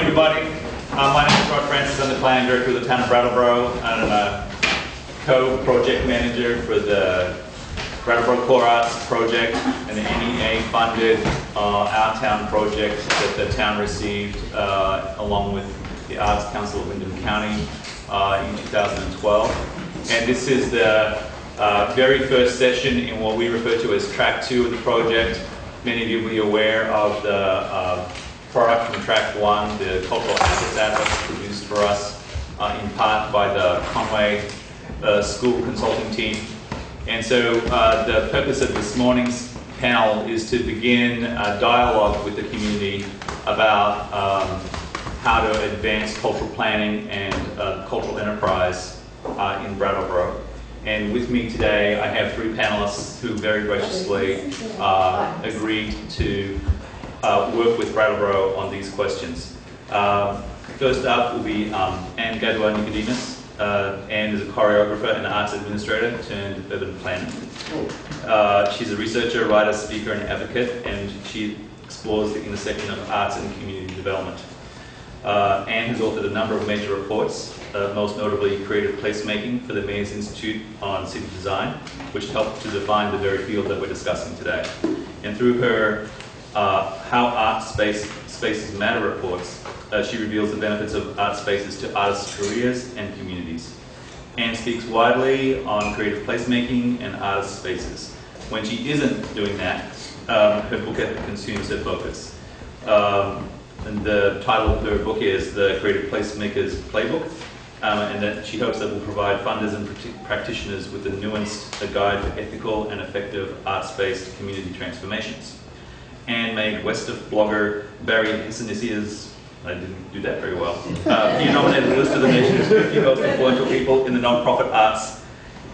everybody. My name is Rod Francis. I'm the Planning Director of the town of Brattleboro. I'm a co-project manager for the Brattleboro Core Arts project and the NEA-funded Our Town project that the town received along with the Arts Council of Wyndham County in 2012. And this is the very first session in what we refer to as Track 2 of the project. Many of you will be aware of the product from Track 1, the Cultural Assets Atlas produced for us in part by the Conway School Consulting Team. And so the purpose of this morning's panel is to begin a dialogue with the community about how to advance cultural planning and cultural enterprise in Brattleboro. And with me today, I have three panelists who very graciously agreed to work with Brattleboro on these questions. First up will be Anne Gadua Nicodemus. Anne is a choreographer and arts administrator turned urban planner. She's a researcher, writer, speaker, and advocate, and she explores the intersection of arts and community development. Anne has authored a number of major reports, most notably Creative Placemaking for the Mayor's Institute on City Design, which helped to define the very field that we're discussing today. And through her How Art Spaces Matter reports, she reveals the benefits of art spaces to artists' careers and communities. Anne speaks widely on creative placemaking and artist spaces. When she isn't doing that, her book ethic consumes her focus. And the title of her book is The Creative Placemaker's Playbook, and that she hopes that will provide funders and practitioners with a nuanced guide for ethical and effective arts-based community transformations. Anne made West of blogger Barry Hissanisia's, I didn't do that very well, he nominated the list of the nation's 50 most influential people in the non-profit arts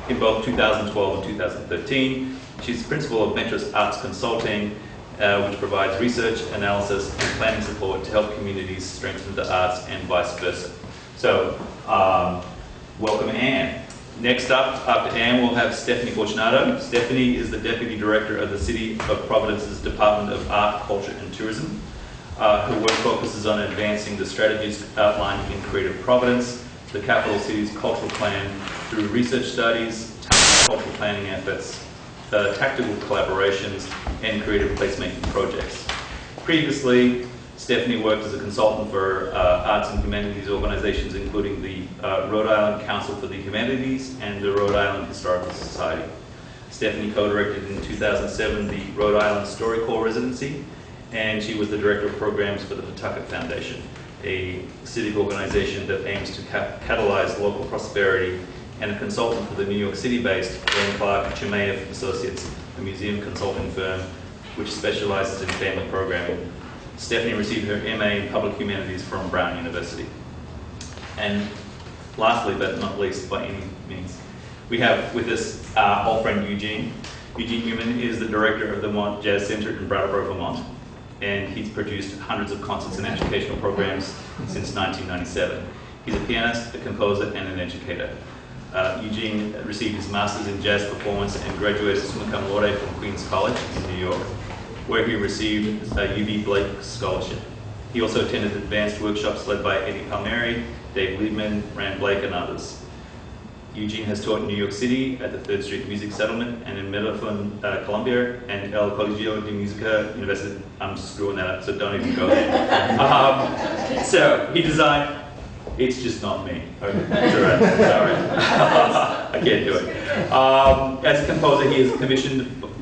in both 2012 and 2013. She's principal of Ventures Arts Consulting, which provides research, analysis, and planning support to help communities strengthen the arts and vice versa. So, welcome Anne. Next up, after Anne, we'll have Stephanie Fortunato. Stephanie is the Deputy Director of the City of Providence's Department of Art, Culture and Tourism. Her work focuses on advancing the strategies outlined in Creative Providence, the capital city's cultural plan, through research studies, cultural planning efforts, tactical collaborations, and creative placemaking projects. Previously, Stephanie worked as a consultant for arts and humanities organizations, including the Rhode Island Council for the Humanities and the Rhode Island Historical Society. Stephanie co-directed in 2007 the Rhode Island StoryCorps residency, and she was the Director of Programs for the Pawtucket Foundation, a civic organization that aims to catalyze local prosperity, and a consultant for the New York City-based Wayne Clark Chimaev Associates, a museum consulting firm which specializes in family programming. Stephanie received her MA in Public Humanities from Brown University. And lastly, but not least by any means, we have with us our old friend Eugene. Eugene Newman is the director of the Vermont Jazz Center in Brattleboro, Vermont, and he's produced hundreds of concerts and educational programs since 1997. He's a pianist, a composer, and an educator. Eugene received his master's in jazz performance and graduated summa cum laude from Queens College in New York, where he received a UB Blake Scholarship. He also attended advanced workshops led by Eddie Palmieri, Dave Liebman, Rand Blake, and others. Eugene has taught in New York City at the 3rd Street Music Settlement and in Medellin, Colombia, and El Colegio de Musica University. I'm screwing that up, so don't even go there. So he designed. It's just not me. Okay. Sorry. I can't do it. As a composer, he is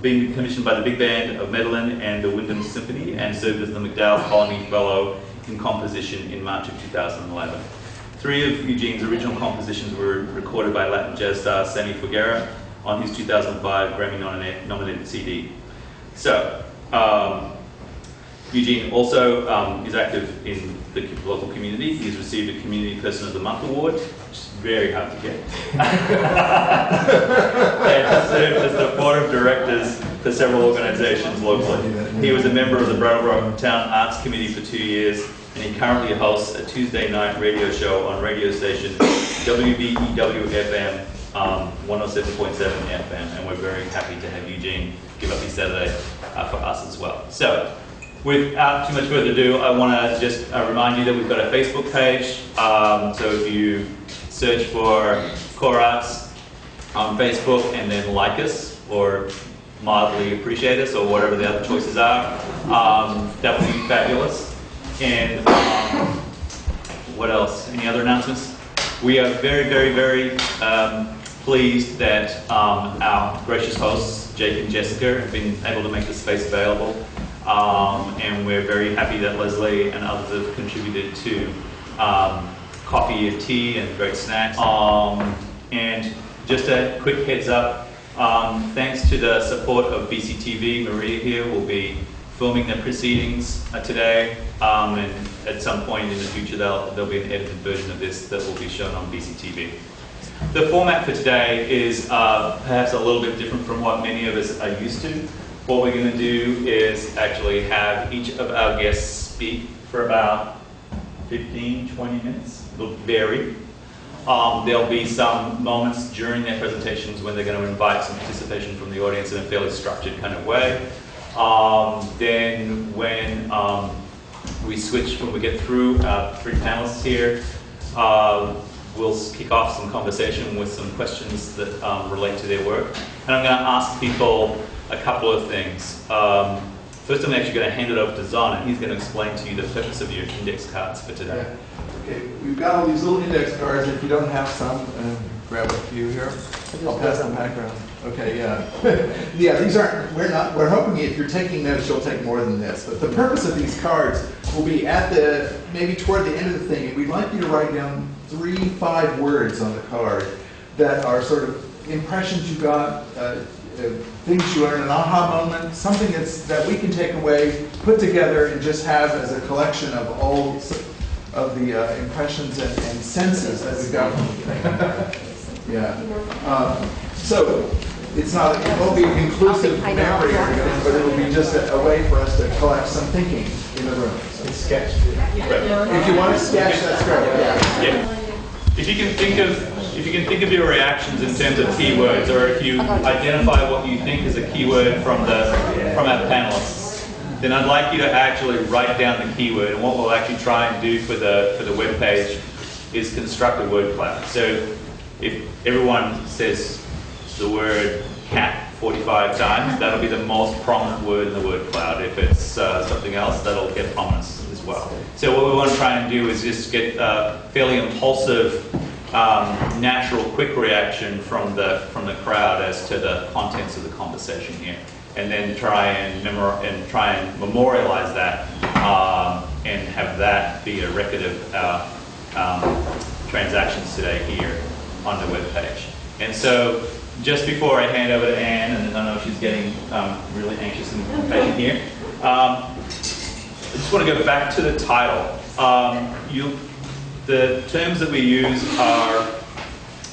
being commissioned by the Big Band of Medellin and the Wyndham Symphony, and served as the MacDowell Colony Fellow in Composition in March of 2011. Three of Eugene's original compositions were recorded by Latin jazz star Sammy Figuera on his 2005 Grammy-nominated CD. So, Eugene also is active in the local community. He's received a Community Person of the Month award, which is very hard to get. And has served as the board of directors for several organizations locally. He was a member of the Brattleboro Town Arts Committee for 2 years, and he currently hosts a Tuesday night radio show on radio station WBEW-FM 107.7 FM, and we're very happy to have Eugene give up his Saturday for us as well. So, Without too much further ado, I want to just remind you that we've got a Facebook page. So if you search for Core Arts on Facebook and then like us or mildly appreciate us or whatever the other choices are, that would be fabulous. And what else? Any other announcements? We are very, very, very pleased that our gracious hosts, Jake and Jessica, have been able to make the space available. And we're very happy that Leslie and others have contributed to coffee and tea and great snacks. And just a quick heads up, thanks to the support of BCTV, Maria here will be filming the proceedings today, and at some point in the future there'll be an edited version of this that will be shown on BCTV. The format for today is perhaps a little bit different from what many of us are used to. What we're going to do is actually have each of our guests speak for about 15, 20 minutes. It'll vary. There'll be some moments during their presentations when they're going to invite some participation from the audience in a fairly structured kind of way. Then when when we get through our three panelists here, we'll kick off some conversation with some questions that relate to their work. And I'm going to ask people a couple of things. First, I'm actually going to hand it over to Zon, and he's going to explain to you the purpose of your index cards for today. Okay, we've got all these little index cards. If you don't have some, grab a few here. I'll pass them back around. Okay, yeah. Yeah, these aren't, we're hoping if you're taking notes, you'll take more than this. But the purpose of these cards will be maybe toward the end of the thing, and we'd like you to write down 3-5 words on the card that are sort of impressions you got, things you learned, an aha moment, something that we can take away, put together, and just have as a collection of all of the impressions and senses that we've got from the thing. Yeah. So it won't be an inclusive memory or anything, but it'll be just a way for us to collect some thinking in the room. So sketch. If you want to sketch, that's great. Yeah. If you can think of your reactions in terms of keywords, or if you identify what you think is a keyword from our panelists, then I'd like you to actually write down the keyword. And what we'll actually try and do for the web page is construct a word cloud. So if everyone says the word cat 45 times, that'll be the most prominent word in the word cloud. If it's something else, that'll get prominence as well. So what we want to try and do is just get a fairly impulsive, natural, quick reaction from the crowd as to the contents of the conversation here, and then try and memorialize that and have that be a record of our transactions today here on the web page. And so, just before I hand over to Anne, and I know she's getting really anxious and impatient here, I just want to go back to the title. The terms that we use are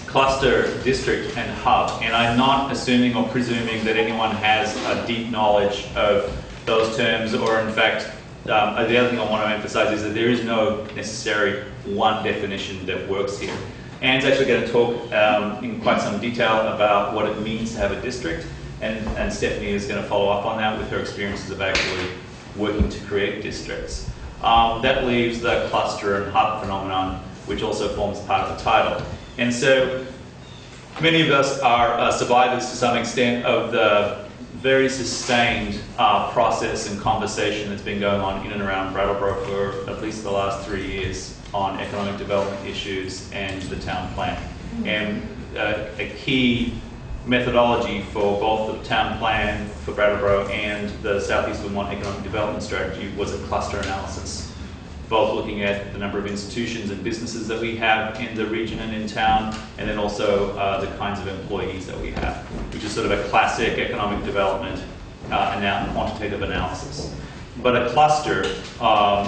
cluster, district, and hub, and I'm not assuming or presuming that anyone has a deep knowledge of those terms, or in fact, the other thing I want to emphasize is that there is no necessary one definition that works here. Anne's actually going to talk in quite some detail about what it means to have a district, and Stephanie is going to follow up on that with her experiences of actually working to create districts. That leaves the cluster and hub phenomenon, which also forms part of the title. And so many of us are survivors to some extent of the very sustained process and conversation that's been going on in and around Brattleboro for at least the last 3 years on economic development issues and the town plan. And a key methodology for both the town plan for Brattleboro and the Southeast Vermont Economic Development Strategy was a cluster analysis, both looking at the number of institutions and businesses that we have in the region and in town, and then also the kinds of employees that we have, which is sort of a classic economic development and quantitative analysis. But a cluster,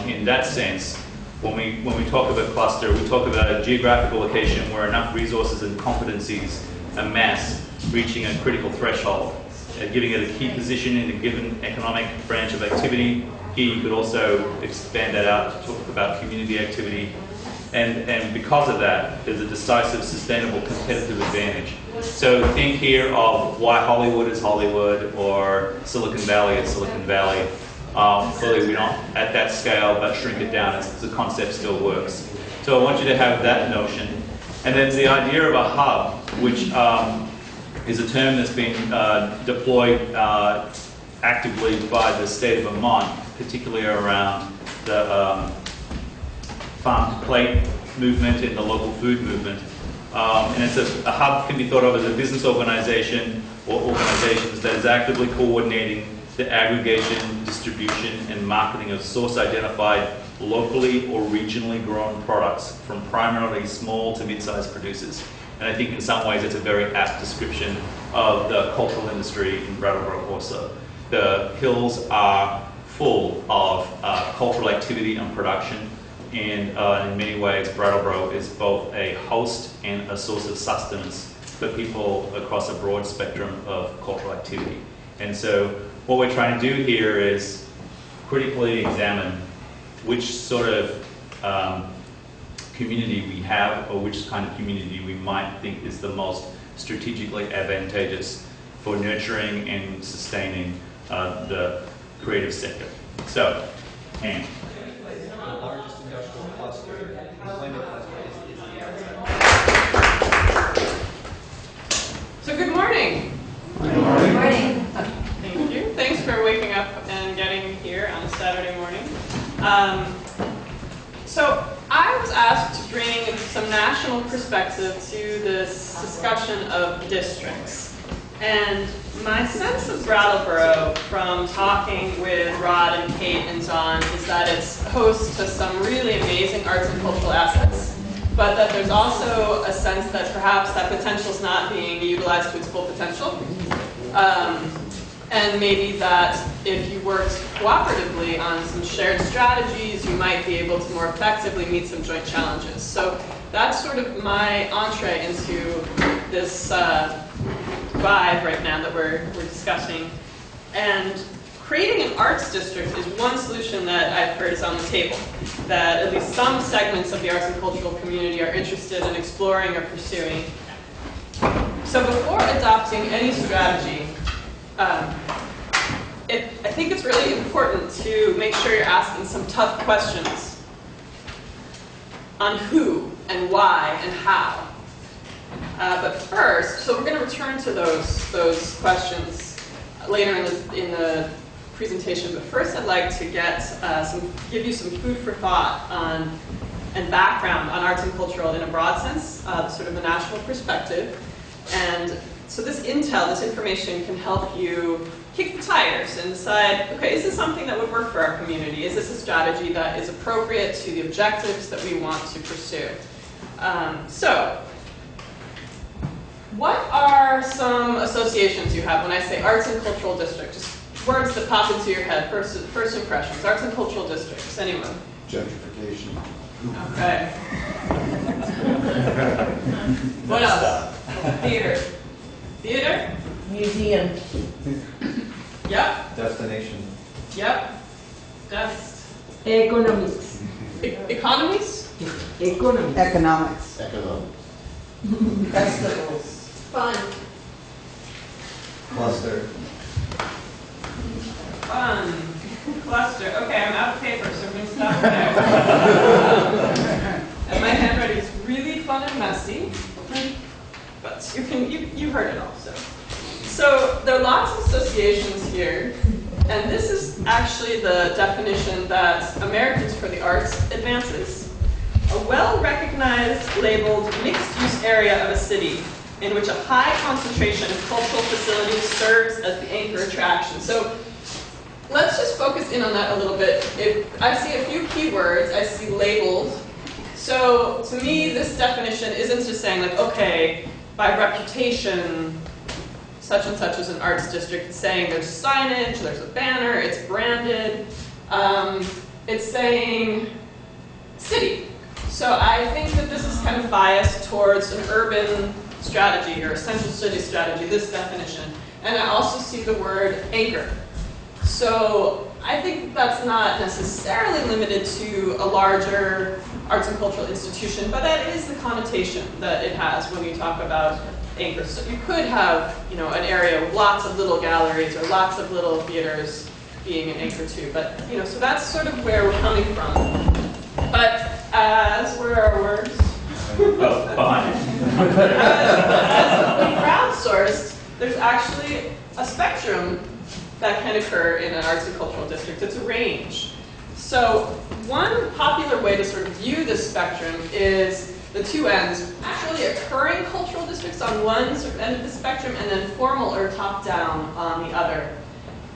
in that sense, when we talk about cluster, we talk about a geographical location where enough resources and competencies amass, reaching a critical threshold, giving it a key position in a given economic branch of activity. Here you could also expand that out to talk about community activity. And because of that, there's a decisive, sustainable competitive advantage. So think here of why Hollywood is Hollywood, or Silicon Valley is Silicon Valley. Clearly we don't at that scale, but shrink it down as the concept still works. So I want you to have that notion. And then the idea of a hub, which is a term that's been deployed actively by the state of Vermont, particularly around the farm to plate movement and the local food movement. And it's a hub can be thought of as a business organization or organizations that is actively coordinating the aggregation, distribution, and marketing of source-identified locally or regionally grown products from primarily small to mid-sized producers. And I think in some ways it's a very apt description of the cultural industry in Brattleboro also. The hills are full of cultural activity and production, and in many ways Brattleboro is both a host and a source of sustenance for people across a broad spectrum of cultural activity. And so what we're trying to do here is critically examine which sort of community we have, or which kind of community we might think is the most strategically advantageous for nurturing and sustaining the creative sector. So, Anne. The largest industrial cluster, employment cluster is the outside. So good morning. Good morning. Thank you. Thanks for waking up and getting here on a Saturday morning. So I was asked to bring some national perspective to this discussion of districts. And my sense of Brattleboro from talking with Rod and Kate and John is that it's host to some really amazing arts and cultural assets, but that there's also a sense that perhaps that potential is not being utilized to its full potential. And maybe that if you worked cooperatively on some shared strategies, you might be able to more effectively meet some joint challenges. So that's sort of my entree into this vibe right now that we're discussing. And creating an arts district is one solution that I've heard is on the table, that at least some segments of the arts and cultural community are interested in exploring or pursuing. So before adopting any strategy, I think it's really important to make sure you're asking some tough questions on who and why and how. But first, so we're going to return to those questions later in the presentation. But first, I'd like to give you some food for thought on and background on arts and cultural in a broad sense, sort of a national perspective. And so this intel, this information can help you kick the tires and decide, okay, is this something that would work for our community? Is this a strategy that is appropriate to the objectives that we want to pursue? So, what are some associations you have when I say arts and cultural district? Just words that pop into your head, first impressions. Arts and cultural districts, anyone? Gentrification. Okay. What else? Theater. Theater? Museum. Yep. Destination. Yep. Dust. Economics. Economies? Economics. Economics. Festivals. Fun. Cluster. Fun. Cluster. Okay, I'm out of paper, so we're going to stop there. And my handwriting is really fun and messy, but you heard it all. So there are lots of associations here, and this is actually the definition that Americans for the Arts advances. A well-recognized, labeled, mixed-use area of a city in which a high concentration of cultural facilities serves as the anchor attraction. So let's just focus in on that a little bit. If I see a few keywords, I see labeled. So to me, this definition isn't just saying like, okay, by reputation, such and such is an arts district. It's saying there's signage, there's a banner, it's branded. It's saying city. So I think that this is kind of biased towards an urban strategy or a central city strategy, this definition. And I also see the word anchor. So I think that's not necessarily limited to a larger arts and cultural institution, but that is the connotation that it has when you talk about anchors. So you could have, an area with lots of little galleries or lots of little theaters, being an anchor too. But so that's sort of where we're coming from. But where are our words? Oh, behind it. As we crowdsourced, there's actually a spectrum that can occur in an arts and cultural district. It's a range. So one popular way to sort of view this spectrum is the two ends, naturally occurring cultural districts on one sort of end of the spectrum, and then formal or top-down on the other.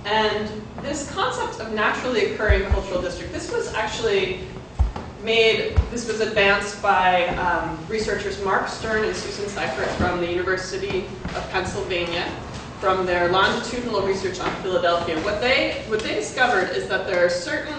And this concept of naturally occurring cultural district, this was advanced by researchers Mark Stern and Susan Seifert from the University of Pennsylvania from their longitudinal research on Philadelphia. What they discovered is that there are certain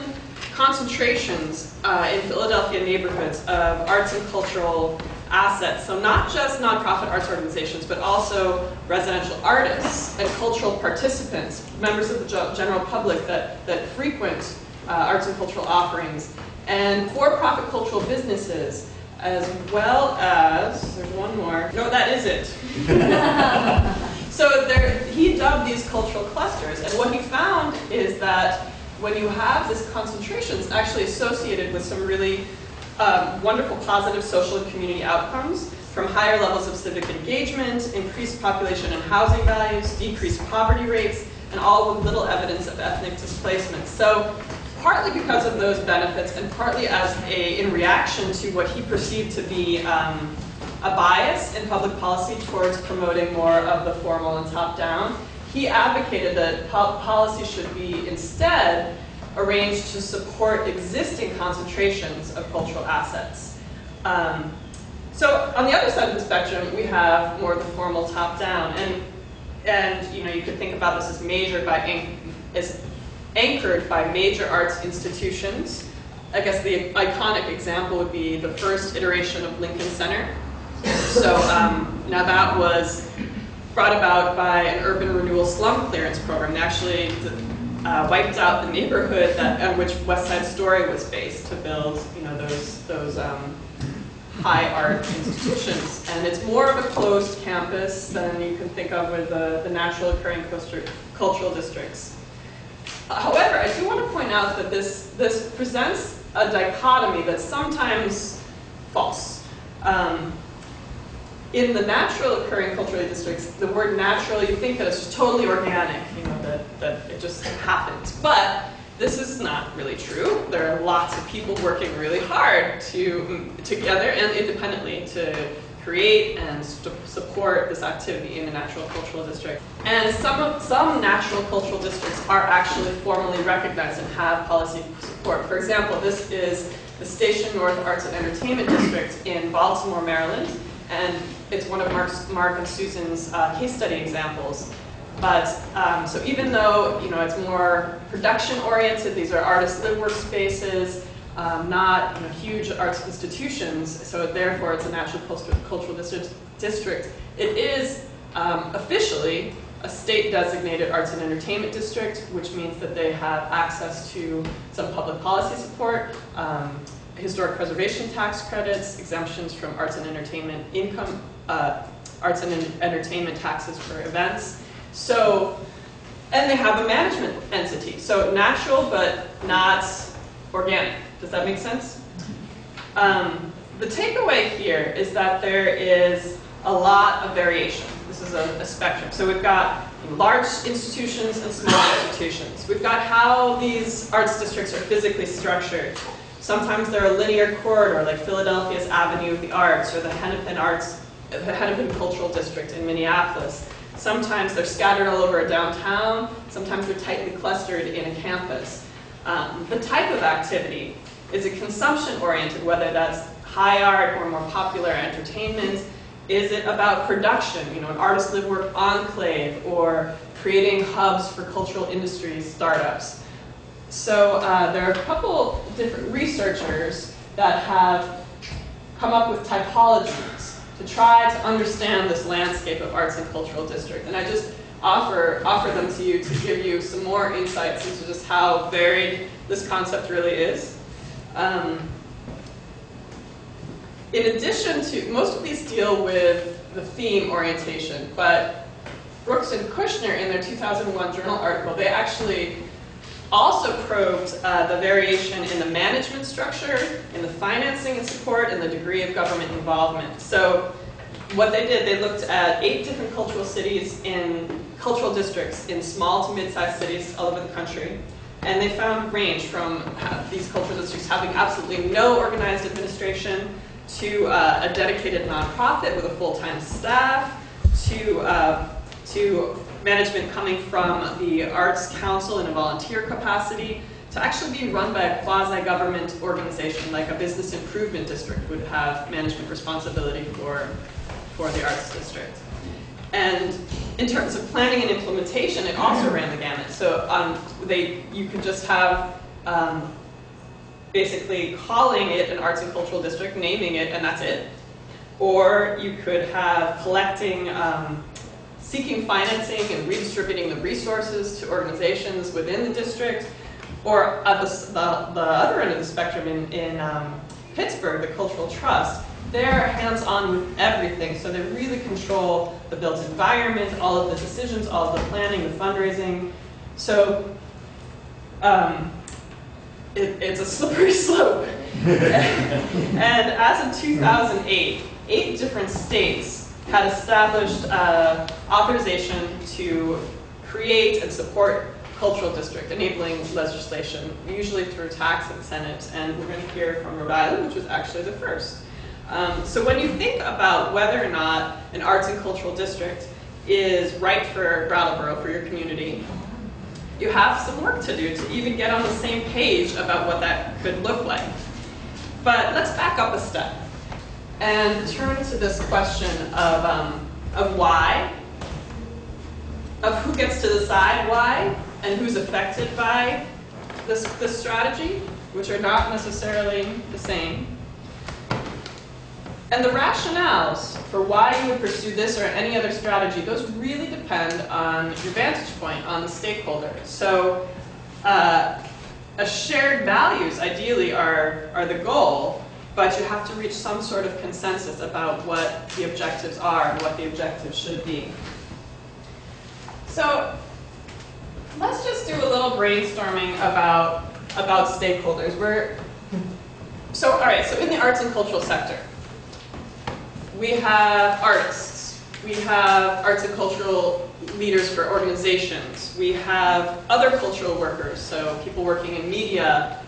concentrations in Philadelphia neighborhoods of arts and cultural assets. So not just nonprofit arts organizations, but also residential artists and cultural participants, members of the general public that frequent arts and cultural offerings, and for-profit cultural businesses, as well as, there's one more. No, that is it. So he dubbed these cultural clusters, and what he found is that when you have this concentration, it's actually associated with some really wonderful positive social and community outcomes, from higher levels of civic engagement, increased population and housing values, decreased poverty rates, and all with little evidence of ethnic displacement. So partly because of those benefits, and partly in reaction to what he perceived to be a bias in public policy towards promoting more of the formal and top-down, he advocated that policy should be instead arranged to support existing concentrations of cultural assets. So on the other side of the spectrum, we have more of the formal top-down, and you could think about this as anchored by major arts institutions. I guess the iconic example would be the first iteration of Lincoln Center. So now that was brought about by an urban renewal slum clearance program. They actually wiped out the neighborhood on which West Side Story was based to build, those high art institutions. And it's more of a closed campus than you can think of with the natural occurring cultural districts. However, I do want to point out that this presents a dichotomy that's sometimes false. In the natural occurring cultural districts, the word natural, you think that it's just totally organic, that it just happens. But this is not really true. There are lots of people working really hard together and independently to create and support this activity in a natural cultural district. And some natural cultural districts are actually formally recognized and have policy support. For example, this is the Station North Arts and Entertainment District in Baltimore, Maryland, and it's one of Mark and Susan's case study examples. But so even though it's more production-oriented, these are artist live workspaces, not huge arts institutions, so therefore it's a natural cultural district. It is officially a state-designated arts and entertainment district, which means that they have access to some public policy support, historic preservation tax credits, exemptions from arts and entertainment income, arts and entertainment taxes for events. So, and they have a management entity. So natural, but not organic. Does that make sense? The takeaway here is that there is a lot of variation. This is a spectrum. So we've got large institutions and small institutions. We've got how these arts districts are physically structured. Sometimes they're a linear corridor, like Philadelphia's Avenue of the Arts, or the Hennepin Cultural District in Minneapolis. Sometimes they're scattered all over a downtown. Sometimes they're tightly clustered in a campus. The type of activity, is it consumption-oriented, whether that's high art or more popular entertainment? Is it about production, an artist live work enclave, or creating hubs for cultural industries, startups? So there are a couple different researchers that have come up with typologies to try to understand this landscape of arts and cultural district. And I just offer them to you to give you some more insights into just how varied this concept really is. In addition to, most of these deal with the theme orientation, but Brooks and Kushner in their 2001 journal article, they actually also probed the variation in the management structure, in the financing and support, and the degree of government involvement. So what they did, they looked at 8 different cultural cities in cultural districts in small to mid-sized cities all over the country. And they found range from these cultural districts having absolutely no organized administration to a dedicated nonprofit with a full-time staff to management coming from the Arts Council in a volunteer capacity to actually being run by a quasi-government organization like a business improvement district would have management responsibility for the arts district. And in terms of planning and implementation, it also ran the gamut. So you could just have basically calling it an arts and cultural district, naming it, and that's it. Or you could have collecting, seeking financing and redistributing the resources to organizations within the district. Or at the other end of the spectrum in Pittsburgh, the Cultural Trust, they're hands-on with everything, so they really control the built environment, all of the decisions, all of the planning, the fundraising. So it's a slippery slope. And as of 2008, 8 different states had established authorization to create and support cultural district, enabling legislation, usually through tax incentives. And we're going to hear from Rhode Island, which was actually the first. So when you think about whether or not an arts and cultural district is right for Brattleboro, for your community, you have some work to do to even get on the same page about what that could look like. But let's back up a step and turn to this question of why, of who gets to decide why, and who's affected by this strategy, which are not necessarily the same. And the rationales for why you would pursue this or any other strategy, those really depend on your vantage point, on the stakeholders. So shared values, ideally, are the goal, but you have to reach some sort of consensus about what the objectives are and what the objectives should be. So let's just do a little brainstorming about stakeholders. All right, so in the arts and cultural sector, we have artists, we have arts and cultural leaders for organizations, we have other cultural workers, so people working in media,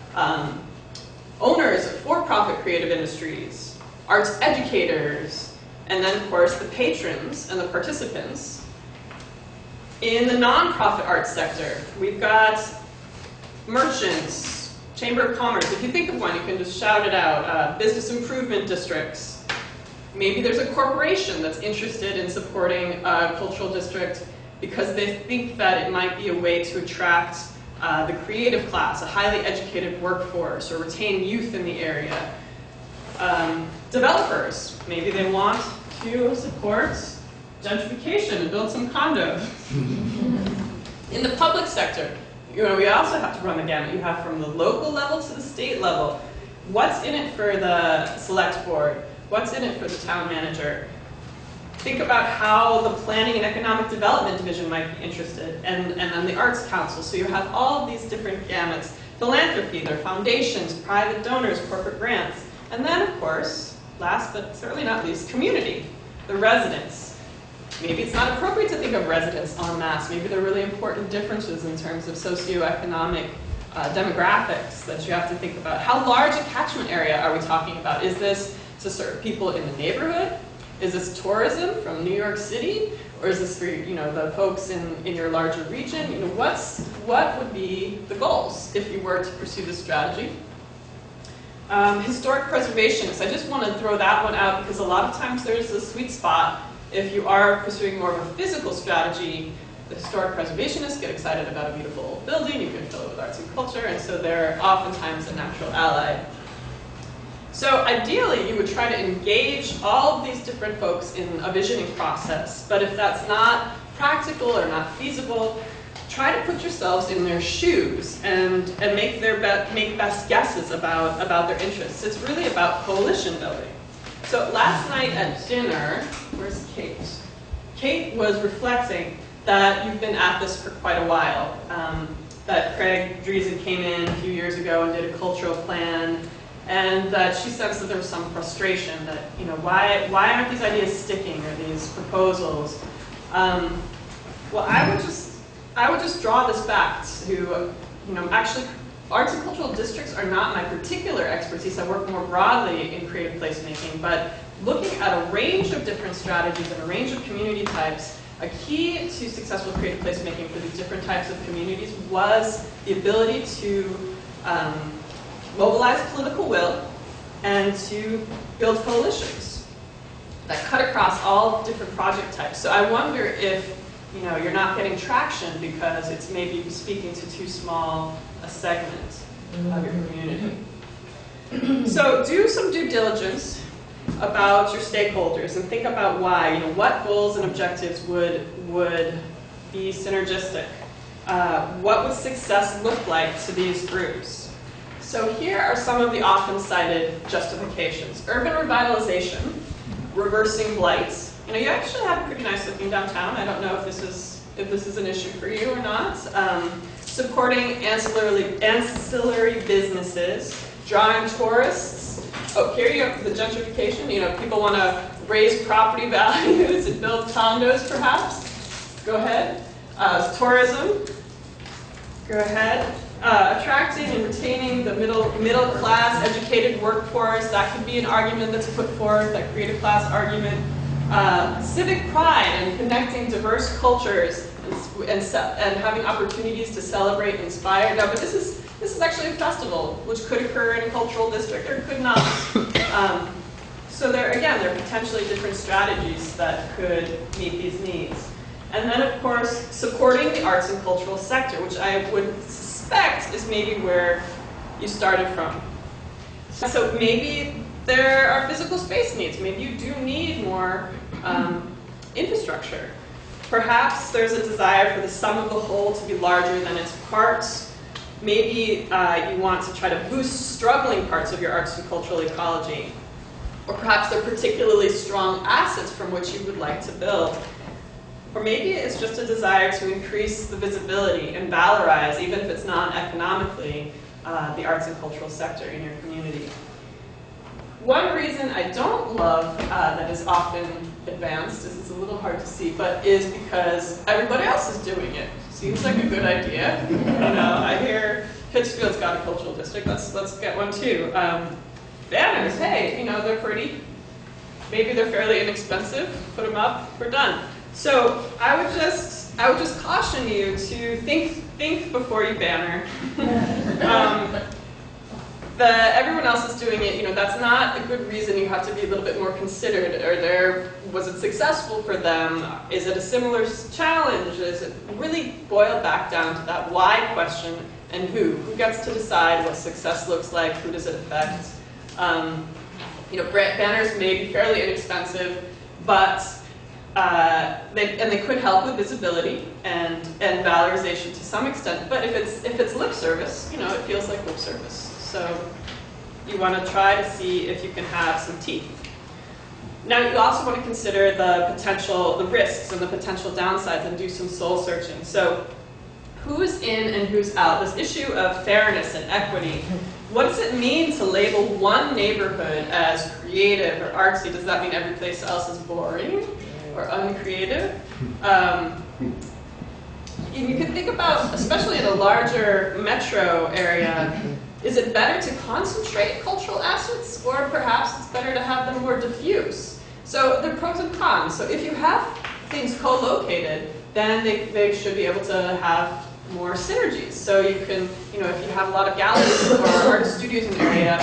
owners of for-profit creative industries, arts educators, and then of course the patrons and the participants. In the nonprofit arts sector, we've got merchants, Chamber of Commerce. If you think of one, you can just shout it out. Business improvement districts. Maybe there's a corporation that's interested in supporting a cultural district because they think that it might be a way to attract the creative class, a highly educated workforce, or retain youth in the area. Developers, maybe they want to support gentrification and build some condos. In the public sector, we also have to run the gamut. You have from the local level to the state level. What's in it for the select board? What's in it for the town manager? Think about how the Planning and Economic Development Division might be interested, and then the Arts Council. So you have all of these different gamuts. Philanthropy, their foundations, private donors, corporate grants. And then, of course, last but certainly not least, community, the residents. Maybe it's not appropriate to think of residents en masse. Maybe there are really important differences in terms of socioeconomic demographics that you have to think about. How large a catchment area are we talking about? Is this to serve people in the neighborhood? Is this tourism from New York City? Or is this for the folks in your larger region? What would be the goals if you were to pursue this strategy? Historic preservationists, I just want to throw that one out because a lot of times there's a sweet spot. If you are pursuing more of a physical strategy, the historic preservationists get excited about a beautiful old building, you can fill it with arts and culture, and so they're oftentimes a natural ally. So ideally, you would try to engage all of these different folks in a visioning process, but if that's not practical or not feasible, try to put yourselves in their shoes and make best guesses about their interests. It's really about coalition building. So last night at dinner, where's Kate? Kate was reflecting that you've been at this for quite a while. that Craig Driesen came in a few years ago and did a cultural plan, and that she sensed that there was some frustration that, you know, why aren't these ideas sticking, or these proposals? Well, I would just draw this back to, you know, actually, arts and cultural districts are not my particular expertise. I work more broadly in creative placemaking, but looking at a range of different strategies and a range of community types, a key to successful creative placemaking for these different types of communities was the ability to mobilize political will and to build coalitions that cut across all different project types. So I wonder if, you know, you're not getting traction because it's maybe speaking to too small a segment of your community. So do some due diligence about your stakeholders and think about why. You know, what goals and objectives would be synergistic? What would success look like to these groups? So here are some of the often cited justifications. Urban revitalization, reversing blight. You know, you actually have a pretty nice looking downtown. I don't know if this is an issue for you or not. Supporting ancillary businesses, drawing tourists. Oh, here you have the gentrification. You know, people want to raise property values and build condos, perhaps. Go ahead. Tourism. Go ahead. Attracting and retaining the middle class, educated workforce. That could be an argument that's put forth, that creative class argument. Civic pride and connecting diverse cultures and having opportunities to celebrate and inspire. No, but this is actually a festival, which could occur in a cultural district or could not. So there are potentially different strategies that could meet these needs. And then, of course, supporting the arts and cultural sector, which I would suspect is maybe where you started from. So maybe there are physical space needs. Maybe you do need more infrastructure. Perhaps there's a desire for the sum of the whole to be larger than its parts. Maybe you want to try to boost struggling parts of your arts and cultural ecology. Or perhaps they're particularly strong assets from which you would like to build. Or maybe it's just a desire to increase the visibility and valorize, even if it's non-economically, the arts and cultural sector in your community. One reason I don't love that is often advanced, is it's a little hard to see, but is because everybody else is doing it. Seems like a good idea. You know, I hear Pittsfield's got a cultural district. Let's get one too. Banners, hey, you know, they're pretty. Maybe they're fairly inexpensive. Put them up. We're done. So I would just caution you to think before you banner. Everyone else is doing it. You know, that's not a good reason. You have to be a little bit more considered. Was it successful for them? Is it a similar challenge? Is it really boiled back down to that why question and who? Who gets to decide what success looks like? Who does it affect? You know, banners may be fairly inexpensive, but they could help with visibility and valorization to some extent. But if it's lip service, you know, it feels like lip service. So you want to try to see if you can have some teeth. Now you also want to consider the risks and the potential downsides and do some soul searching. So who's in and who's out? This issue of fairness and equity. What does it mean to label one neighborhood as creative or artsy? Does that mean every place else is boring or uncreative? You can think about, especially in a larger metro area, is it better to concentrate cultural assets, or perhaps it's better to have them more diffuse? So there are pros and cons. So if you have things co-located, then they should be able to have more synergies. So you can, you know, if you have a lot of galleries or art studios in the area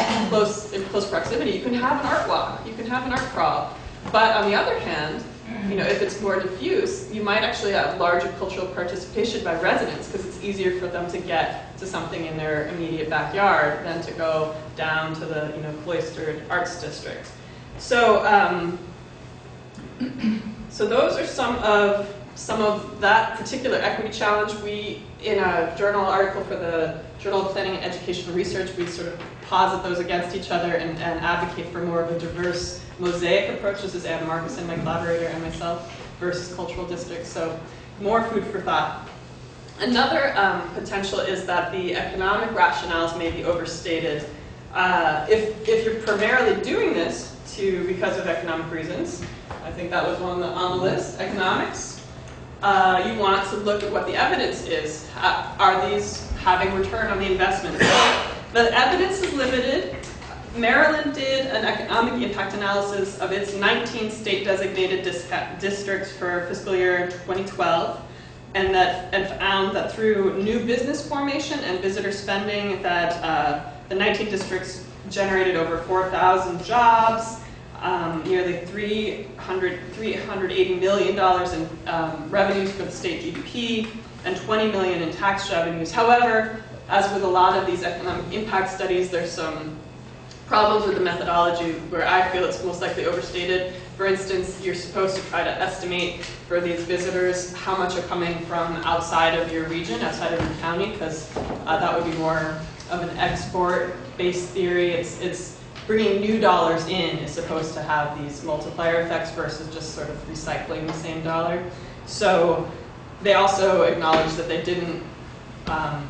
in close proximity, you can have an art walk, you can have an art crawl. But on the other hand, you know, if it's more diffuse, you might actually have larger cultural participation by residents because it's easier for them to get to something in their immediate backyard than to go down to the, you know, cloistered arts district. So, so those are some of that particular equity challenge. We, in a journal article for the Journal of Planning and Educational Research, we sort of posit those against each other and advocate for more of a diverse mosaic approach. This is Anne Markuson, my collaborator, and myself, versus cultural districts. So more food for thought. Another potential is that the economic rationales may be overstated. If you're primarily doing this because of economic reasons, I think that was one on the list, economics, you want to look at what the evidence is. Are these having return on the investment? The evidence is limited. Maryland did an economic impact analysis of its 19 state-designated districts for fiscal year 2012, and found that through new business formation and visitor spending, that the 19 districts generated over 4,000 jobs, nearly $380 million in revenues for the state GDP, and $20 million in tax revenues. However, as with a lot of these economic impact studies, there's some problems with the methodology where I feel it's most likely overstated. For instance, you're supposed to try to estimate for these visitors how much are coming from outside of your region, outside of your county, because that would be more of an export-based theory. It's bringing new dollars in is supposed to have these multiplier effects versus just sort of recycling the same dollar. So they also acknowledge that they didn't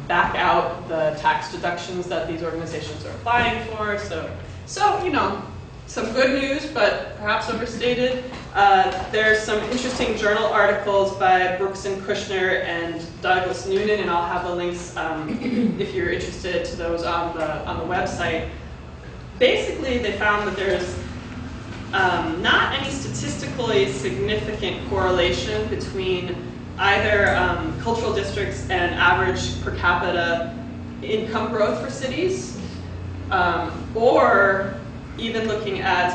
back out the tax deductions that these organizations are applying for. So you know, some good news, but perhaps overstated. There's some interesting journal articles by Brooks and Kushner and Douglas Noonan, and I'll have the links if you're interested to those on the website. Basically, they found that there's not any statistically significant correlation between either cultural districts and average per capita income growth for cities, or even looking at,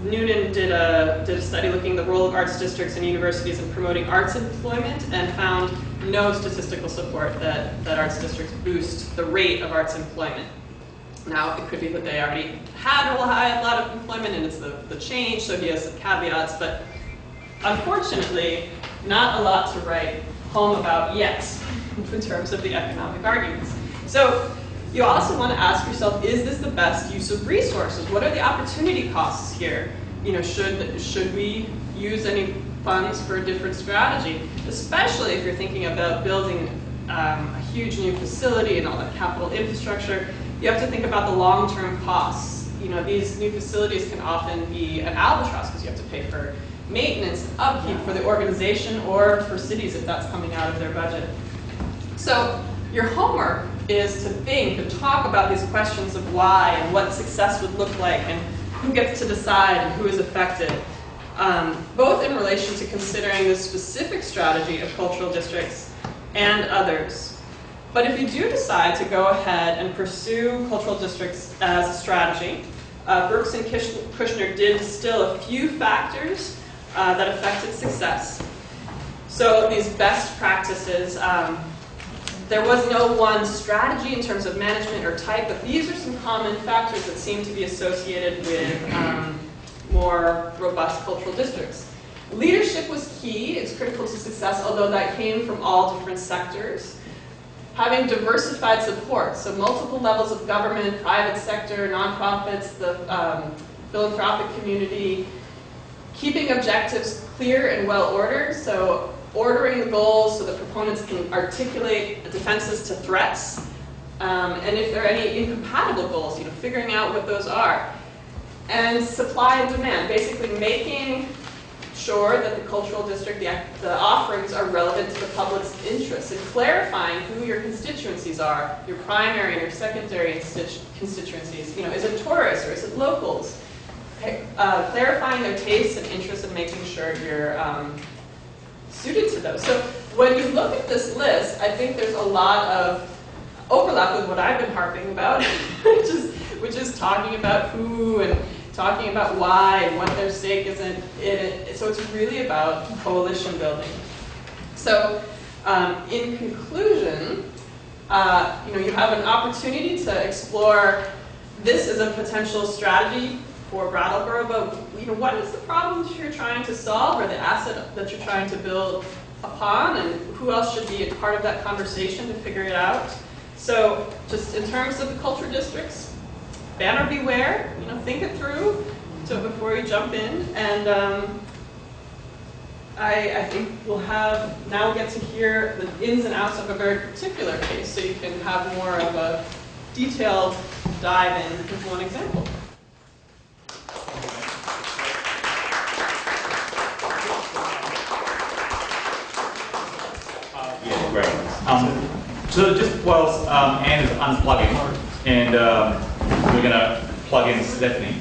Noonan did a study looking at the role of arts districts and universities in promoting arts employment, and found no statistical support that arts districts boost the rate of arts employment. Now, it could be that they already had a lot of employment and it's the change, so he has some caveats, but unfortunately, not a lot to write home about yet in terms of the economic arguments. So you also want to ask yourself, is this the best use of resources? What are the opportunity costs here? You know, should we use any funds for a different strategy? Especially if you're thinking about building a huge new facility and all that capital infrastructure, you have to think about the long-term costs. You know, these new facilities can often be an albatross because you have to pay for maintenance and upkeep for the organization or for cities if that's coming out of their budget. So your homework is to think and talk about these questions of why and what success would look like and who gets to decide and who is affected, both in relation to considering the specific strategy of cultural districts and others. But if you do decide to go ahead and pursue cultural districts as a strategy, Brooks and Kushner did distill a few factors that affected success. So these best practices, there was no one strategy in terms of management or type, but these are some common factors that seem to be associated with more robust cultural districts. Leadership was key. It's critical to success, although that came from all different sectors. Having diversified support, so multiple levels of government, private sector, nonprofits, the philanthropic community, keeping objectives clear and well ordered, so ordering the goals so that proponents can articulate defenses to threats, and if there are any incompatible goals, you know, figuring out what those are. And supply and demand, basically making sure that the cultural district, the offerings are relevant to the public's interests, and clarifying who your constituencies are, your primary and your secondary constituencies. You know, is it tourists or is it locals? Clarifying their tastes and interests and making sure you're suited to those. So when you look at this list, I think there's a lot of overlap with what I've been harping about, which is talking about who and talking about why and what their stake is in it. So it's really about coalition building. So in conclusion, you know, you have an opportunity to explore this as a potential strategy for Brattleboro, but you know, what is the problem that you're trying to solve or the asset that you're trying to build upon, and who else should be a part of that conversation to figure it out? So just in terms of the culture districts, banner beware, you know, think it through before you jump in, and I think we'll now get to hear the ins and outs of a very particular case, so you can have more of a detailed dive in with one example. Yeah, great. So just whilst Anne is unplugging, and we're going to plug in Stephanie.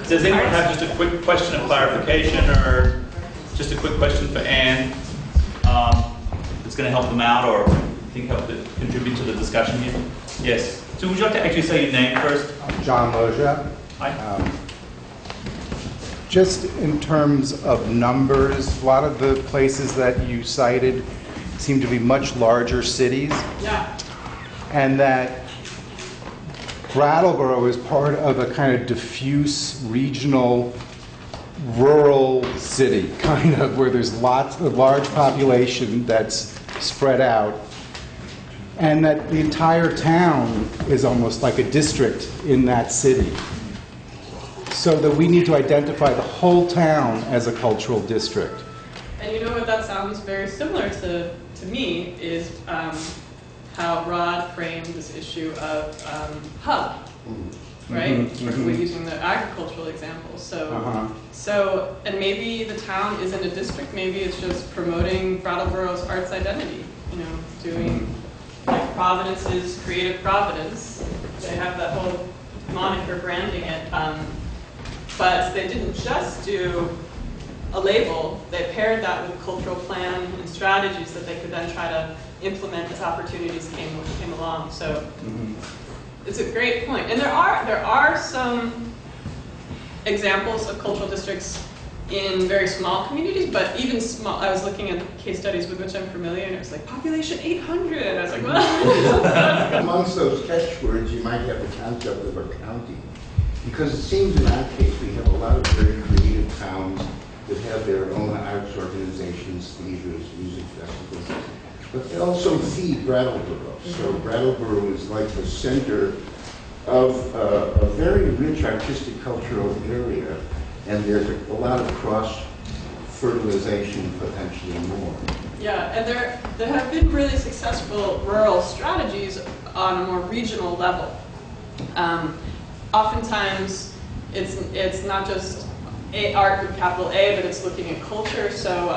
Does anyone have just a quick question of clarification, or just a quick question for Anne that's going to help them out, or think help to contribute to the discussion here? Yes. So would you like to actually say your name first? John Loja. Hi. Just in terms of numbers, a lot of the places that you cited seem to be much larger cities, Yeah. and that Brattleboro is part of a kind of diffuse regional rural city, kind of, where there's lots of large population that's spread out, and that the entire town is almost like a district in that city. So that we need to identify the whole town as a cultural district. And you know what that sounds very similar to me is how Rod framed this issue of hub, right? We're using the agricultural example. So, and maybe the town isn't a district, maybe it's just promoting Brattleboro's arts identity, you know, doing like Providence's Creative Providence. They have that whole moniker branding it. But they didn't just do a label, they paired that with a cultural plan and strategies that they could then try to implement as opportunities came along. So it's a great point. And there are some examples of cultural districts in very small communities, but even small, I was looking at the case studies with which I'm familiar, and it was like population 800, and I was like, well. Amongst those catchwords, you might have the concept of a county. Because it seems in our case, we have a lot of very creative towns that have their own arts organizations, theaters, music festivals, but they also feed Brattleboro. So Brattleboro is like the center of a very rich artistic cultural area, and there's a lot of cross-fertilization, potentially more. Yeah, and there have been really successful rural strategies on a more regional level. Oftentimes, it's not just art with capital A, but it's looking at culture. So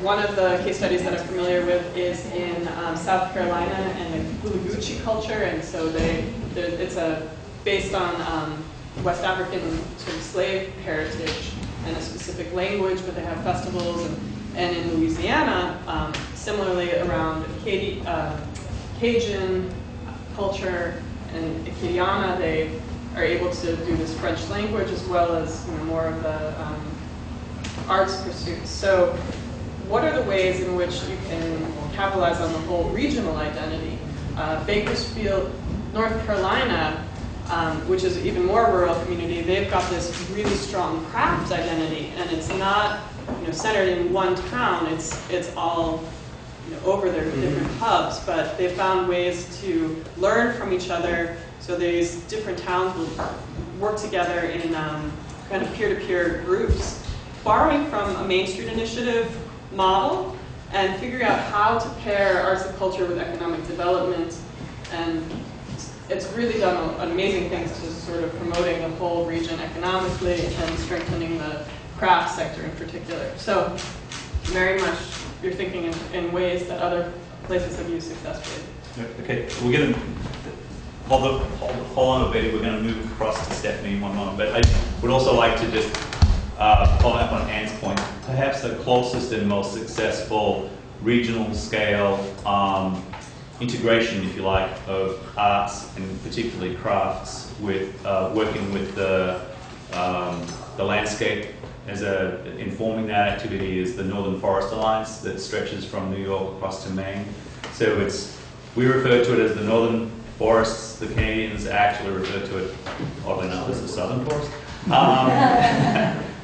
one of the case studies that I'm familiar with is in South Carolina and the Gulaguchi culture, and so it's based on West African sort of slave heritage and a specific language, but they have festivals, and in Louisiana, similarly around Cajun culture and Acadiana, they are able to do this French language as well as more of the arts pursuits. So what are the ways in which you can capitalize on the whole regional identity? Bakersfield, North Carolina, which is an even more rural community, they've got this really strong craft identity, and it's not centered in one town. It's all over their different hubs, but they've found ways to learn from each other. So these different towns will work together in kind of peer-to-peer groups, borrowing from a Main Street Initiative model and figuring out how to pair arts and culture with economic development. And it's really done amazing things to sort of promoting the whole region economically and strengthening the craft sector in particular. So very much you're thinking in ways that other places have used successfully. Okay, we're going to hold on a bit. We're going to move across to Stephanie in one moment, but I would also like to just follow up on Anne's point. Perhaps the closest and most successful regional scale integration, if you like, of arts and particularly crafts with working with the landscape as informing that activity is the Northern Forest Alliance that stretches from New York across to Maine. So we refer to it as the Northern Forests. The Canadians actually refer to it, oddly enough, as the Southern Forest,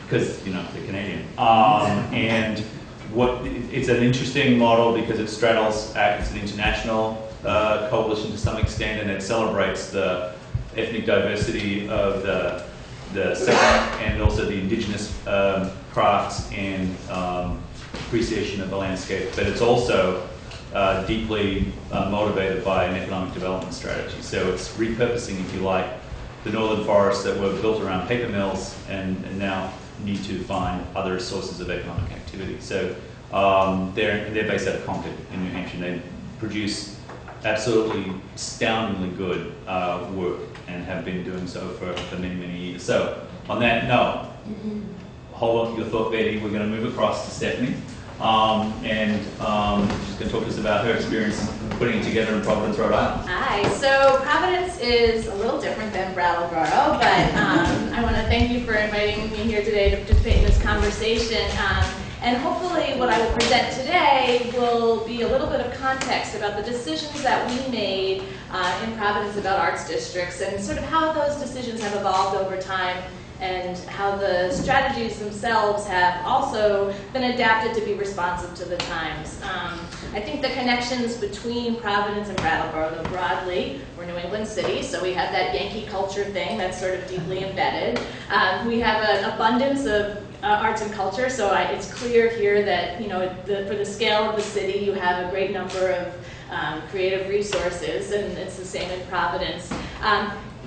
because they're Canadian. And it's an interesting model because it straddles, it's an international coalition to some extent, and it celebrates the ethnic diversity of the the settlement and also the indigenous crafts and appreciation of the landscape, but it's also deeply motivated by an economic development strategy. So it's repurposing, if you like, the northern forests that were built around paper mills and now need to find other sources of economic activity. So they're based out of Concord in New Hampshire. They produce absolutely astoundingly good work and have been doing so for many, many years. So on that note, hold on to your thought, Betty. We're going to move across to Stephanie. She's going to talk to us about her experience putting it together in Providence, Rhode Island. Hi, so Providence is a little different than Brattleboro, but I want to thank you for inviting me here today to participate in this conversation. And hopefully what I will present today will be a little bit of context about the decisions that we made in Providence about arts districts and sort of how those decisions have evolved over time and how the strategies themselves have also been adapted to be responsive to the times. I think the connections between Providence and Brattleboro, though broadly, we're New England city, so we have that Yankee culture thing that's sort of deeply embedded. We have an abundance of arts and culture, so it's clear here that, you know, for the scale of the city, you have a great number of creative resources, and it's the same in Providence.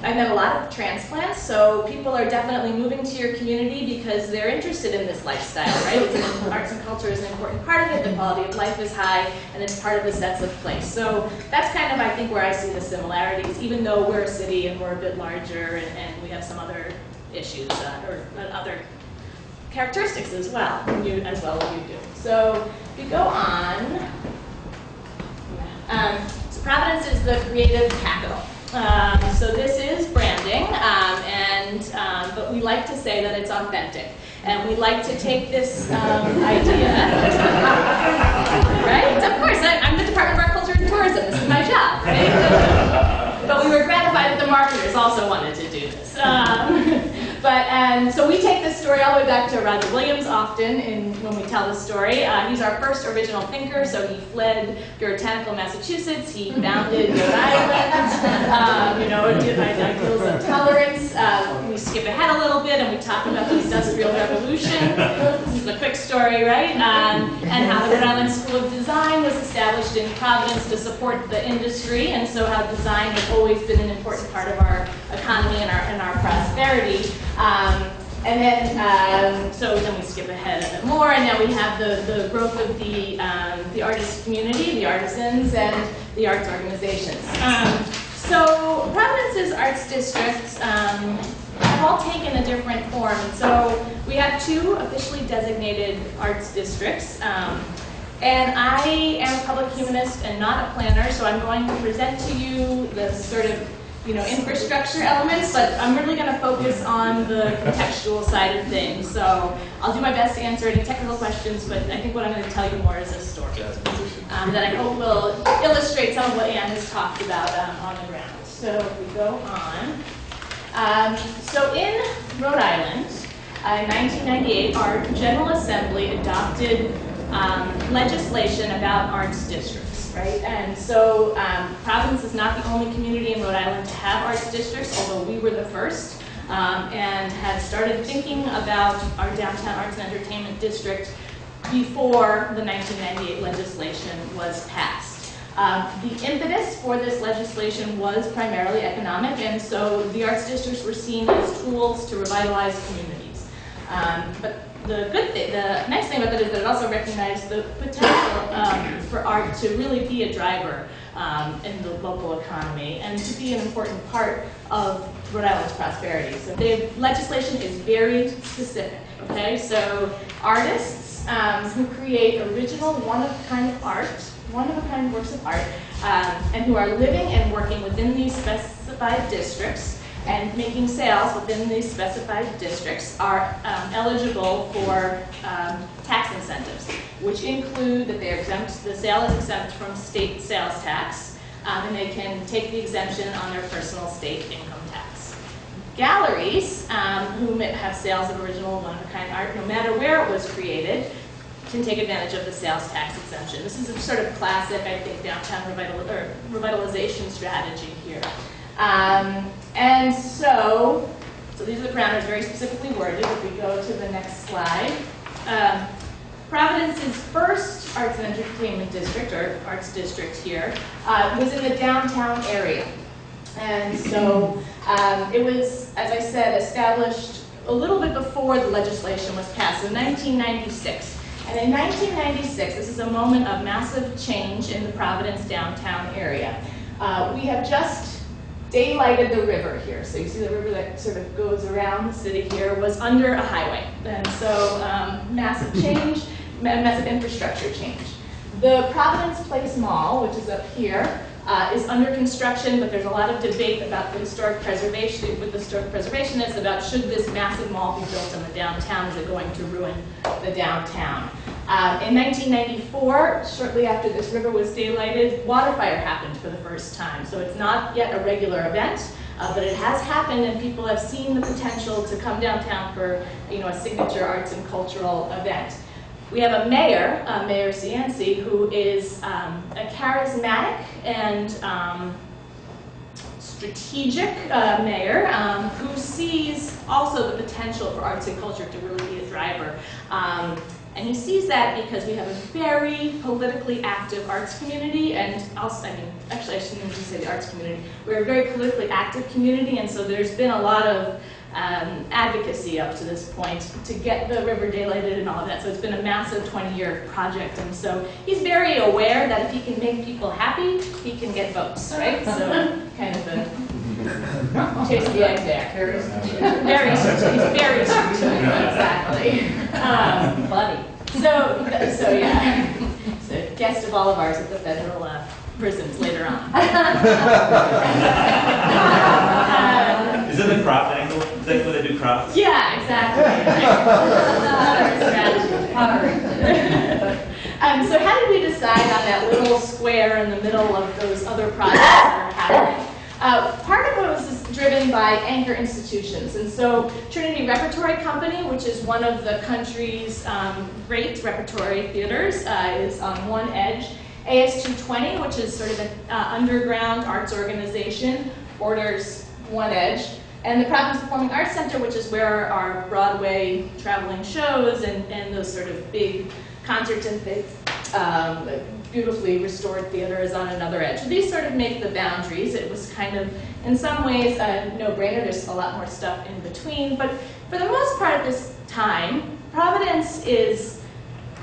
I've had a lot of transplants, so people are definitely moving to your community because they're interested in this lifestyle, right? Arts and culture is an important part of it, the quality of life is high, and it's part of the sense of place. So that's kind of, I think, where I see the similarities, even though we're a city and we're a bit larger and we have some other issues or other characteristics as well as you do. So if you go on, so Providence is the creative capital. So this is branding, but we like to say that it's authentic. And we like to take this idea, right? Of course, I'm the Department of Art, Culture, and Tourism. This is my job, right? But we were gratified that the marketers also wanted to do this. So we take this story all the way back to Roger Williams often when we tell the story. He's our first original thinker, so he fled puritanical Massachusetts. He founded Rhode Island, ideals of tolerance. We skip ahead a little bit and we talk about the Industrial Revolution. This is a quick story, right? And how the Rhode Island School of Design was established in Providence to support the industry, and so how design has always been an important part of our economy and our prosperity. So then we skip ahead a bit more, and now we have the growth of the artist community, the artisans, and the arts organizations. So Providence's arts districts have all taken a different form. So we have 2 officially designated arts districts. And I am a public humanist and not a planner, so I'm going to present to you the sort of infrastructure elements, but I'm really going to focus on the contextual side of things. So I'll do my best to answer any technical questions, but I think what I'm going to tell you more is a story that I hope will illustrate some of what Anne has talked about on the ground. So if we go on. So in Rhode Island, in 1998, our General Assembly adopted legislation about arts districts. Right? And so Providence is not the only community in Rhode Island to have arts districts, although we were the first, and had started thinking about our downtown arts and entertainment district before the 1998 legislation was passed. The impetus for this legislation was primarily economic, and so the arts districts were seen as tools to revitalize communities. But the nice thing about that is that it also recognized the potential for art to really be a driver in the local economy and to be an important part of Rhode Island's prosperity. So the legislation is very specific, okay? So artists who create original one-of-a-kind art, one-of-a-kind works of art, and who are living and working within these specified districts and making sales within these specified districts are eligible for tax incentives, which include that they're exempt, the sale is exempt from state sales tax, and they can take the exemption on their personal state income tax. Galleries who have sales of original one-of-a-kind art, no matter where it was created, can take advantage of the sales tax exemption. This is a sort of classic, I think, downtown revitalization strategy here. And so So these are the parameters very specifically worded. If we go to the next slide. Providence's first arts and entertainment district, or arts district here, was in the downtown area. And so it was, as I said, established a little bit before the legislation was passed, so 1996. And in 1996, this is a moment of massive change in the Providence downtown area. We have just daylighted the river here. So you see the river that sort of goes around the city here was under a highway. And so massive change, massive infrastructure change. The Providence Place Mall, which is up here, is under construction, but there's a lot of debate about the historic preservation, with the historic preservationists, about should this massive mall be built in the downtown, is it going to ruin the downtown? In 1994, shortly after this river was daylighted, water fire happened for the first time. So it's not yet a regular event, but it has happened, and people have seen the potential to come downtown for a signature arts and cultural event. We have a mayor, Mayor Cianci, who is a charismatic and strategic mayor who sees also the potential for arts and culture to really be a driver. And he sees that because we have a very politically active arts community, and also, actually I shouldn't even say the arts community. We're a very politically active community, and so there's been a lot of advocacy up to this point to get the river daylighted and all of that. So it's been a massive 20-year project, and so he's very aware that if he can make people happy, he can get votes, right? So kind of a chase the egg there. Very strategic, exactly. Buddy. So yeah. So guest of all of ours at the federal prisons later on. Is it the craft angle? Is that where they do crafts? Yeah, exactly. Pottery. So how did we decide on that little square in the middle of those other projects that are happening? Part of it was driven by anchor institutions. And so Trinity Repertory Company, which is one of the country's great repertory theaters, is on one edge. AS220, which is sort of an underground arts organization, borders one edge. And the Providence Performing Arts Center, which is where our Broadway traveling shows and those sort of big concerts and things, beautifully restored theater is on another edge. So these sort of make the boundaries. It was kind of, in some ways, a no-brainer. There's a lot more stuff in between. But for the most part at this time, Providence is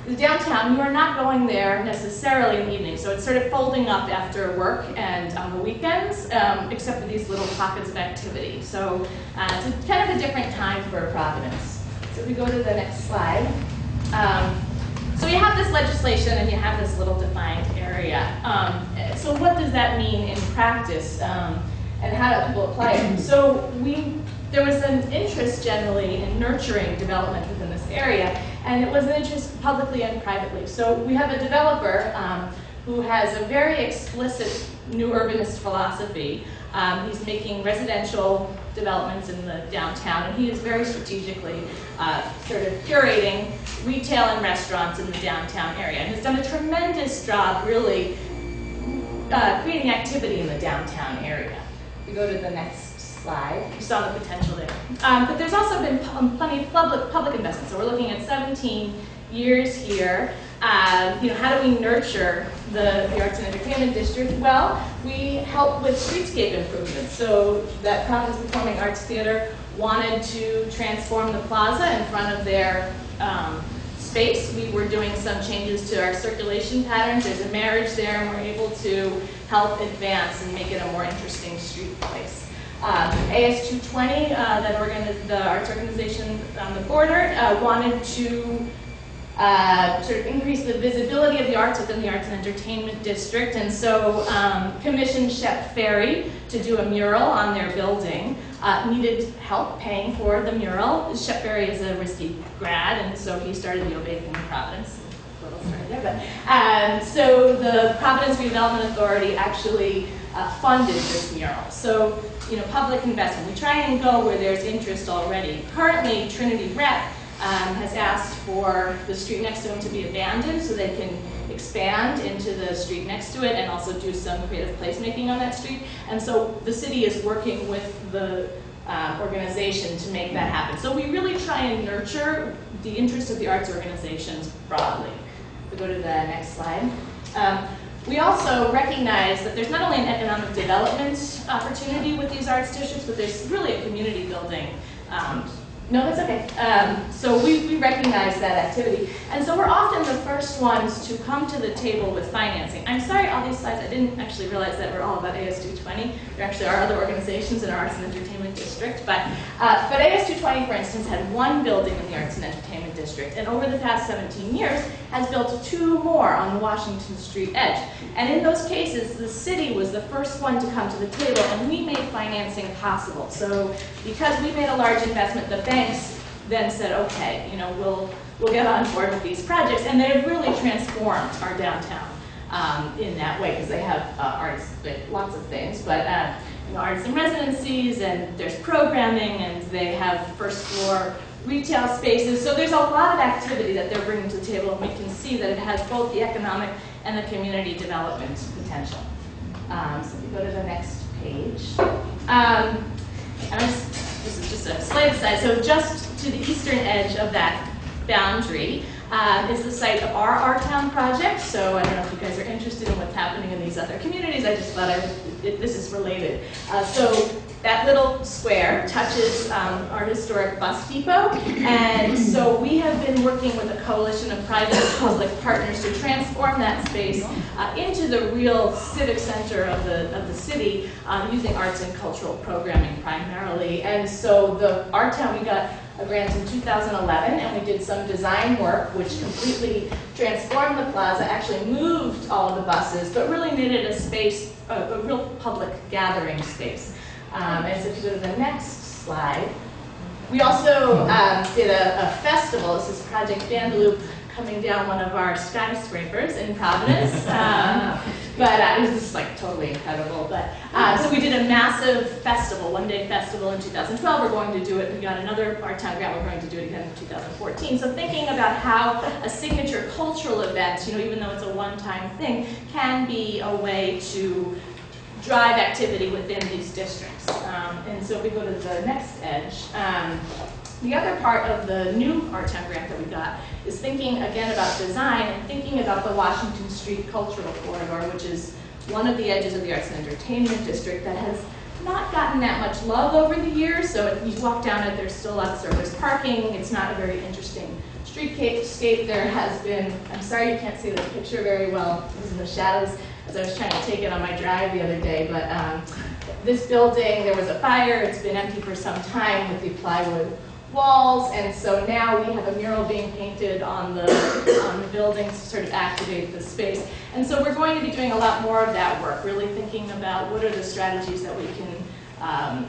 the downtown. You are not going there necessarily in the evening. So it's sort of folding up after work and on the weekends, except for these little pockets of activity. So it's kind of a different time for Providence. So if we go to the next slide. So you have this legislation and you have this little defined area. So what does that mean in practice, and how do people apply it? So there was an interest generally in nurturing development within this area, and it was an interest publicly and privately. So we have a developer who has a very explicit new urbanist philosophy. He's making residential developments in the downtown, and he is very strategically sort of curating retail and restaurants in the downtown area. And he's done a tremendous job really creating activity in the downtown area. If we go to the next slide, you saw the potential there. But there's also been plenty of public investment. So we're looking at 17 years here. How do we nurture the arts and entertainment district? Well, we help with streetscape improvements. So that Providence Performing Arts Theater wanted to transform the plaza in front of their space. We were doing some changes to our circulation patterns. There's a marriage there, and we're able to help advance and make it a more interesting street place. AS220, the arts organization on the border, wanted to sort of increase the visibility of the arts within the arts and entertainment district, and so commissioned Shep Ferry to do a mural on their building. Needed help paying for the mural. Shep Ferry is a risky grad, and so he started the Obey in Providence. A little story there, but so the Providence Redevelopment Authority actually funded this mural. So public investment. We try and go where there's interest already. Currently, Trinity Rep has asked for the street next to them to be abandoned so they can expand into the street next to it and also do some creative placemaking on that street. And so the city is working with the organization to make that happen. So we really try and nurture the interest of the arts organizations broadly. We go to the next slide. We also recognize that there's not only an economic development opportunity with these arts districts, but there's really a community building. No, that's okay. So we recognize that activity. And so we're often the first ones to come to the table with financing. I'm sorry, all these slides, I didn't actually realize that we're all about AS220. There actually are other organizations in our Arts and Entertainment District. But AS220, for instance, had one building in the Arts and Entertainment District. And over the past 17 years, has built 2 more on the Washington Street edge. And in those cases, the city was the first one to come to the table, and we made financing possible. So because we made a large investment, the banks then said, okay, you know, we'll get on board with these projects. And they've really transformed our downtown in that way, because they have arts, lots of things, but you know, artists in residencies, and there's programming, and they have first floor retail spaces. So there's a lot of activity that they're bringing to the table, and we can see that it has both the economic and the community development potential. So if you go to the next page. This is just a slide aside. So just to the eastern edge of that boundary is the site of our Town project. So I don't know if you guys are interested in what's happening in these other communities. I just thought this is related. So that little square touches our historic bus depot, and so we have been working with a coalition of private and public partners to transform that space into the real civic center of the city, using arts and cultural programming primarily. And so our town, we got a grant in 2011, and we did some design work which completely transformed the plaza, actually moved all of the buses, but really made it a space, a real public gathering space. And so if you go to the next slide, we also did a festival. This is Project Vandeloop, coming down one of our skyscrapers in Providence. But it was just like totally incredible. But so we did a massive festival, one-day festival in 2012. We're going to do it. We got another Art Town grant. We're going to do it again in 2014. So thinking about how a signature cultural event, you know, even though it's a one-time thing, can be a way to drive activity within these districts. And so if we go to the next edge, the other part of the new Art Town grant that we got is thinking again about design and thinking about the Washington Street Cultural Corridor, which is one of the edges of the Arts and Entertainment District that has not gotten that much love over the years. So if you walk down it, there's still a lot of surface parking. It's not a very interesting streetscape. There has been, I'm sorry you can't see the picture very well, it was in the shadows as I was trying to take it on my drive the other day, but this building, there was a fire. It's been empty for some time with the plywood walls, and so now we have a mural being painted on the buildings to sort of activate the space. And so we're going to be doing a lot more of that work, really thinking about what are the strategies that we can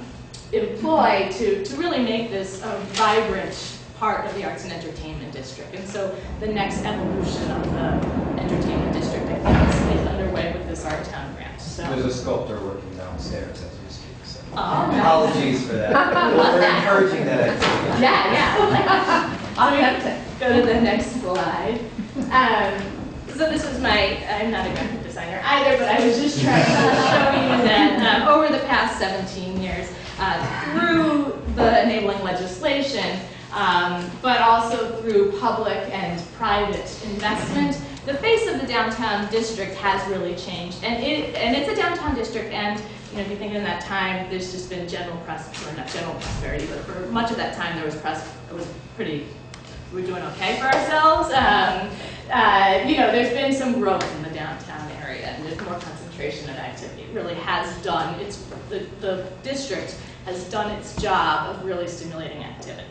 employ to really make this a vibrant part of the Arts and Entertainment District. And so the next evolution of the Entertainment District, I think, is underway with this Art Town grant. So There's a sculptor working downstairs as we speak, so nice. apologies for that. We're encouraging that activity. Yeah. I'll have to go to the next slide. So this is I'm not a graphic designer either, but I was just trying to show you that over the past 17 years, through the enabling legislation, but also through public and private investment, the face of the downtown district has really changed. And it's a downtown district, and you know, if you think in that time, there's just been general or not general prosperity, but for much of that time, we're doing okay for ourselves. You know, there's been some growth in the downtown area, and there's more concentration of activity. It really has done, the district has done its job of really stimulating activity.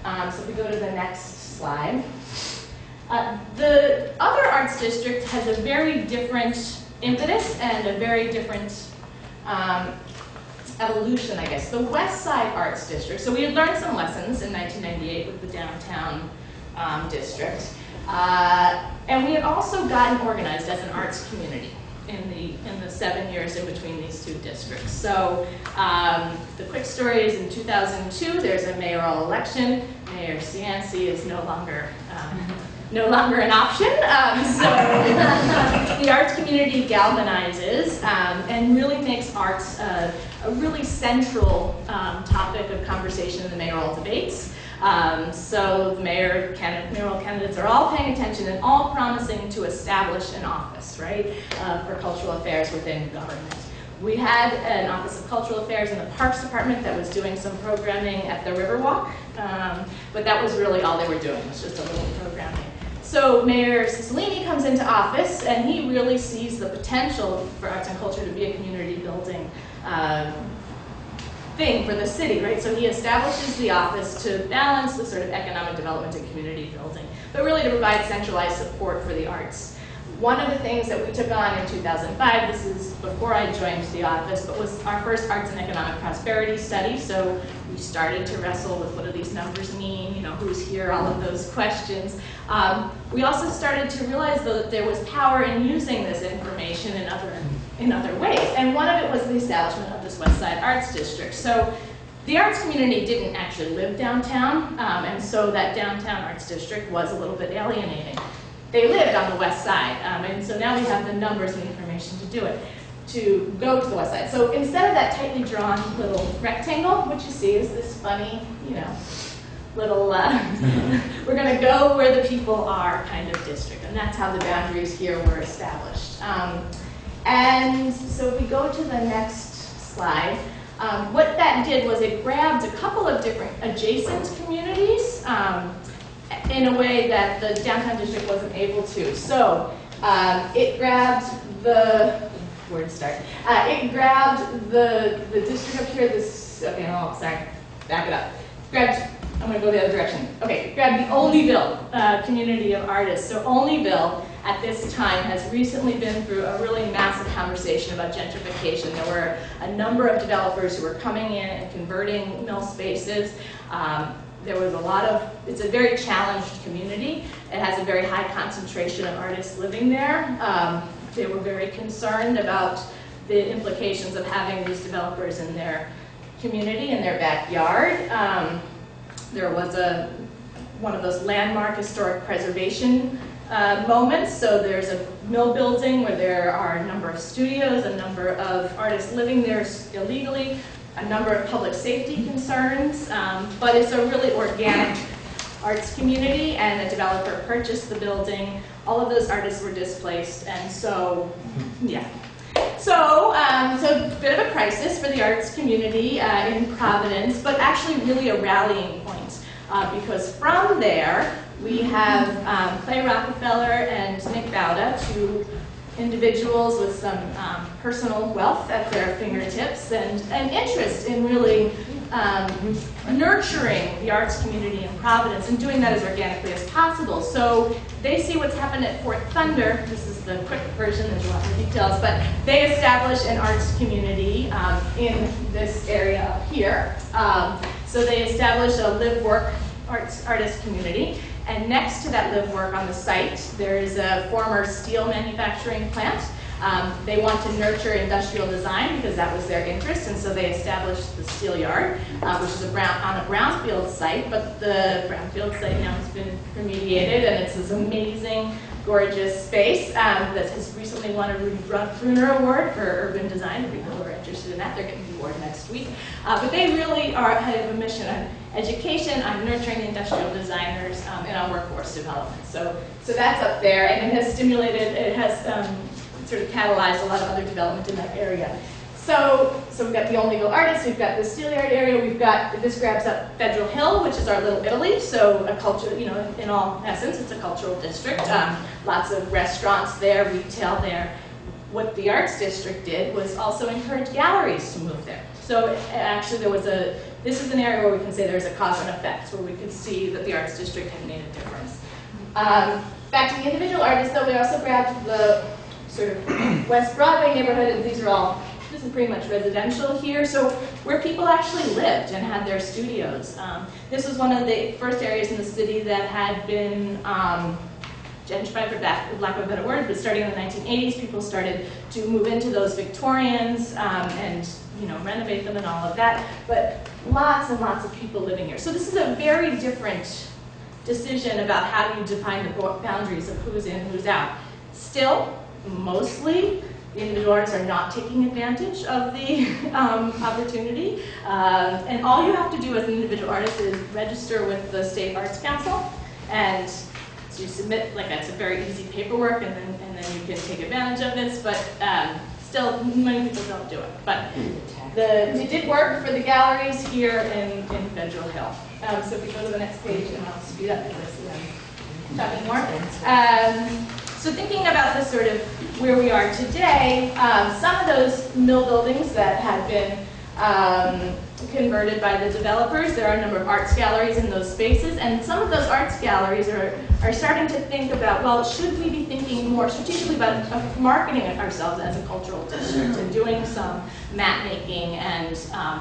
So if we go to the next slide. The other arts district has a very different impetus and a very different evolution, I guess. The West Side Arts District. So we had learned some lessons in 1998 with the downtown district. And we had also gotten organized as an arts community in the 7 years in between these two districts. So the quick story is in 2002, there's a mayoral election. Mayor Cianci is no longer no longer an option. So the arts community galvanizes and really makes arts a really central topic of conversation in the mayoral debates. So the mayoral candidates are all paying attention and all promising to establish an office, right, for cultural affairs within government. We had an Office of Cultural Affairs in the Parks Department that was doing some programming at the Riverwalk, but that was really all they were doing, was just a little programming. So Mayor Cicilline comes into office, and he really sees the potential for arts and culture to be a community building thing for the city, right? So he establishes the office to balance the sort of economic development and community building, but really to provide centralized support for the arts. One of the things that we took on in 2005, this is before I joined the office, but was our first arts and economic prosperity study. So we started to wrestle with what do these numbers mean, you know, who's here, all of those questions. We also started to realize though that there was power in using this information in other ways. And one of it was the establishment of this West Side Arts District. So the arts community didn't actually live downtown, and so that downtown arts district was a little bit alienating. They lived on the west side, and so now we have the numbers and the information to do it, to go to the west side. So instead of that tightly drawn little rectangle, what you see is this funny, you know, little, we're going to go where the people are kind of district, and that's how the boundaries here were established. And so if we go to the next slide, what that did was it grabbed a couple of different adjacent communities, in a way that the downtown district wasn't able to. So it grabbed the, where to start? It grabbed the district up here, this, okay, oh, sorry, back it up. Grabbed, I'm gonna go the other direction. Okay, grabbed the Olneyville community of artists. So Olneyville at this time has recently been through a really massive conversation about gentrification. There were a number of developers who were coming in and converting mill spaces. There was a lot of, it's a very challenged community. It has a very high concentration of artists living there. They were very concerned about the implications of having these developers in their community, in their backyard. There was one of those landmark historic preservation moments. So there's a mill building where there are a number of studios, a number of artists living there illegally, a number of public safety concerns, but it's a really organic arts community, and the developer purchased the building. All of those artists were displaced, and so, yeah. So a bit of a crisis for the arts community in Providence, but actually really a rallying point, because from there, we have Clay Rockefeller and Nick Bauda, two individuals with some personal wealth at their fingertips and interest in really nurturing the arts community in Providence and doing that as organically as possible. So they see what's happened at Fort Thunder. This is the quick version, there's a lot more details, but they establish an arts community in this area up here. So they establish a live-work artist community. And next to that live work on the site, there is a former steel manufacturing plant. They want to nurture industrial design because that was their interest, and so they established the steel yard, which is on a brownfield site, but the brownfield site now has been remediated, and it's this amazing, gorgeous space that has recently won a Rudy Bruner Award for urban design. If people are interested in that, they're getting the award next week. But they really have a mission on education, on nurturing the industrial designers, and on workforce development. So that's up there, and it has stimulated, it has sort of catalyzed a lot of other development in that area. So we've got the Olneyville artists, we've got the steel yard area, we've got, this grabs up Federal Hill, which is our Little Italy, so a culture, you know, in all essence, it's a cultural district. Lots of restaurants there, retail there. What the Arts District did was also encourage galleries to move there. So actually there was this is an area where we can say there's a cause and effect, where we could see that the Arts District had made a difference. Back to the individual artists, though, we also grabbed the sort of West Broadway neighborhood, and these are all, this is pretty much residential here, so where people actually lived and had their studios. This was one of the first areas in the city that had been gentrified, for lack of a better word, but starting in the 1980s, people started to move into those Victorians and renovate them and all of that, but lots and lots of people living here. So this is a very different decision about how do you define the boundaries of who's in, who's out. Still, mostly, the individual artists are not taking advantage of the opportunity. And all you have to do as an individual artist is register with the State Arts Council, and so you submit, like, it's a very easy paperwork, and then you can take advantage of this, but still, many people don't do it. But it did work for the galleries here in Federal Hill. So if we go to the next page, and I'll speed up because I see I'm talking more. So thinking about this sort of where we are today, some of those mill buildings that had been converted by the developers, there are a number of arts galleries in those spaces, and some of those arts galleries are starting to think about, well, should we be thinking more strategically about marketing ourselves as a cultural district and doing some map making and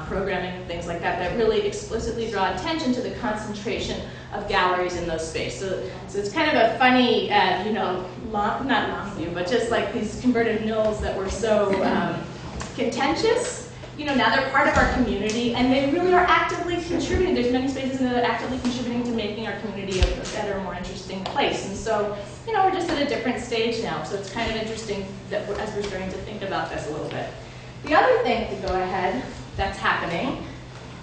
programming and things like that that really explicitly draw attention to the concentration of galleries in those spaces. So it's kind of a funny, not long view, but just like these converted mills that were so contentious. Now they're part of our community, and they really are actively contributing. There's many spaces that are actively contributing to making our community a better, more interesting place. And so, we're just at a different stage now. So it's kind of interesting that as we're starting to think about this a little bit. The other thing, to go ahead, that's happening.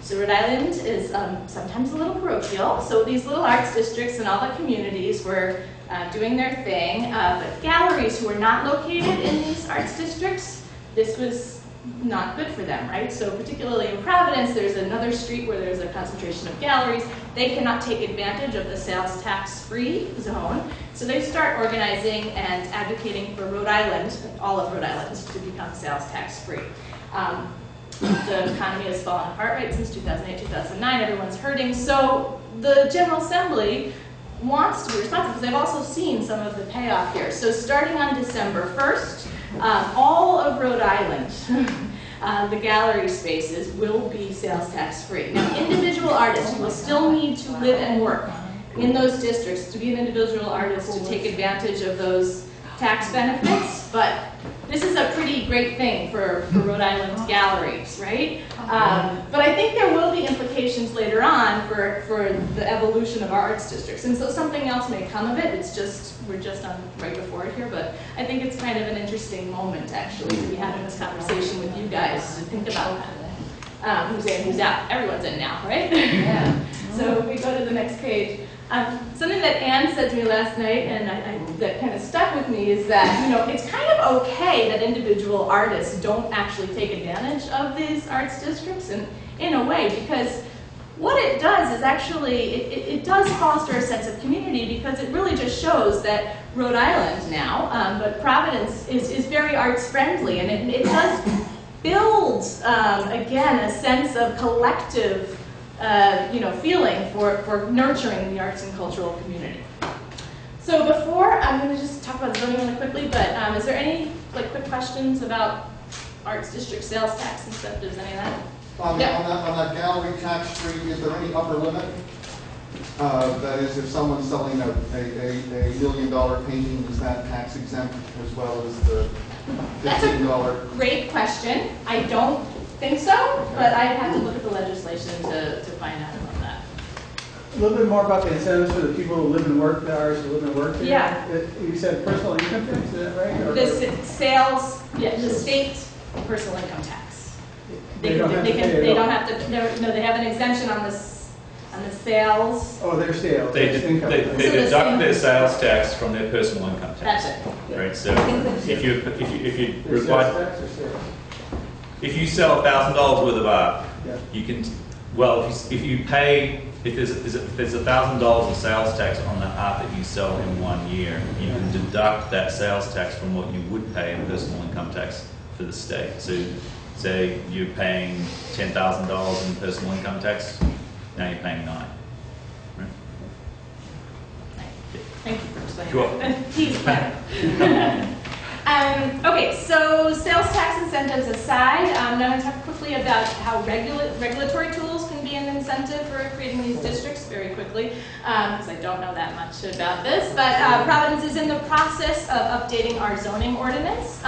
So Rhode Island is sometimes a little parochial. So these little arts districts and all the communities were doing their thing. But galleries who are not located in these arts districts, this was not good for them, right? So particularly in Providence, there's another street where there's a concentration of galleries. They cannot take advantage of the sales tax-free zone. So they start organizing and advocating for Rhode Island, all of Rhode Island, to become sales tax-free. The economy has fallen apart, right, since 2008, 2009. Everyone's hurting. So the General Assembly wants to be responsible because they've also seen some of the payoff here. So starting on December 1st, all of Rhode Island, the gallery spaces will be sales tax free. Now, individual artists will still need to live and work in those districts to be an individual artist to take advantage of those tax benefits, but this is a pretty great thing for Rhode Island galleries, right? But I think there will be implications later on for the evolution of our arts districts, and so something else may come of it. We're just on right before it here, but I think it's kind of an interesting moment actually to be having this conversation with you guys to think about that. Who's in, who's out? Everyone's in now, right? Yeah. So if we go to the next page. Something that Anne said to me last night, and that kind of stuck with me, is that it's kind of okay that individual artists don't actually take advantage of these arts districts, and in a way, because what it does is actually it does foster a sense of community, because it really just shows that Rhode Island now, but Providence is very arts friendly, and it does build again a sense of collective. Feeling for nurturing the arts and cultural community. So before, I'm going to just talk about zoning really quickly, but is there any quick questions about arts district sales tax incentives, any of that? On that gallery tax free, is there any upper limit? That is, if someone's selling a $1 million painting, is that tax exempt as well as the $15? That's a great question. I don't think so, but I'd have to look at the legislation to find out about that. A little bit more about the incentives for the people who live and work, the artists who live and work there. Yeah. You said personal income tax, is that right? Or The sales, the state personal income tax. They don't have to. No, they have an exemption on the sales. Oh, their sales. They income. deduct their sales tax from their personal income tax. That's it. Right. So if you Their require, sales tax or sales? if you sell $1,000 worth of art, Yeah. you can. Well, if you pay, if there's $1,000 of sales tax on the art that you sell in 1 year, you can deduct that sales tax from what you would pay in personal income tax for the state. So, say you're paying $10,000 in personal income tax, now you're paying $9,000. Right? Thank you for explaining Sure. that. He's clever. Okay, so sales tax incentives aside, I'm going to talk quickly about how regulatory tools can be an incentive for creating these districts. very quickly, because I don't know that much about this. But Providence is in the process of updating our zoning ordinance.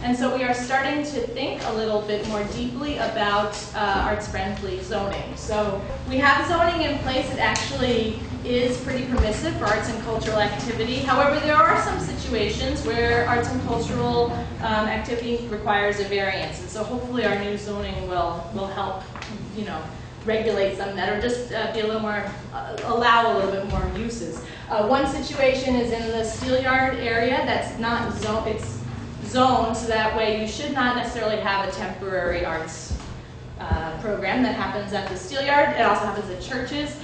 And so we are starting to think a little bit more deeply about arts-friendly zoning. So we have zoning in place that actually is pretty permissive for arts and cultural activity. However, there are some situations where arts and cultural activity requires a variance. And so hopefully our new zoning will help, regulate some of that, or just be a little more, allow a little bit more uses. One situation is in the Steelyard area that's not zoned, it's zoned so that way you should not necessarily have a temporary arts program that happens at the Steelyard. It also happens at churches.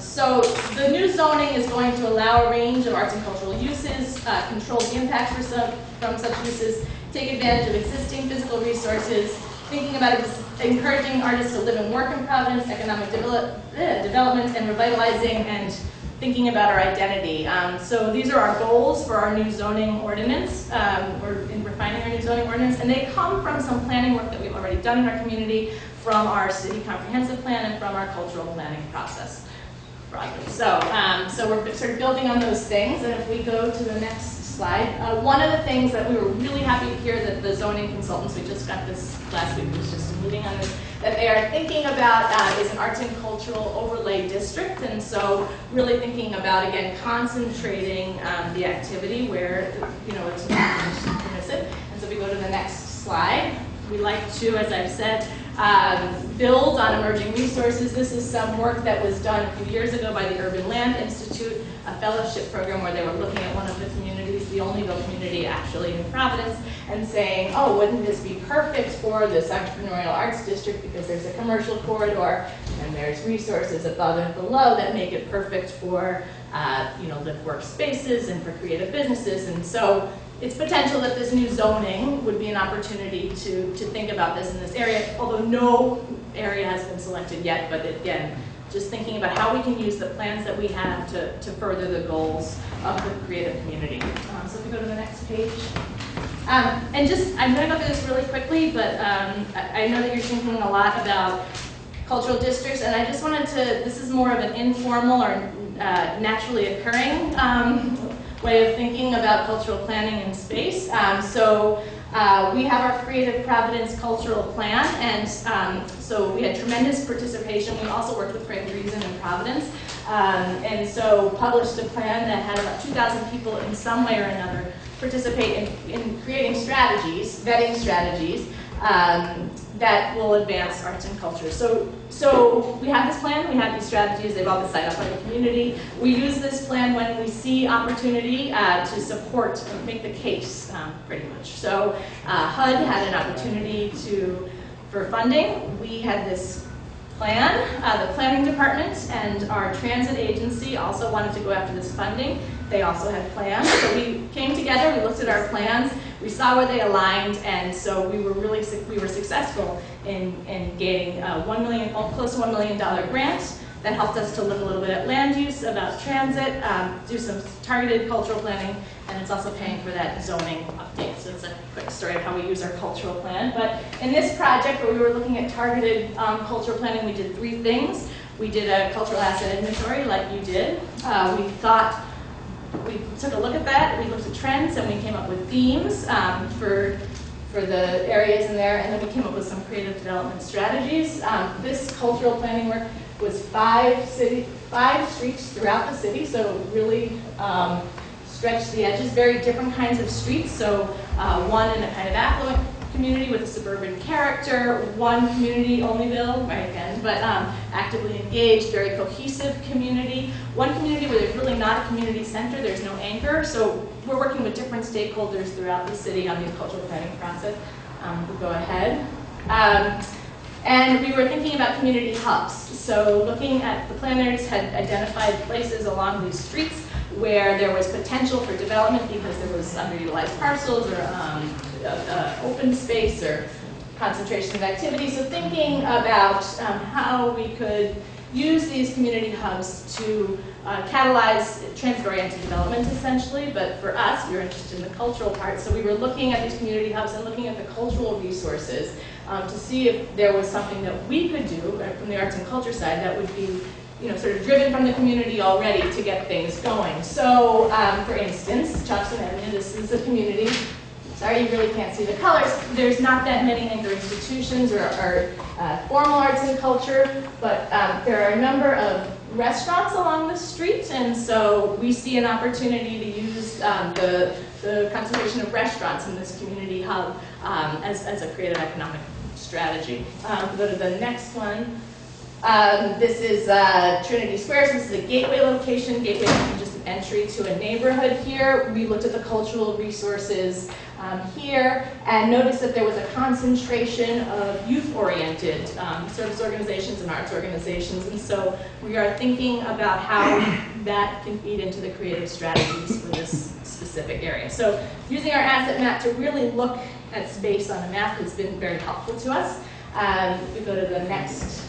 So the new zoning is going to allow a range of arts and cultural uses, control the impacts from such uses, take advantage of existing physical resources, thinking about encouraging artists to live and work in Providence, economic development, and revitalizing and thinking about our identity. So these are our goals for our new zoning ordinance, or in refining our new zoning ordinance, and they come from some planning work that we've already done in our community, from our city comprehensive plan and from our cultural planning process. So we're sort of building on those things, and if we go to the next slide, one of the things that we were really happy to hear that the zoning consultants, we just got this last week, was just a meeting on this, that they are thinking about is an arts and cultural overlay district, and so really thinking about, again, concentrating the activity where, it's permissive. And so if we go to the next slide, we like to, as I've said, build on emerging resources. This is some work that was done a few years ago by the Urban Land Institute, a fellowship program where they were looking at one of the communities, the Olneyville community actually in Providence, and saying, oh, wouldn't this be perfect for this entrepreneurial arts district because there's a commercial corridor and there's resources above and below that make it perfect for live work spaces and for creative businesses. And so it's potential that this new zoning would be an opportunity to think about this in this area, although no area has been selected yet, but again, just thinking about how we can use the plans that we have to further the goals of the creative community. So if we go to the next page. I'm going to go through this really quickly, but I know that you're thinking a lot about cultural districts, and I just wanted to, this is more of an informal or naturally occurring way of thinking about cultural planning in space. We have our Creative Providence Cultural Plan, and so we had tremendous participation. We also worked with Frank Reason in Providence, and so published a plan that had about 2,000 people in some way or another participate in creating strategies, vetting strategies, that will advance arts and culture. So we have this plan, we have these strategies, they've all been signed up by the community. We use this plan when we see opportunity to support, make the case, pretty much. So HUD had an opportunity for funding. We had this plan, the planning department and our transit agency also wanted to go after this funding. They also had plans. So we came together, we looked at our plans, we saw where they aligned, and so we were successful in getting close to $1 million grant that helped us to look a little bit at land use, about transit, do some targeted cultural planning, and it's also paying for that zoning update. So it's a quick story of how we use our cultural plan. But in this project where we were looking at targeted cultural planning, we did 3 things. We did a cultural asset inventory like you did. We took a look at that, we looked at trends, and we came up with themes for the areas in there, and then we came up with some creative development strategies. This cultural planning work was 5 streets throughout the city, so really stretched the edges, very different kinds of streets. So one in a kind of affluent community with a suburban character, one community, Olneyville, right again, but actively engaged, very cohesive community. One community where there's really not a community center, there's no anchor, so we're working with different stakeholders throughout the city on the cultural planning process. We'll go ahead. And we were thinking about community hubs. So looking at, the planners had identified places along these streets where there was potential for development because there was underutilized parcels or open space or concentration of activity. So thinking about how we could use these community hubs to catalyze transit-oriented development, essentially. But for us, we were interested in the cultural part. So we were looking at these community hubs and looking at the cultural resources to see if there was something that we could do from the arts and culture side that would be sort of driven from the community already to get things going. So, for instance, Charleston Avenue, this is a community. Sorry, you really can't see the colors. There's not that many anchor institutions or formal arts and culture, but there are a number of restaurants along the street, and so we see an opportunity to use the concentration of restaurants in this community hub as a creative economic strategy. Go to the next one. This is Trinity Square. So this is a gateway location. Gateway is just an entry to a neighborhood here. We looked at the cultural resources here and noticed that there was a concentration of youth-oriented service organizations and arts organizations. And so we are thinking about how that can feed into the creative strategies for this specific area. So using our asset map to really look at space on a map has been very helpful to us. We go to the next.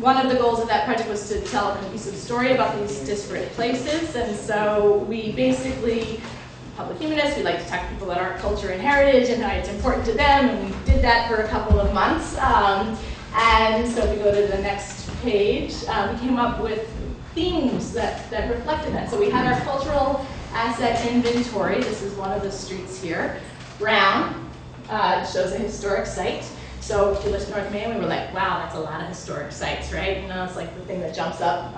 One of the goals of that project was to tell a cohesive story about these disparate places, and so we basically, public humanists, we like to talk to people about art, culture, and heritage, and how it's important to them, and we did that for a couple of months. And so if we go to the next page, we came up with themes that reflected that. So we had our cultural asset inventory. This is one of the streets here. Brown shows a historic site. So if you look at North Main, we were like, wow, that's a lot of historic sites, right? It's like the thing that jumps up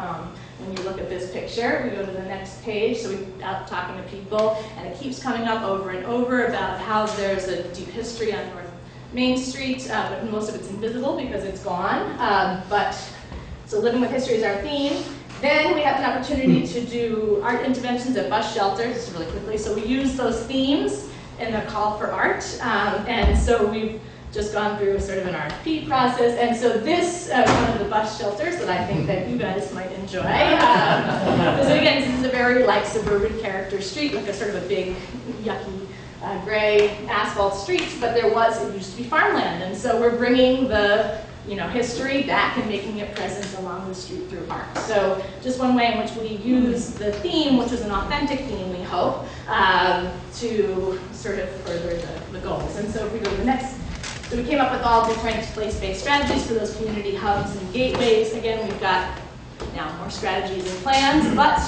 when you look at this picture. We go to the next page, so we're out talking to people, and it keeps coming up over and over about how there's a deep history on North Main Street, but most of it's invisible because it's gone. So living with history is our theme. Then we have an opportunity to do art interventions at bus shelters, just really quickly. So we use those themes in the call for art, and so we've just gone through sort of an RFP process, and so this one of the bus shelters that I think that you guys might enjoy. So again, this is a very like suburban character street, like a sort of a big, yucky, gray asphalt street, but it used to be farmland, and so we're bringing the history back and making it present along the street through art. So just one way in which we use the theme, which is an authentic theme, we hope, to sort of further the goals. And so if we go to the next. So we came up with all different place-based strategies for those community hubs and gateways. Again, we've got now more strategies and plans, but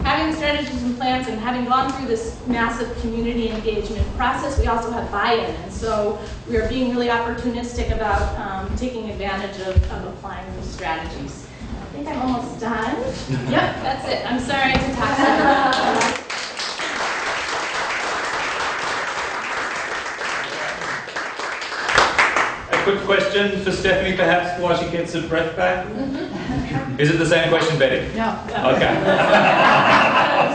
having the strategies and plans and having gone through this massive community engagement process, we also have buy-in. And so we are being really opportunistic about taking advantage of applying these strategies. I think I'm almost done. Yep, that's it. I'm sorry to talk so much. Quick question for Stephanie, perhaps, while she gets her breath back. Mm-hmm. Is it the same question, Betty? No. Okay.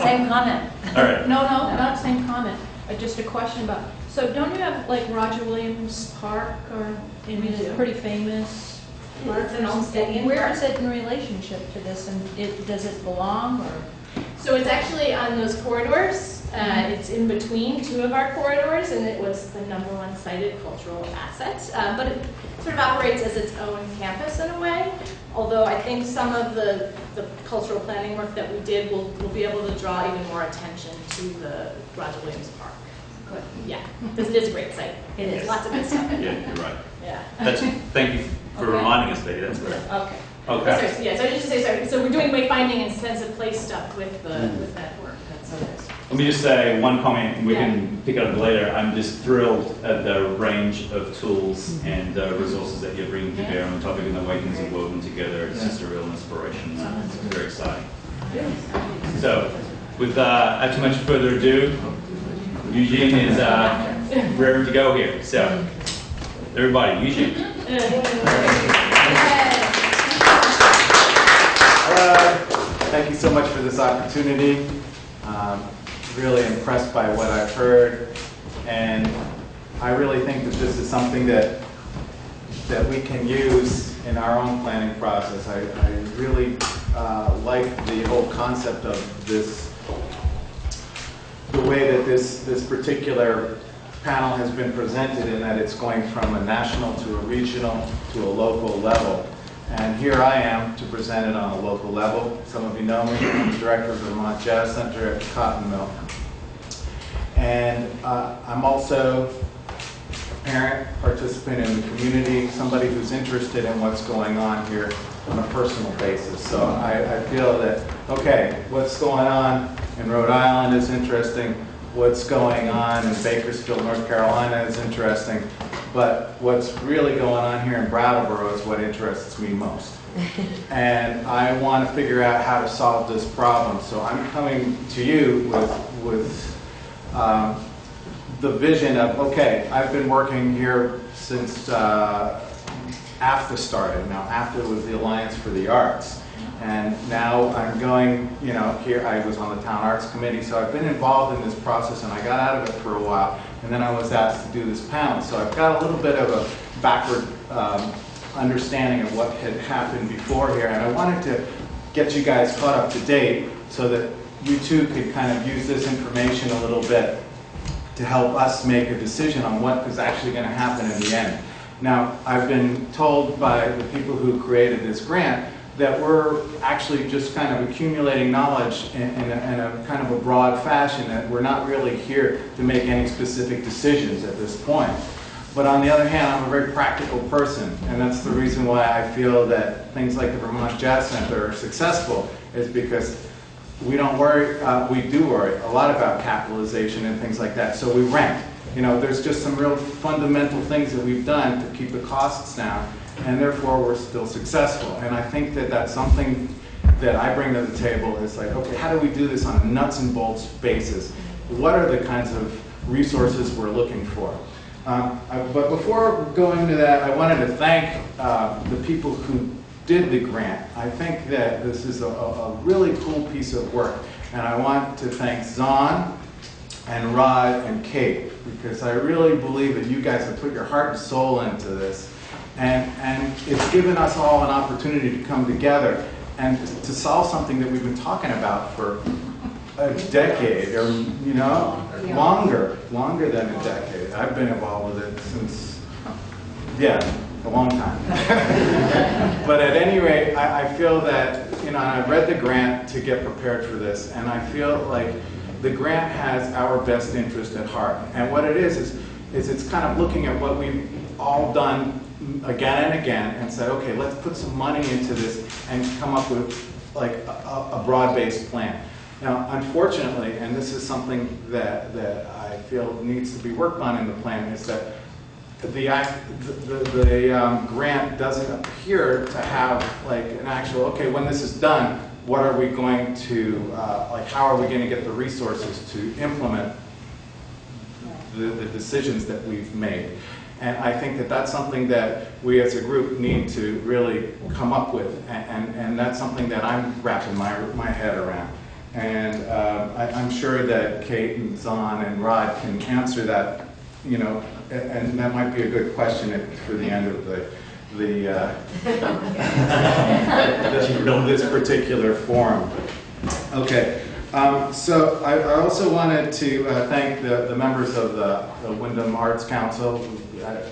Same comment. All right. No, not same comment. Just a question about. So don't you have like Roger Williams Park, it's pretty famous park? Where is it in relationship to this, and does it belong or? So it's actually on those corridors. It's in between two of our corridors, and it was the #1 cited cultural asset. But it sort of operates as its own campus in a way, although I think some of the cultural planning work that we did will be able to draw even more attention to the Roger Williams Park. Good. Yeah, because it is a great site. It is. Lots of good stuff. Yeah, you're right. Yeah. Thank you for reminding us, Betty. That's great. Okay. Okay. Sorry, yeah, so I just say, sorry. So we're doing wayfinding and sense of place stuff with that work. Let me just say one comment, and we can pick it up later. I'm just thrilled at the range of tools and resources that you're bringing to bear on the topic, and the way things are woven together. It's just a real inspiration. It's very exciting. So, without too much further ado, Eugene is raring to go here. So, everybody, Eugene. Hello. Thank you so much for this opportunity. Really impressed by what I've heard, and I really think that this is something that we can use in our own planning process. I really like the whole concept of this, the way that this particular panel has been presented, in that it's going from a national to a regional to a local level. And here I am to present it on a local level. Some of you know me. I'm the director of the Vermont Jazz Center at the Cotton Mill. And I'm also a parent, participant in the community, somebody who's interested in what's going on here on a personal basis. So I feel that, okay, what's going on in Rhode Island is interesting. What's going on in Bakersfield, North Carolina is interesting. But what's really going on here in Brattleboro is what interests me most. And I want to figure out how to solve this problem. So I'm coming to you with the vision of, okay, I've been working here since AFTA started. Now, AFTA was the Alliance for the Arts. And now I'm going, you know, here I was on the Town Arts Committee, so I've been involved in this process, and I got out of it for a while, and then I was asked to do this panel. So I've got a little bit of a backward understanding of what had happened before here, and I wanted to get you guys caught up to date so that you too could kind of use this information a little bit to help us make a decision on what is actually going to happen in the end. Now, I've been told by the people who created this grant that we're actually just kind of accumulating knowledge in a kind of a broad fashion, that we're not really here to make any specific decisions at this point. But on the other hand, I'm a very practical person, and that's the reason why I feel that things like the Vermont Jazz Center are successful, is because we don't worry, we do worry a lot about capitalization and things like that, so we rent. You know, there's just some real fundamental things that we've done to keep the costs down, and therefore we're still successful. And I think that that's something that I bring to the table, is like, okay, how do we do this on a nuts and bolts basis? What are the kinds of resources we're looking for? But before going to that, I wanted to thank the people who did the grant. I think that this is a really cool piece of work, and I want to thank Zahn and Rod and Kate, because I really believe that you guys have put your heart and soul into this, and it's given us all an opportunity to come together and to solve something that we've been talking about for a decade, or you know, longer than a decade. I've been involved with it since, yeah, a long time. But at any rate, I feel that, you know, I read the grant to get prepared for this, and I feel like the grant has our best interest at heart. And what it is it's kind of looking at what we've all done again and again and said, okay, let's put some money into this and come up with like a broad-based plan. Now, unfortunately, and this is something that I feel needs to be worked on in the plan, is that the grant doesn't appear to have like an actual, okay, when this is done, what are we going to, like how are we going to get the resources to implement the decisions that we've made? And I think that that's something that we as a group need to really come up with, and that's something that I'm wrapping my head around. And I'm sure that Kate and Zahn and Rod can answer that, you know, and that might be a good question for the end of this particular forum. Okay, so I also wanted to thank the members of the Wyndham Arts Council,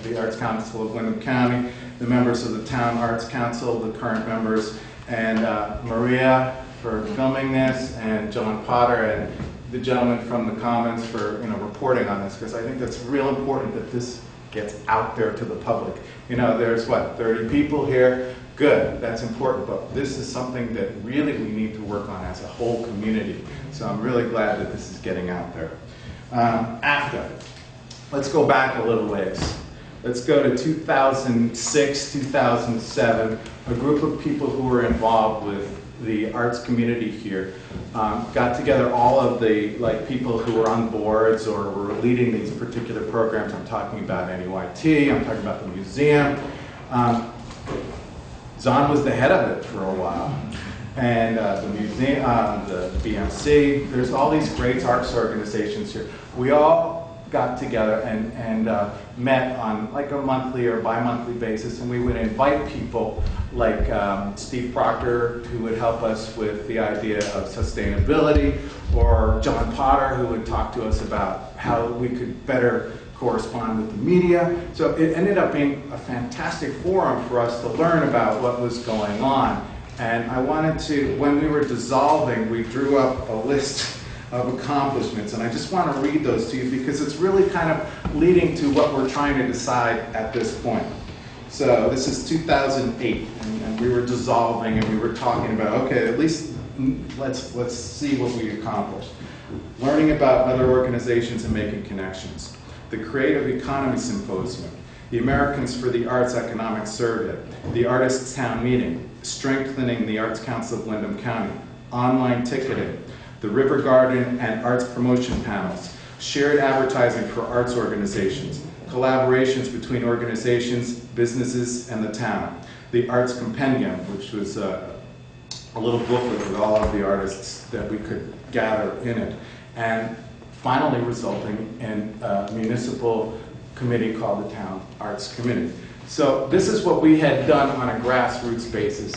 the Arts Council of Wyndham County, the members of the Town Arts Council, the current members, and Maria for filming this, and John Potter and the gentleman from the Commons for, you know, reporting on this, because I think that's real important that this gets out there to the public. You know, there's what, 30 people here? Good, that's important, but this is something that really we need to work on as a whole community. So I'm really glad that this is getting out there. AFTA, let's go back a little ways. Let's go to 2006, 2007. A group of people who were involved with the arts community here got together all of the people who were on boards or were leading these particular programs. I'm talking about NEYT, I'm talking about the museum. Zahn was the head of it for a while. And the museum, the BMC, there's all these great arts organizations here. We all got together and met on like a monthly or bi-monthly basis, and we would invite people like Steve Proctor, who would help us with the idea of sustainability, or John Potter, who would talk to us about how we could better correspond with the media. So it ended up being a fantastic forum for us to learn about what was going on. And I wanted to, when we were dissolving, we drew up a list of accomplishments, and I just want to read those to you because it's really kind of leading to what we're trying to decide at this point. So this is 2008, and we were dissolving, and we were talking about, okay, at least let's see what we accomplished. Learning about other organizations and making connections. The Creative Economy Symposium, the Americans for the Arts Economic Survey, the Artists' Town Meeting, strengthening the Arts Council of Windham County, online ticketing, the River Garden and Arts Promotion Panels, shared advertising for arts organizations, collaborations between organizations, businesses, and the town, the Arts Compendium, which was a little booklet with all of the artists that we could gather in it, and finally resulting in a municipal committee called the Town Arts Committee. So this is what we had done on a grassroots basis,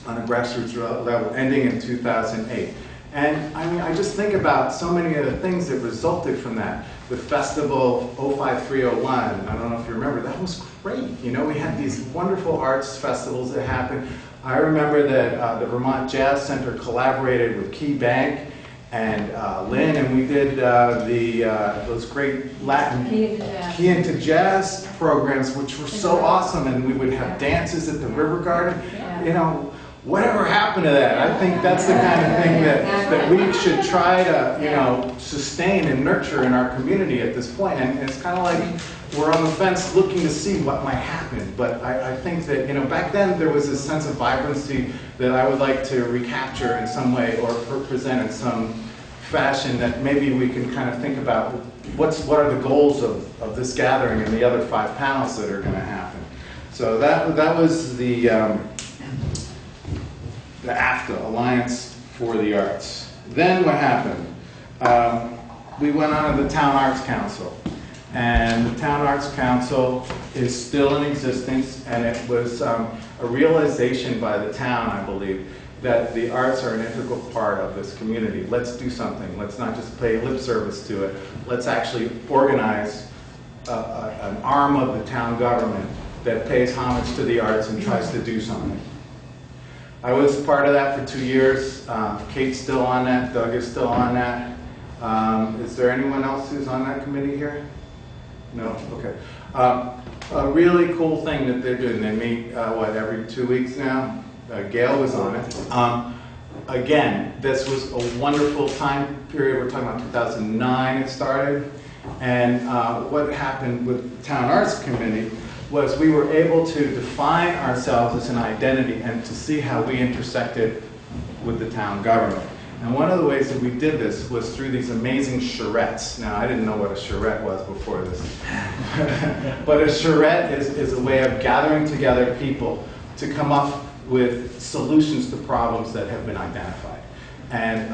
on a grassroots level, ending in 2008. And I mean, I just think about so many of the things that resulted from that. The festival 05301, I don't know if you remember, that was great. You know, we had these wonderful arts festivals that happened. I remember that the Vermont Jazz Center collaborated with Key Bank and Lynn, and we did those great Latin Key into Jazz programs, which were so awesome, and we would have dances at the River Garden. You know, whatever happened to that? I think that's the kind of thing that we should try to, you know, sustain and nurture in our community at this point. And it's kind of like we're on the fence looking to see what might happen. But I think that, you know, back then there was this sense of vibrancy that I would like to recapture in some way, or present in some fashion, that maybe we can kind of think about what are the goals of this gathering and the other 5 panels that are going to happen. So that was the AFTA, Alliance for the Arts. Then what happened? We went on to the Town Arts Council. And the Town Arts Council is still in existence, and it was a realization by the town, I believe, that the arts are an integral part of this community. Let's do something. Let's not just pay lip service to it. Let's actually organize an arm of the town government that pays homage to the arts and tries to do something. I was part of that for 2 years. Kate's still on that. Doug is still on that. Is there anyone else who's on that committee here? No? Okay. A really cool thing that they're doing, they meet, every 2 weeks now? Gail was on it. Again, this was a wonderful time period. We're talking about 2009 it started. And what happened with the Town Arts Committee was we were able to define ourselves as an identity and to see how we intersected with the town government. And one of the ways that we did this was through these amazing charrettes. Now, I didn't know what a charrette was before this. But a charrette is a way of gathering together people to come up with solutions to problems that have been identified. And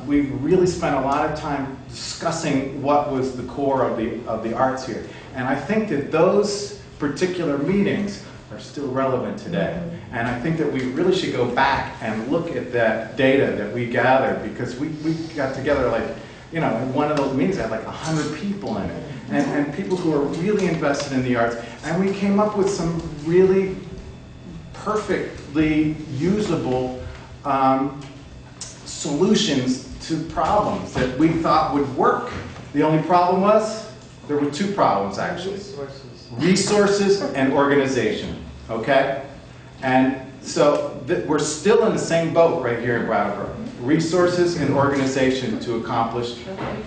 we really spent a lot of time discussing what was the core of the arts here. And I think that those particular meetings are still relevant today. And I think that we really should go back and look at that data that we gathered, because we got together, like, you know, in one of those meetings had like 100 people in it, and people who are really invested in the arts. And we came up with some really perfectly usable solutions to problems that we thought would work. The only problem was, there were 2 problems actually. Resources and organization, okay? And so we're still in the same boat right here in Brattleboro. Resources and organization to accomplish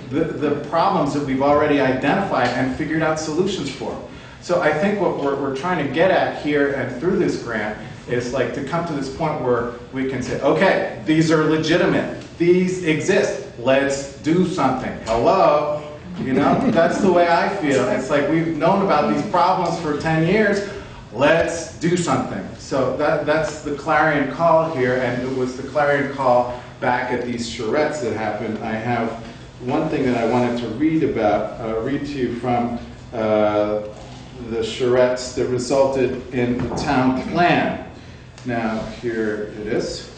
the problems that we've already identified and figured out solutions for. So I think what we're trying to get at here and through this grant is like to come to this point where we can say, okay, these are legitimate, these exist, let's do something. Hello? You know, that's the way I feel. It's like we've known about these problems for 10 years. Let's do something. So that's the clarion call here, and it was the clarion call back at these charrettes that happened. I have one thing that I wanted to read to you from the charrettes that resulted in the town plan. Now, here it is.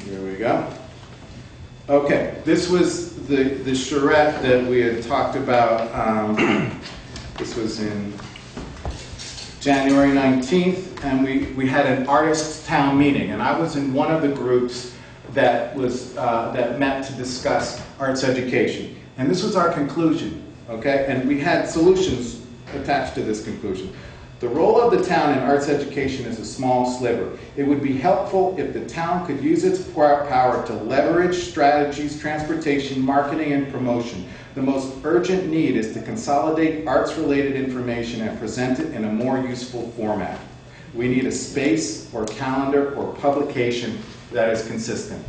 Here we go. Okay, this was the charrette that we had talked about. This was in January 19th, and we had an artists' town meeting, and I was in one of the groups that met to discuss arts education. And this was our conclusion, okay? And we had solutions attached to this conclusion. The role of the town in arts education is a small sliver. It would be helpful if the town could use its power to leverage strategies, transportation, marketing, and promotion. The most urgent need is to consolidate arts-related information and present it in a more useful format. We need a space or calendar or publication that is consistent.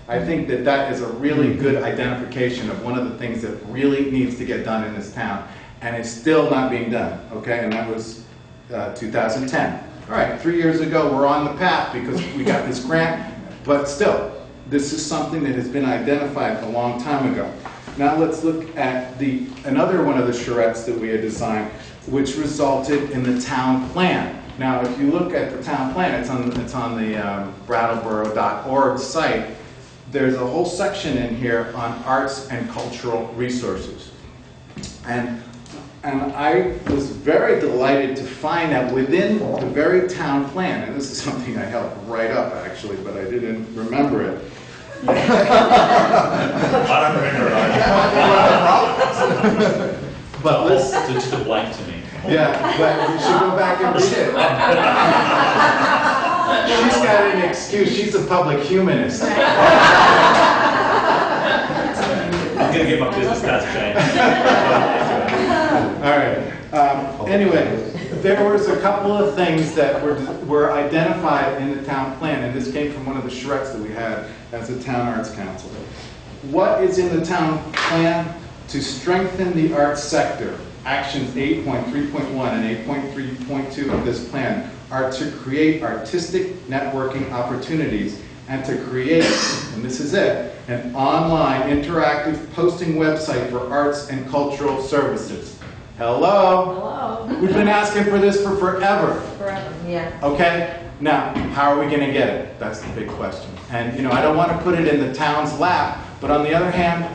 I think that that is a really good identification of one of the things that really needs to get done in this town, and it's still not being done, okay? And that was 2010. All right, 3 years ago, we're on the path because we got this grant, but still, this is something that has been identified a long time ago. Now let's look at another one of the charrettes that we had designed, which resulted in the town plan. Now, if you look at the town plan, it's on the brattleboro.org site. There's a whole section in here on arts and cultural resources. And I was very delighted to find that within the very town plan, and this is something I helped write up actually, but I didn't remember it. I don't remember it. But It's just a blank to me. yeah, but you should go back and read it. She's got an excuse. She's a public humanist. I'm going to get my business cards changed. All right. Anyway, there was a couple of things that were identified in the town plan, and this came from one of the charrettes that we had as a town arts council. What is in the town plan? To strengthen the arts sector. Actions 8.3.1 and 8.3.2 of this plan are to create artistic networking opportunities and to create, and this is it, an online interactive posting website for arts and cultural services. Hello? Hello. We've been asking for this for forever. Forever. Yeah. Okay? Now, how are we going to get it? That's the big question. And, I don't want to put it in the town's lap, but on the other hand,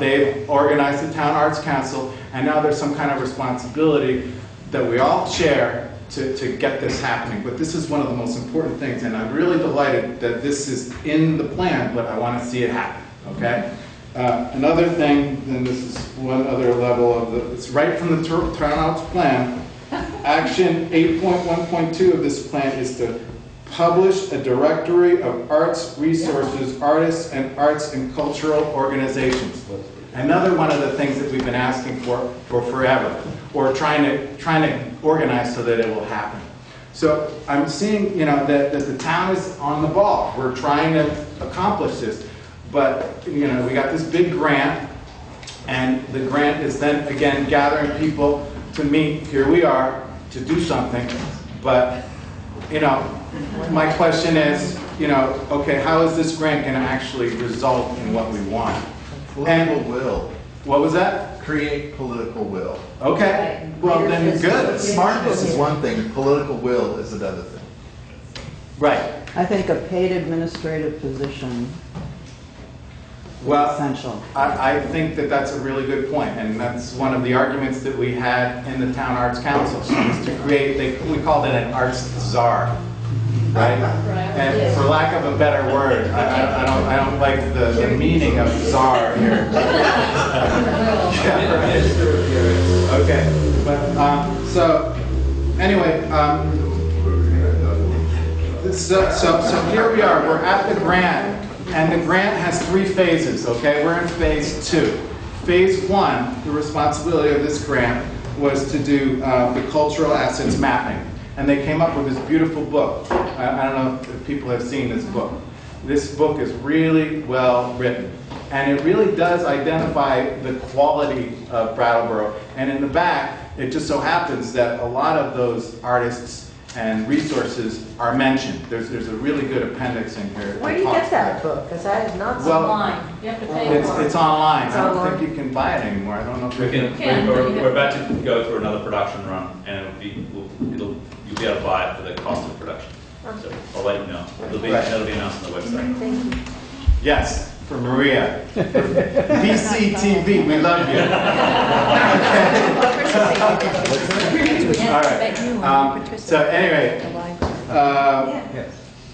they've organized the Town Arts Council, and now there's some kind of responsibility that we all share to get this happening. But this is one of the most important things, and I'm really delighted that this is in the plan, but I want to see it happen, okay? Another thing, and this is one other level of it's right from the Town Arts Plan. Action 8.1.2 of this plan is to publish a directory of arts resources, artists, and arts and cultural organizations. Another one of the things that we've been asking for forever, or trying to organize so that it will happen. So I'm seeing, that the town is on the ball. We're trying to accomplish this, but we got this big grant, and the grant is then again gathering people to meet. Here we are to do something, but my question is, okay, how is this grant going to actually result in what we want? Political will. What was that? Create political will. Okay, well then good. Smartness is one thing, political will is another thing. Right. I think a paid administrative position is Well, essential. I think that that's a really good point, and that's one of the arguments that we had in the Town Arts Council, is to create, we called it an arts czar, right? And for lack of a better word, I don't like the meaning of czar here. Yeah, right. Okay, but so anyway, so here we are. We're at the grant. And the grant has 3 phases, okay? We're in phase 2. Phase 1, the responsibility of this grant was to do the cultural assets mapping. And they came up with this beautiful book. I don't know if people have seen this book. This book is really well written. And it really does identify the quality of Brattleboro. And in the back, it just so happens that a lot of those artists and resources are mentioned. There's a really good appendix in here. Where do you get that book? Because I have not seen Well, Online. You have to pay for it. it's online. It's I don't online. think you can buy it anymore. I don't know if We're about to go through another production run, and you'll be able to buy it for the cost of production. So I'll let you know. It'll be announced on the website. Thank you. Yes, for Maria. BCTV, we love you. All right. So anyway,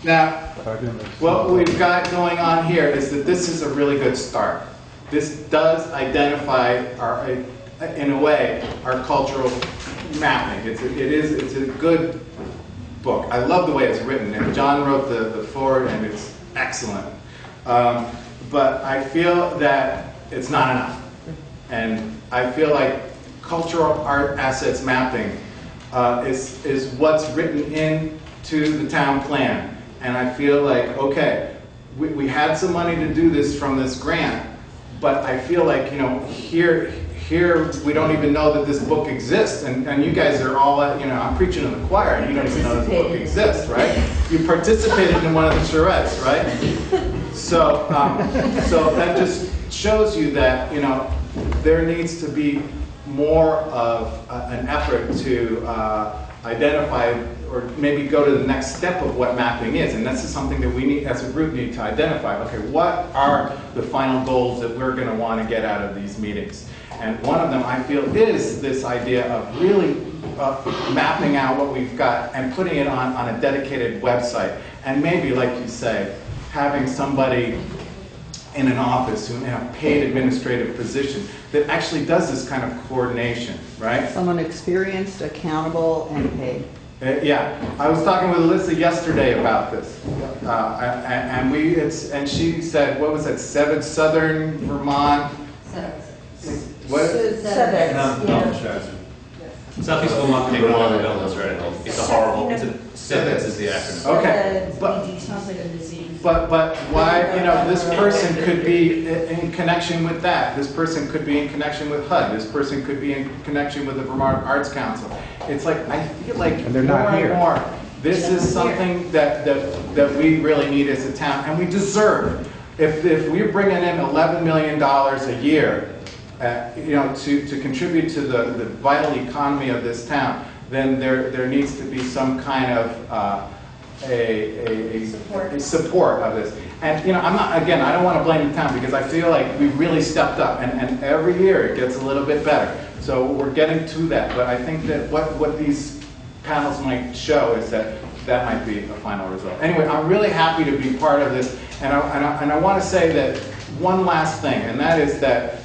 now what we've got going on here is that this is a really good start. This does identify in a way, our cultural mapping. It's a good book. I love the way it's written, and John wrote the foreword, and it's excellent. But I feel that it's not enough. And I feel like cultural art assets mapping is what's written into the town plan. And I feel like, okay, we had some money to do this from this grant, but I feel like, you know, here we don't even know that this book exists, and you guys are all, you know, I'm preaching to the choir, and you don't even know that the book exists, right? You participated in one of the charrettes, right? So, so that just shows you that, you know, there needs to be more of an effort to identify or maybe go to the next step of what mapping is. And this is something that we need, as a group, need to identify. Okay, what are the final goals that we're going to want to get out of these meetings? And one of them, I feel, is this idea of really mapping out what we've got and putting it on a dedicated website. And maybe, like you say, having somebody in an office who in a paid administrative position that actually does this kind of coordination, right? Someone experienced, accountable, and paid. Yeah, I was talking with Alyssa yesterday about this, and she said, what was it, Southern Vermont? What? Southeast Vermont Economic Development Strategy. It's a horrible, SEVEX is the acronym. Okay, but why, you know, this person could be in connection with that. This person could be in connection with HUD. This person could be in connection with the Vermont Arts Council. It's like, I feel like and they're not here. More, this is something that we really need as a town, and we deserve. If we're bringing in $11 million a year, you know, to contribute to the vital economy of this town, then there needs to be some kind of a support of this. And you know, I don't want to blame the town, because I feel like we've really stepped up, and every year it gets a little bit better. So we're getting to that. But I think that what these panels might show is that might be a final result. Anyway, I'm really happy to be part of this, and I want to say that one last thing, and that is that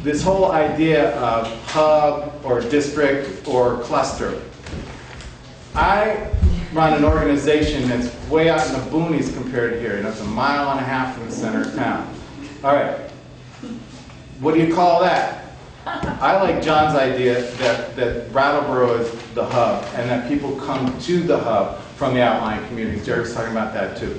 this whole idea of hub or district or cluster. I run an organization that's way out in the boonies compared to here. You know, it's 1.5 miles from the center of town. All right. What do you call that? I like John's idea that Brattleboro is the hub, and that people come to the hub from the outlying communities. Jerry was talking about that too.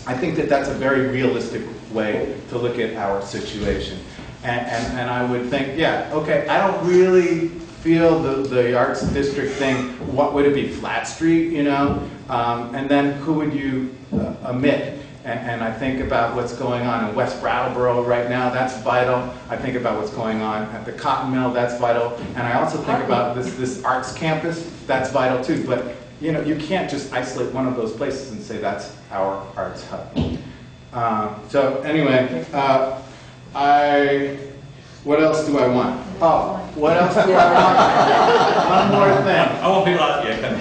I think that that's a very realistic way to look at our situation. And I would think, yeah, okay, I don't really feel the arts district thing. What would it be, Flat Street, you know? And then who would you omit? And I think about what's going on in West Brattleboro right now, that's vital. I think about what's going on at the Cotton Mill, that's vital. And I also think about this arts campus, that's vital too. But you know, you can't just isolate one of those places and say that's our arts hub. So anyway, what else do I want? Oh, what else do I want? One more thing. I won't be like, yeah.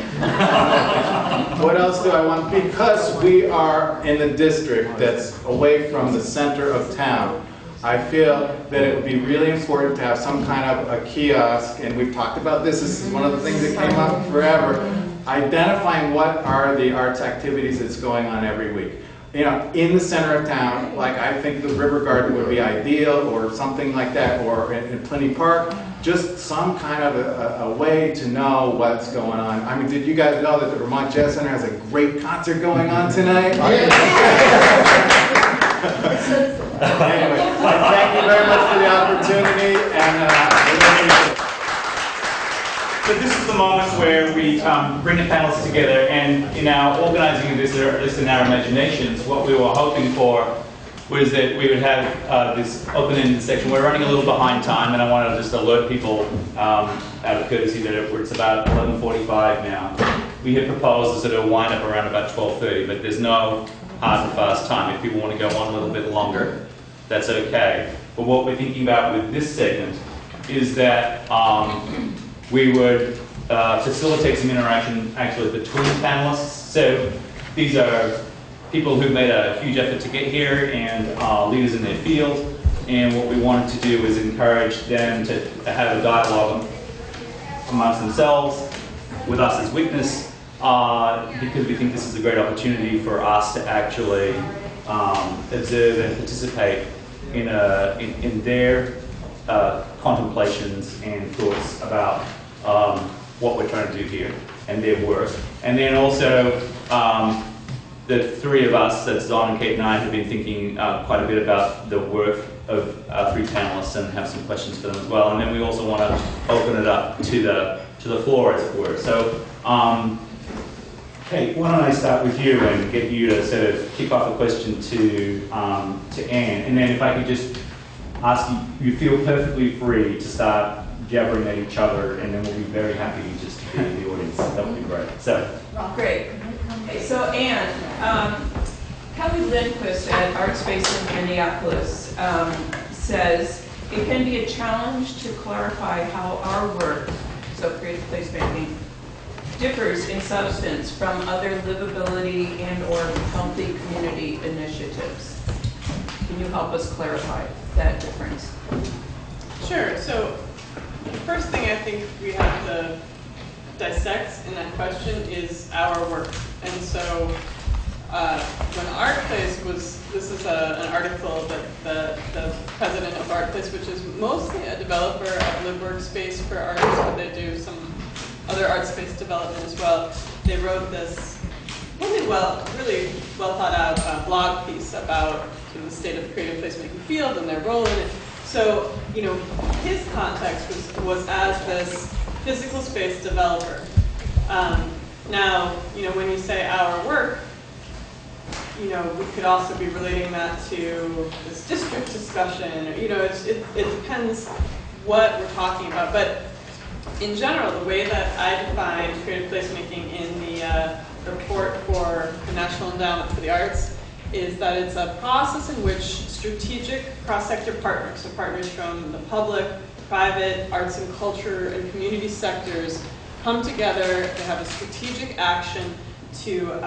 What else do I want? Because we are in the district that's away from the center of town, I feel that it would be really important to have some kind of a kiosk, and we've talked about this. This is one of the things that came up forever. Identifying what are the arts activities that's going on every week. You know, in the center of town, like I think the River Garden would be ideal, or something like that, or in Plenty Park, just some kind of a way to know what's going on. I mean, did you guys know that the Vermont Jazz Center has a great concert going on tonight? Anyway, thank you very much for the opportunity, and So this is the moment where we bring the panels together, and in our organizing of this, or at least in our imaginations, what we were hoping for was that we would have this open-ended section. We're running a little behind time, and I want to just alert people out of courtesy that it's about 11:45 now. We had proposed that it'll wind up around about 12:30, but there's no hard and fast time. If people want to go on a little bit longer, that's okay. But what we're thinking about with this segment is that we would facilitate some interaction actually between panelists. So these are people who made a huge effort to get here, and leaders in their field. And what we wanted to do is encourage them to have a dialogue amongst themselves, with us as witness, because we think this is a great opportunity for us to actually observe and participate in their contemplations and thoughts about what we're trying to do here and their work. And then also, the three of us, that's Don and Kate and I, have been thinking quite a bit about the work of our three panelists and have some questions for them as well. And then we also want to open it up to the floor, as it were. So, Kate, why don't I start with you and get you to sort of kick off a question to Anne, and then if I could just ask you, you feel perfectly free to start jabbering at each other, and then we'll be very happy just to be in the audience. That would be great. So, Great. Okay, so Anne, Kelly Lindquist at Art Space in Minneapolis says, it can be a challenge to clarify how our work, so creative placemaking, differs in substance from other livability and or healthy community initiatives. Can you help us clarify that difference? Sure. So the first thing I think we have to dissect in that question is our work. And so when Art Place was, this is an article that the president of Art Place, which is mostly a developer of live workspace for artists, but they do some other art space development as well. They wrote this really well thought out blog piece about the state of the creative placemaking field and their role in it. So, you know, his context was as this physical space developer. Now, you know, when you say our work, you know, we could also be relating that to this district discussion. You know, it depends what we're talking about. But in general, the way that I define creative placemaking in the report for the National Endowment for the Arts is that it's a process in which strategic cross-sector partners, so partners from the public, private, arts and culture, and community sectors come together. They have a strategic action to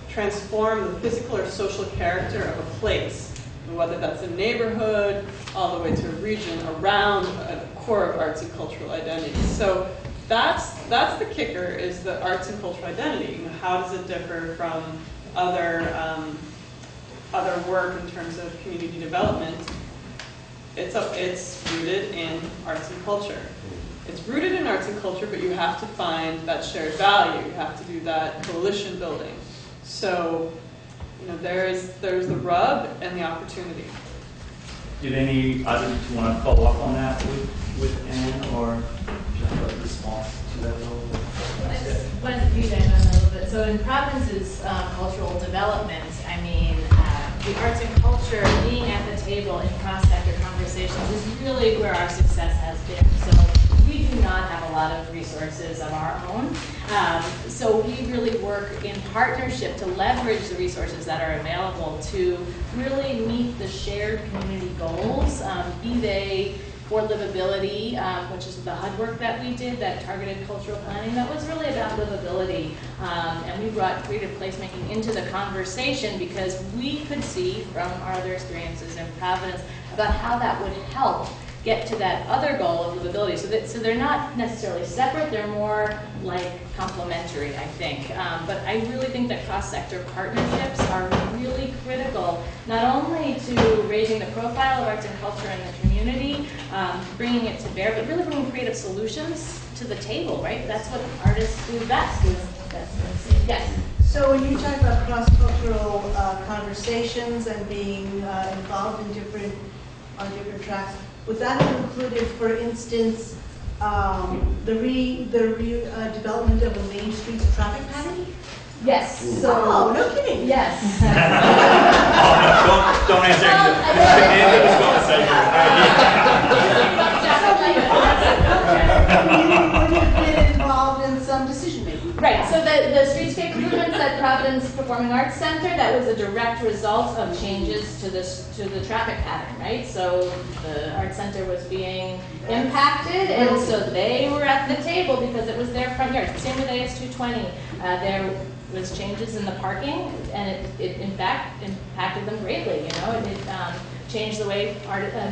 transform the physical or social character of a place, whether that's a neighborhood, all the way to a region, around a core of arts and cultural identity. So that's the kicker, is the arts and cultural identity. You know, how does it differ from other work in terms of community development? It's rooted in arts and culture. It's rooted in arts and culture, but you have to find that shared value. You have to do that coalition building. So, you know, there's the rub and the opportunity. did any others want to follow up on that with Anne, or just a response to that a little bit? I just wanted to piggyback on that a little bit. So in Providence's cultural development, I mean, the arts and culture being at the table in cross-sector conversations is really where our success has been. So we do not have a lot of resources of our own. So we really work in partnership to leverage the resources that are available to really meet the shared community goals, be they for livability, which is the HUD work that we did, that targeted cultural planning, that was really about livability. And we brought creative placemaking into the conversation because we could see from our other experiences in Providence about how that would help get to that other goal of livability. So they're not necessarily separate, they're more like complementary, I think. But I really think that cross-sector partnerships are really critical, not only to raising the profile of arts and culture in the community, bringing it to bear, but really bringing creative solutions to the table, right? That's what artists do best. Yes? So when you talk about cross-cultural conversations and being involved in different tracks, would that have included, for instance, the development of a Main Street traffic pattern? Yes. So, oh, no kidding. Yes. Don't answer. Would have been involved in some decision making. Right. So the streetscape improvements at Providence Performing Arts Center, that was a direct result of changes to the traffic pattern, right? So the art center was being impacted, and so they were at the table because it was their front yard. Same with AS220. There was changes in the parking, and it in fact impacted them greatly. You know, it changed the way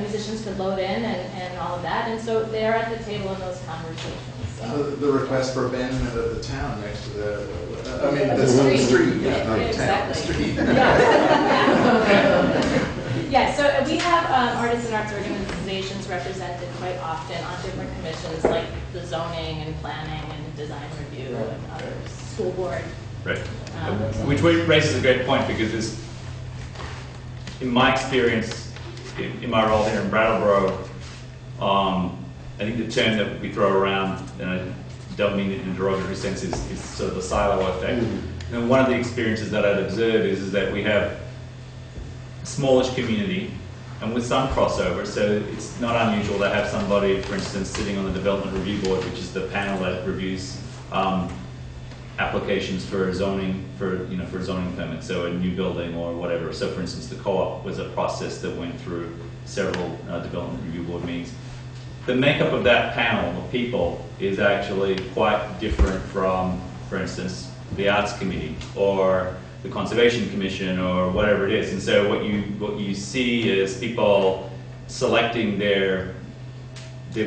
musicians could load in and all of that. And so they're at the table in those conversations. The request for abandonment of the town next to the, I mean, The the street. street, yeah, Yeah, not the town, the exactly. street. Yeah, so we have artists and arts organizations represented quite often on different commissions, like the zoning and planning and design review and others, school board. Right. Which raises a great point, because this, in my experience, in my role here in Brattleboro, I think the term that we throw around, and I don't mean it in a derogatory sense, is sort of the silo effect. And one of the experiences that I'd observe is that we have a smallish community, and with some crossover, so it's not unusual to have somebody, for instance, sitting on the Development Review Board, which is the panel that reviews applications for zoning, for a zoning permit, so a new building or whatever. So, for instance, the co-op was a process that went through several Development Review Board meetings. The makeup of that panel of people is actually quite different from, for instance, the Arts Committee or the Conservation Commission or whatever it is. And so what you see is people selecting their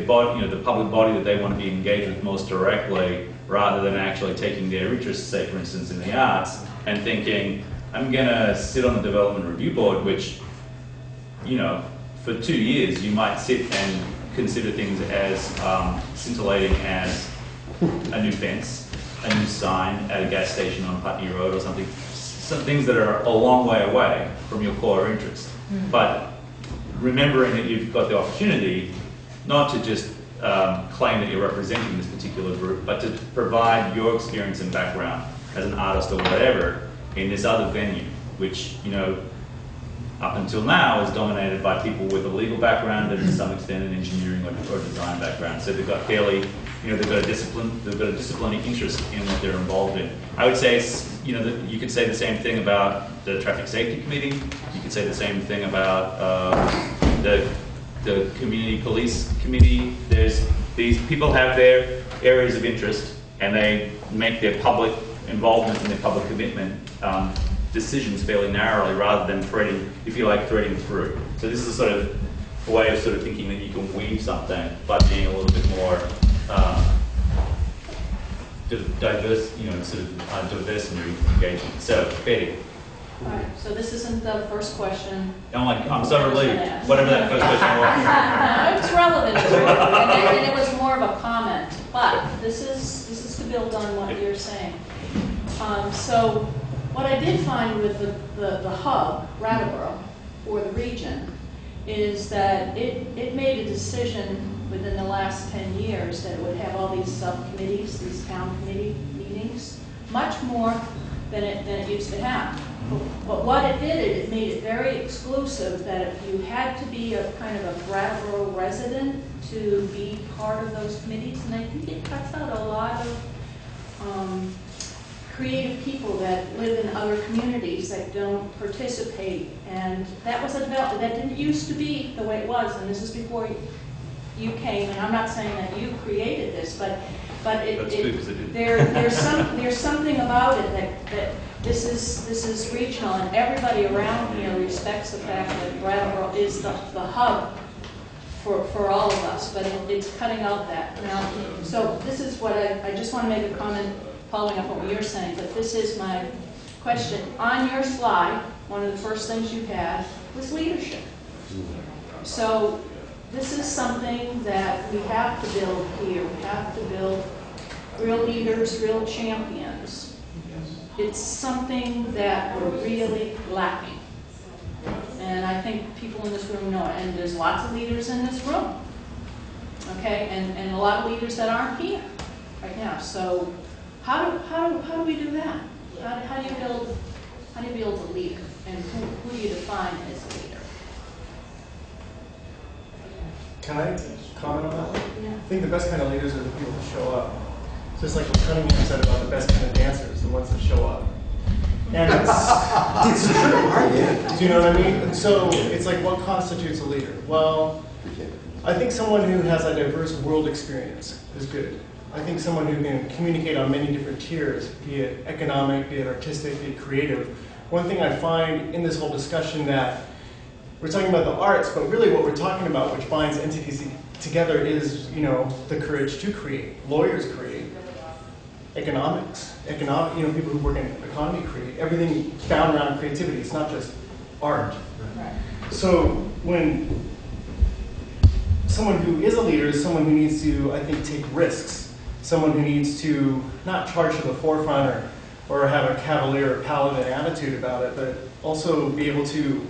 body, the public body that they want to be engaged with most directly, rather than actually taking their interests, say for instance in the arts, and thinking, I'm going to sit on the Development Review Board, which, for 2 years you might sit and consider things as scintillating as a new fence, a new sign at a gas station on Putney Road or something. Some things that are a long way away from your core interest. But remembering that you've got the opportunity not to just claim that you're representing this particular group, but to provide your experience and background as an artist or whatever in this other venue, which, up until now is dominated by people with a legal background and to some extent an engineering or design background. So they've got fairly, they've got a disciplining interest in what they're involved in. I would say, you could say the same thing about the Traffic Safety Committee. You could say the same thing about the Community Police Committee. These people have their areas of interest, and they make their public involvement and their public commitment decisions fairly narrowly, rather than threading through. So this is a sort of a way of sort of thinking that you can weave something by being a little bit more diverse, diverse in your engagement. So, Betty. All right, so this isn't the first question. I'm so relieved. Whatever that first question was. It's relevant to it, and it was more of a comment. But this is to build on what you're saying. So what I did find with the hub, Brattleboro, for the region, is that it made a decision within the last 10 years that it would have all these subcommittees, these town committee meetings, much more than it used to have. But what it did, it made it very exclusive that if you had to be a kind of a Brattleboro resident to be part of those committees, and I think it cuts out a lot of creative people that live in other communities that don't participate. And that was a development that didn't used to be the way it was, and this is before you came, and I'm not saying that you created this, but there's something about it that this is regional, and everybody around here respects the fact that Brattleboro is the hub for all of us, but it's cutting out that. Now, so this is what I just want to make a comment following up on what you're saying, but this is my question. On your slide, one of the first things you had was leadership. So this is something that we have to build here. We have to build real leaders, real champions. It's something that we're really lacking. And I think people in this room know it. And there's lots of leaders in this room. Okay? And a lot of leaders that aren't here right now. So how do we do that? How do you build a leader? And who do you define as a leader? Can I comment on that? Yeah. I think the best kind of leaders are the people who show up. Just like what Cunningham said about the best kind of dancers, the ones that show up. And it's true. Do you know what I mean? So it's like, what constitutes a leader? Well, I think someone who has a diverse world experience is good. I think someone who can communicate on many different tiers, be it economic, be it artistic, be it creative. One thing I find in this whole discussion that we're talking about the arts, but really what we're talking about, which binds entities together is, you know, the courage to create. Lawyers create. Economics, you know, people who work in economy create. Everything found around creativity. It's not just art. Right. So when someone who is a leader is someone who needs to, I think, take risks. Someone who needs to not charge to the forefront or have a cavalier or paladin attitude about it, but also be able to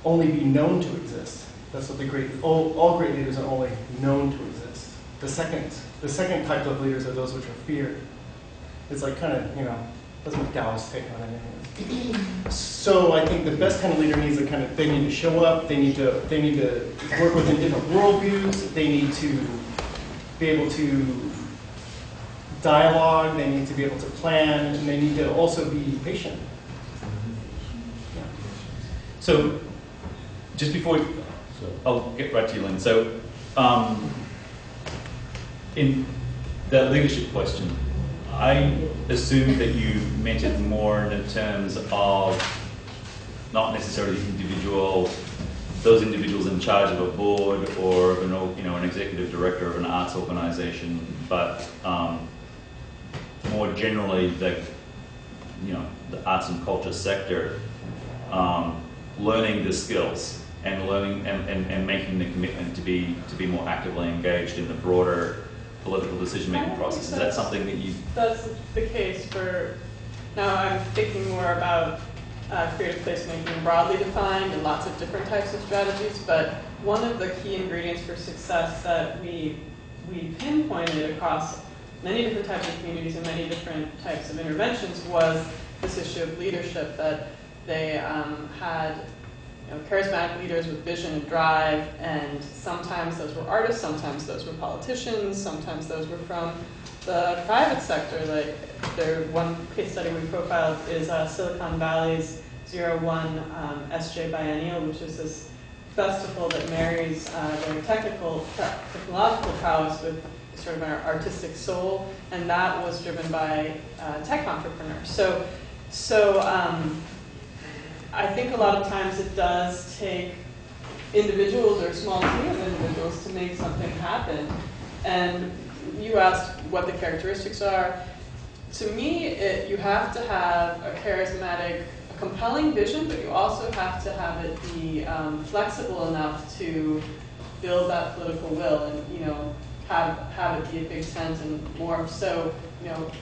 only be known to exist. That's what all great leaders are only known to exist. The second type of leaders are those which are feared. It's like kind of, you know, that's what Gallus' take on it is. So I think the best kind of leader needs they need to show up, they need to work within different worldviews, they need to be able to dialogue, they need to be able to plan, and they need to also be patient. Yeah. So, just before, I'll get right to you, Lynn. So, in the leadership question, I assume that you meant it more in terms of not necessarily those individuals in charge of a board or of an executive director of an arts organization, but more generally the arts and culture sector, learning the skills and learning and making the commitment to be more actively engaged in the broader political decision-making process. Is that something that you... That's the case for... Now I'm thinking more about creative placemaking broadly defined and lots of different types of strategies, but one of the key ingredients for success that we pinpointed across many different types of communities and many different types of interventions was this issue of leadership, that they had charismatic leaders with vision and drive, and sometimes those were artists, sometimes those were politicians, sometimes those were from the private sector. Like one case study we profiled is Silicon Valley's 01 SJ Biennial, which is this festival that marries their technological prowess with sort of an artistic soul, and that was driven by tech entrepreneurs. So I think a lot of times it does take individuals or a small team of individuals to make something happen. And you asked what the characteristics are. To me, you have to have a charismatic, a compelling vision, but you also have to have it be flexible enough to build that political will and have it be a big tent and more so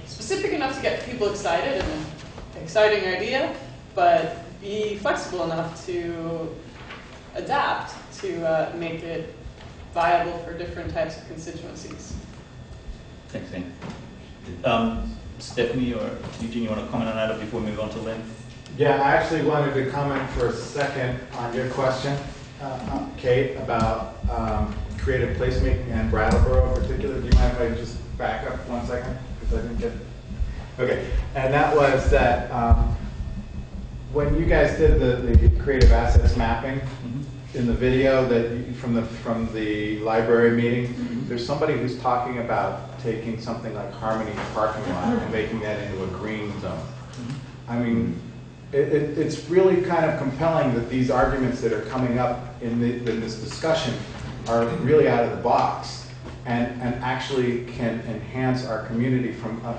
specific enough to get people excited and an exciting idea, but be flexible enough to adapt to make it viable for different types of constituencies. Thanks, Lynn. Stephanie or Eugene, you want to comment on that before we move on to Lynn? Yeah, I actually wanted to comment for a second on your question, Kate, about creative placemaking and Brattleboro in particular. Do you mind if I just back up 1 second? Because I didn't get... Okay, and that was that when you guys did the creative assets mapping in the video from the library meeting, there's somebody who's talking about taking something like Harmony parking lot and making that into a green zone. I mean, it's really kind of compelling that these arguments that are coming up in this discussion are really out of the box and actually can enhance our community from a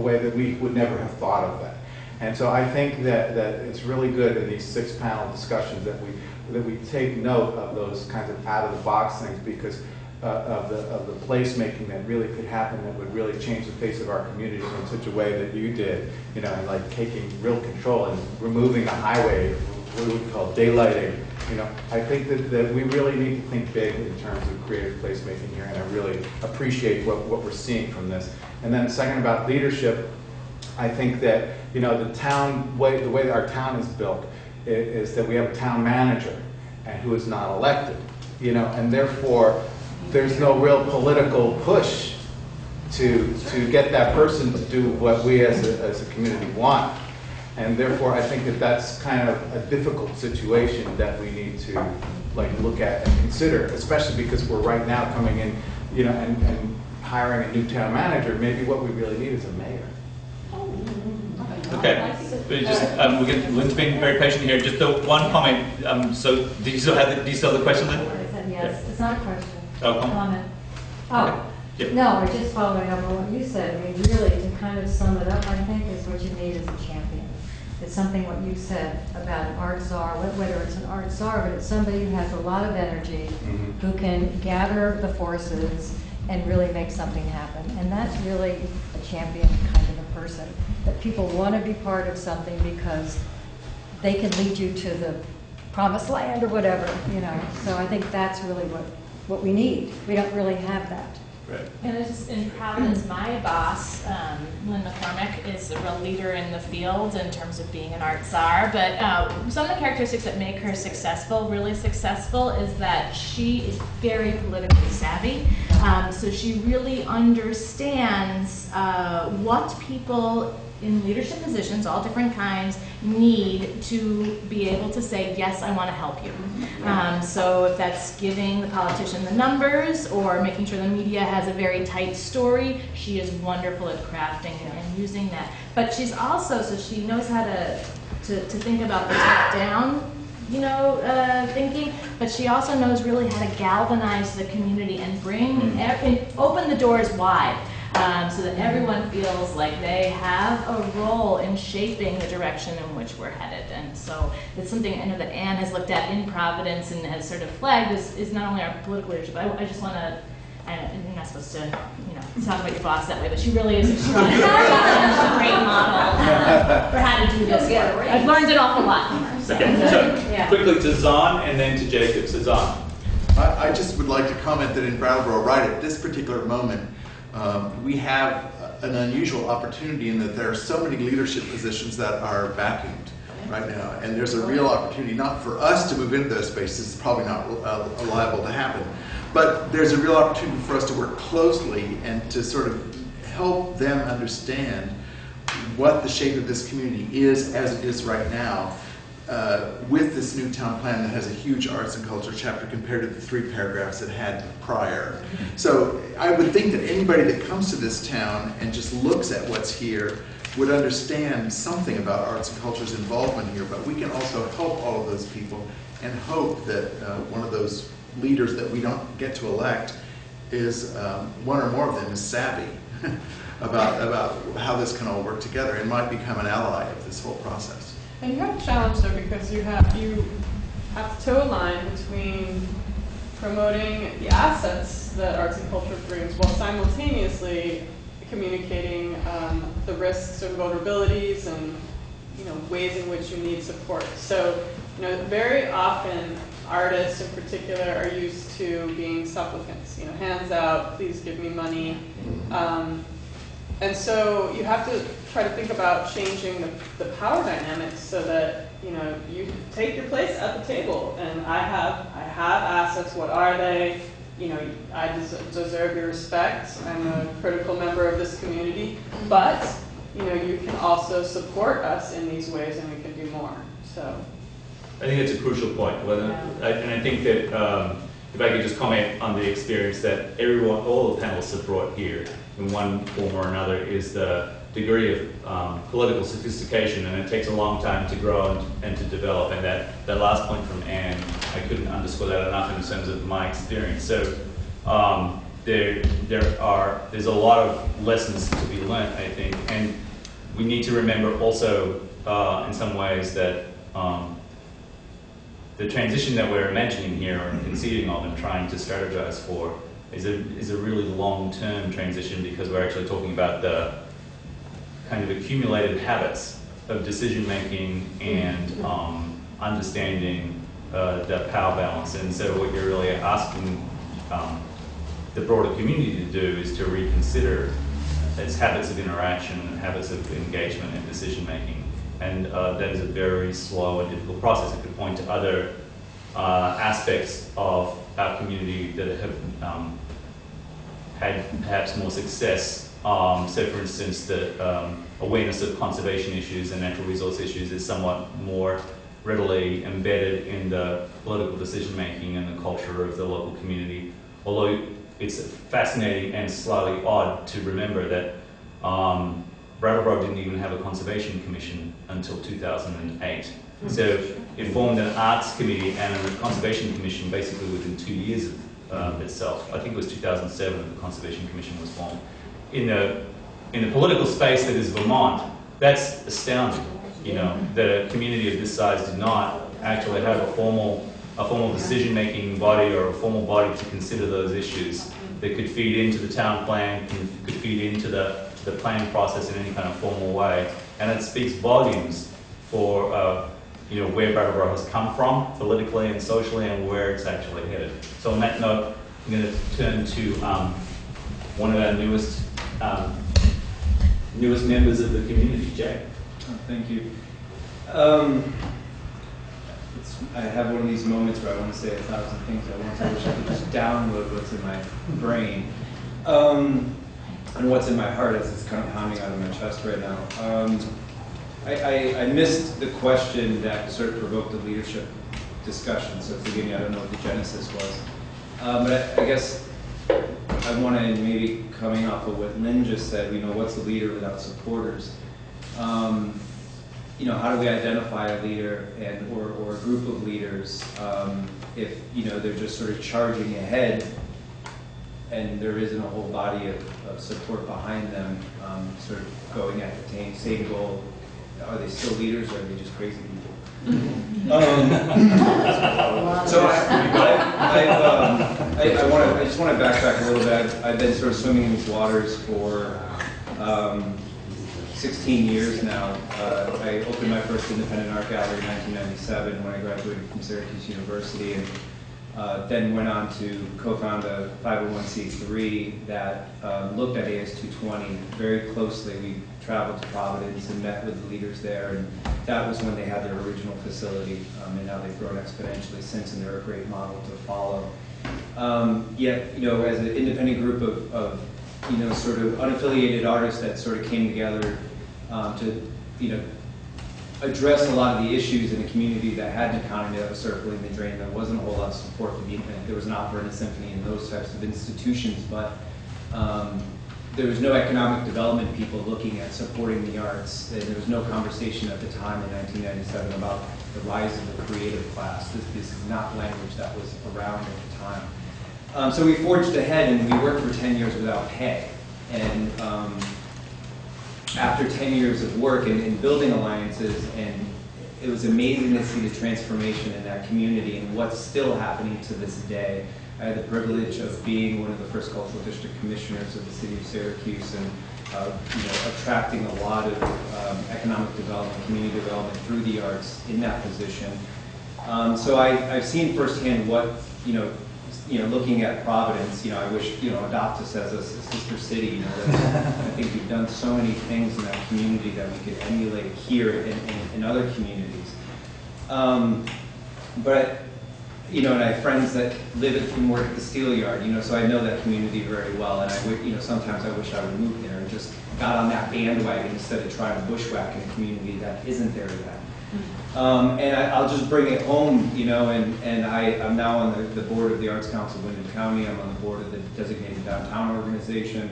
way that we would never have thought of that. And so I think that it's really good in these 6-panel discussions that we take note of those kinds of out of the box things, because of the placemaking that really could happen, that would really change the face of our community in such a way that you did, and like taking real control and removing a highway, what we call daylighting. I think that we really need to think big in terms of creative placemaking here, and I really appreciate what we're seeing from this. And then second, about leadership, I think that the way that our town is built is that we have a town manager and who is not elected, and therefore there's no real political push to get that person to do what we as a community want. And therefore, I think that that's kind of a difficult situation that we need to look at and consider, especially because we're right now coming in, and hiring a new town manager. Maybe what we really need is a mayor. Okay. Lynn's been very patient here. Just the one comment. So, do you still have the question, Lynn? Yes, it's not a question. Oh, comment. Oh, Yep. no, I just following up on what you said. I mean, really, to kind of sum it up, I think, is what you need is a champion. It's something what you said about an art czar, whether it's an art czar, but it's somebody who has a lot of energy, who can gather the forces and really make something happen. And that's really a champion kind of a person, that people want to be part of something because they can lead you to the promised land or whatever, you know. So I think that's really what we need. We don't really have that. Right. And it's in Providence, my boss, Lynn McCormick, is a real leader in the field in terms of being an art czar. But some of the characteristics that make her successful, really successful, is that she is very politically savvy. So she really understands what people in leadership positions, all different kinds, need to be able to say, yes, I want to help you. So if that's giving the politician the numbers or making sure the media has a very tight story, she is wonderful at crafting and using that. But she's also, so she knows how to think about the top-down, you know, thinking, but she also knows really how to galvanize the community and open the doors wide. So that everyone feels like they have a role in shaping the direction in which we're headed. And so it's something I know that Anne has looked at in Providence and has sort of flagged is not only our political leadership, I just want to, you're not supposed to, you know, talk about your boss that way, but she really is extraordinary. She's a great model for how to do this work. I've learned an awful lot from her. So. Okay, so quickly to Zahn and then to Jacob. So Zahn. I just would like to comment that in Brattleboro, right at this particular moment, we have an unusual opportunity in that there are so many leadership positions that are vacuumed right now. And there's a real opportunity, not for us to move into those spaces, it's probably not liable to happen, but there's a real opportunity for us to work closely and to sort of help them understand what the shape of this community is as it is right now. With this new town plan that has a huge arts and culture chapter compared to the 3 paragraphs it had prior. So I would think that anybody that comes to this town and just looks at what's here would understand something about arts and culture's involvement here, but we can also help all of those people and hope that one of those leaders that we don't get to elect is, one or more of them is savvy about how this can all work together and might become an ally of this whole process. And you have a challenge though, because you have to toe a line between promoting the assets that arts and culture brings while simultaneously communicating the risks and vulnerabilities and, you know, ways in which you need support. So, you know, very often artists in particular are used to being supplicants, you know, hands out, please give me money. And so you have to try to think about changing the power dynamics so that, you know, you take your place at the table. And I have assets. What are they? You know, I deserve your respect. I'm a critical member of this community. But, you know, you can also support us in these ways, and we can do more. So I think it's a crucial point. And I think that if I could just comment on the experience that all the panelists have brought here in one form or another, is the degree of political sophistication, and it takes a long time to grow and to develop. And that last point from Anne, I couldn't underscore that enough in terms of my experience. So there's a lot of lessons to be learned, I think, and we need to remember also in some ways that the transition that we're imagining here and conceiving of and trying to strategize for is a really long-term transition, because we're actually talking about the kind of accumulated habits of decision-making and understanding the power balance. And so what you're really asking the broader community to do is to reconsider its habits of interaction and habits of engagement and decision-making. And that is a very slow and difficult process. It could point to other aspects of our community that have had perhaps more success. So for instance, the awareness of conservation issues and natural resource issues is somewhat more readily embedded in the political decision-making and the culture of the local community. Although it's fascinating and slightly odd to remember that Brattleboro didn't even have a conservation commission until 2008. So it formed an arts committee and a conservation commission basically within 2 years of itself. I think it was 2007 that the conservation commission was formed. In the political space that is Vermont, that's astounding. You know, that a community of this size did not actually have a formal decision-making body or a formal body to consider those issues that could feed into the town plan, could feed into the planning process in any kind of formal way. And it speaks volumes for you know, where Brattleboro has come from politically and socially and where it's actually headed. So on that note, I'm going to turn to one of our newest members of the community, Jay. Oh, thank you. I have one of these moments where I want to say 1,000 things at once. I wish I could just download what's in my brain and what's in my heart as it's kind of pounding out of my chest right now. I missed the question that sort of provoked the leadership discussion, so forgive me, I don't know what the genesis was. But I guess I want to, maybe coming off of what Lynn just said, you know, what's a leader without supporters? You know, how do we identify a leader or a group of leaders if, you know, they're just sort of charging ahead and there isn't a whole body of support behind them, sort of going at the same goal? Are they still leaders or are they just crazy people? So I just want to backtrack a little bit. I've been sort of swimming in these waters for 16 years now. I opened my first independent art gallery in 1997 when I graduated from Syracuse University, and then went on to co-found a 501c3 that looked at AS220 very closely. We traveled to Providence and met with the leaders there, and that was when they had their original facility, and now they've grown exponentially since, and they're a great model to follow. Yet, you know, as an independent group of you know, sort of unaffiliated artists that sort of came together to, you know, address a lot of the issues in a community that had an economy that was circling the drain. There wasn't a whole lot of support for the, there was an opera and a symphony and those types of institutions, but there was no economic development people looking at supporting the arts, and there was no conversation at the time in 1997 about the rise of the creative class. This is not language that was around at the time. So we forged ahead, and we worked for 10 years without pay. And after 10 years of work and building alliances, and it was amazing to see the transformation in that community and what's still happening to this day. I had the privilege of being one of the first cultural district commissioners of the city of Syracuse, and you know, attracting a lot of economic development, community development through the arts in that position. So I've seen firsthand what, you know, looking at Providence, you know, I wish, you know, adopt us as a sister city. You know, I think we've done so many things in that community that we could emulate here in other communities. But, you know, and I have friends that live and work at the Steel Yard, you know, so I know that community very well. And I would, you know, sometimes I wish I would move there and just got on that bandwagon instead of trying to bushwhack in a community that isn't there yet. And I'll just bring it home, you know, and I'm now on the board of the Arts Council of Wyndham County. I'm on the board of the Designated Downtown Organization,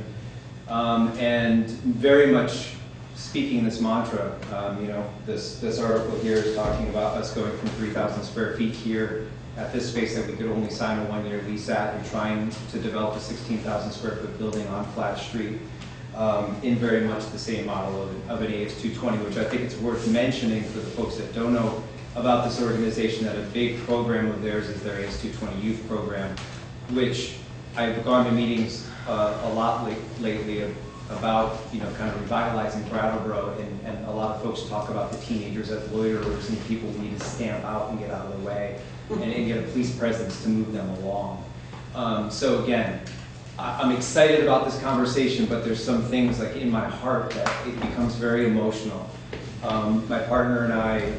and very much speaking this mantra. You know, this article here is talking about us going from 3,000 square feet here at this space that we could only sign a one-year lease at, and trying to develop a 16,000 square foot building on Flat Street. In very much the same model of an AS220, which I think it's worth mentioning for the folks that don't know about this organization, that a big program of theirs is their AS220 youth program, which I've gone to meetings a lot lately about, you know, kind of revitalizing Brattleboro, and a lot of folks talk about the teenagers as loiterers and people we need to stamp out and get out of the way, and get a police presence to move them along. So again, I'm excited about this conversation, but there's some things like in my heart that it becomes very emotional. My partner and I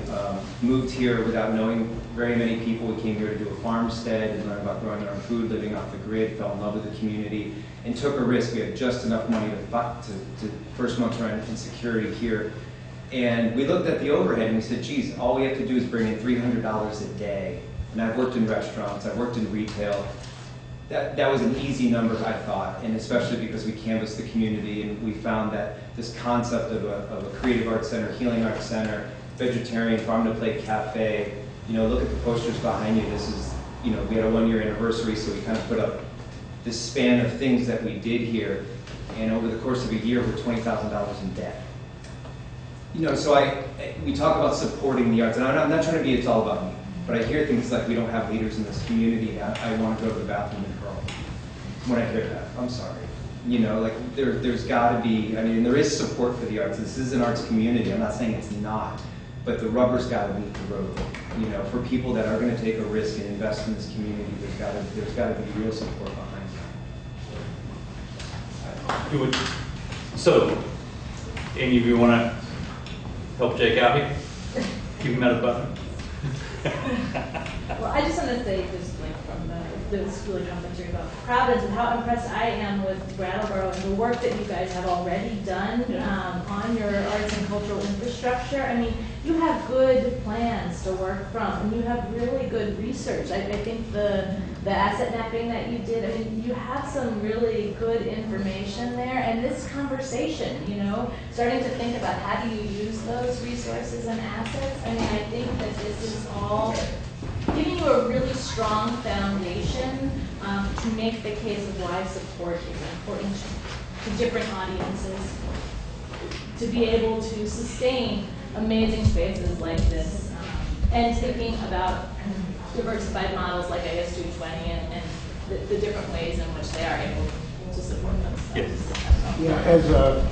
moved here without knowing very many people. We came here to do a farmstead and learn about growing our own food, living off the grid, fell in love with the community, and took a risk. We had just enough money to first month's rent and security here. And we looked at the overhead and we said, geez, all we have to do is bring in $300 a day. And I've worked in restaurants, I've worked in retail. that was an easy number, I thought, and especially because we canvassed the community and we found that this concept of a creative arts center, healing arts center, vegetarian farm-to-plate cafe, look at the posters behind you. This is, we had a 1-year anniversary, so we kind of put up this span of things that we did here, and over the course of a year, we're $20,000 in debt. So we talk about supporting the arts, and I'm not trying to be it's all about me, but I hear things like we don't have leaders in this community. I want to go to the bathroom and hurl when I hear that. I'm sorry. There's got to be, there is support for the arts. This is an arts community. I'm not saying it's not, but the rubber's got to meet the road. For people that are going to take a risk and invest in this community, there's got to be real support behind that. So, any of you want to help Jake out here? Keep him at a button. Well, I just want to say, just like from this really complimentary about Providence and how impressed I am with Brattleboro and the work that you guys have already done on your arts and cultural infrastructure. You have good plans to work from, and you have really good research. I think the asset mapping that you did, you have some really good information there, and this conversation, starting to think about how do you use those resources and assets. I think that this is all giving you a really strong foundation to make the case of why support is important to different audiences, to be able to sustain amazing spaces like this, and thinking about diversified models like AS 220 and the different ways in which they are able to support themselves. Yeah, as a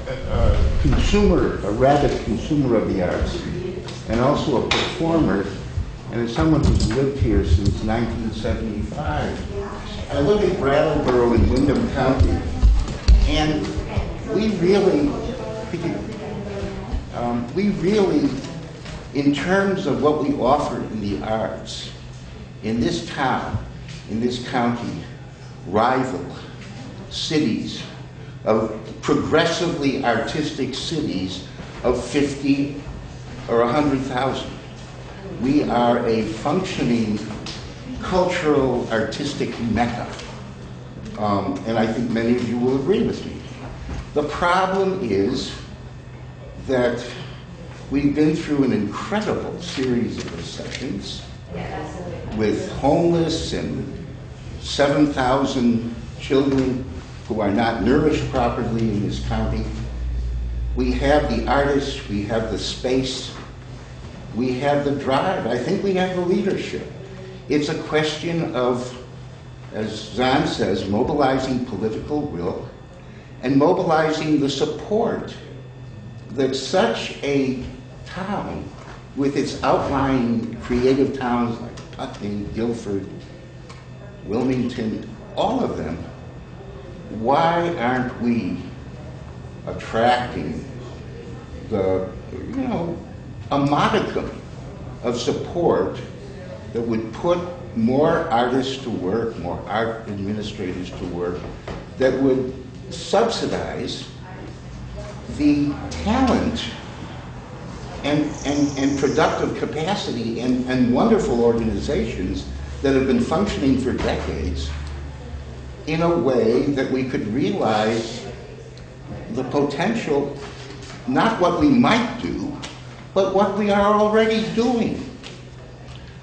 consumer, a rabid consumer of the arts, and also a performer, and as someone who's lived here since 1975, I look at Brattleboro and Windham County, and we really, in terms of what we offer in the arts, in this town, in this county, rival cities of progressively artistic cities of 50 or 100,000. We are a functioning cultural, artistic mecca. And I think many of you will agree with me. The problem is that we've been through an incredible series of recessions with homeless and 7,000 children who are not nourished properly in this county. We have the artists, we have the space, we have the drive. I think we have the leadership. It's a question of, as Zahn says, mobilizing political will and mobilizing the support that such a town, with its outlying creative towns like Putney, Guilford, Wilmington, all of them, why aren't we attracting a modicum of support that would put more artists to work, more art administrators to work, that would subsidize the talent and productive capacity and wonderful organizations that have been functioning for decades in a way that we could realize the potential, not what we might do, but what we are already doing.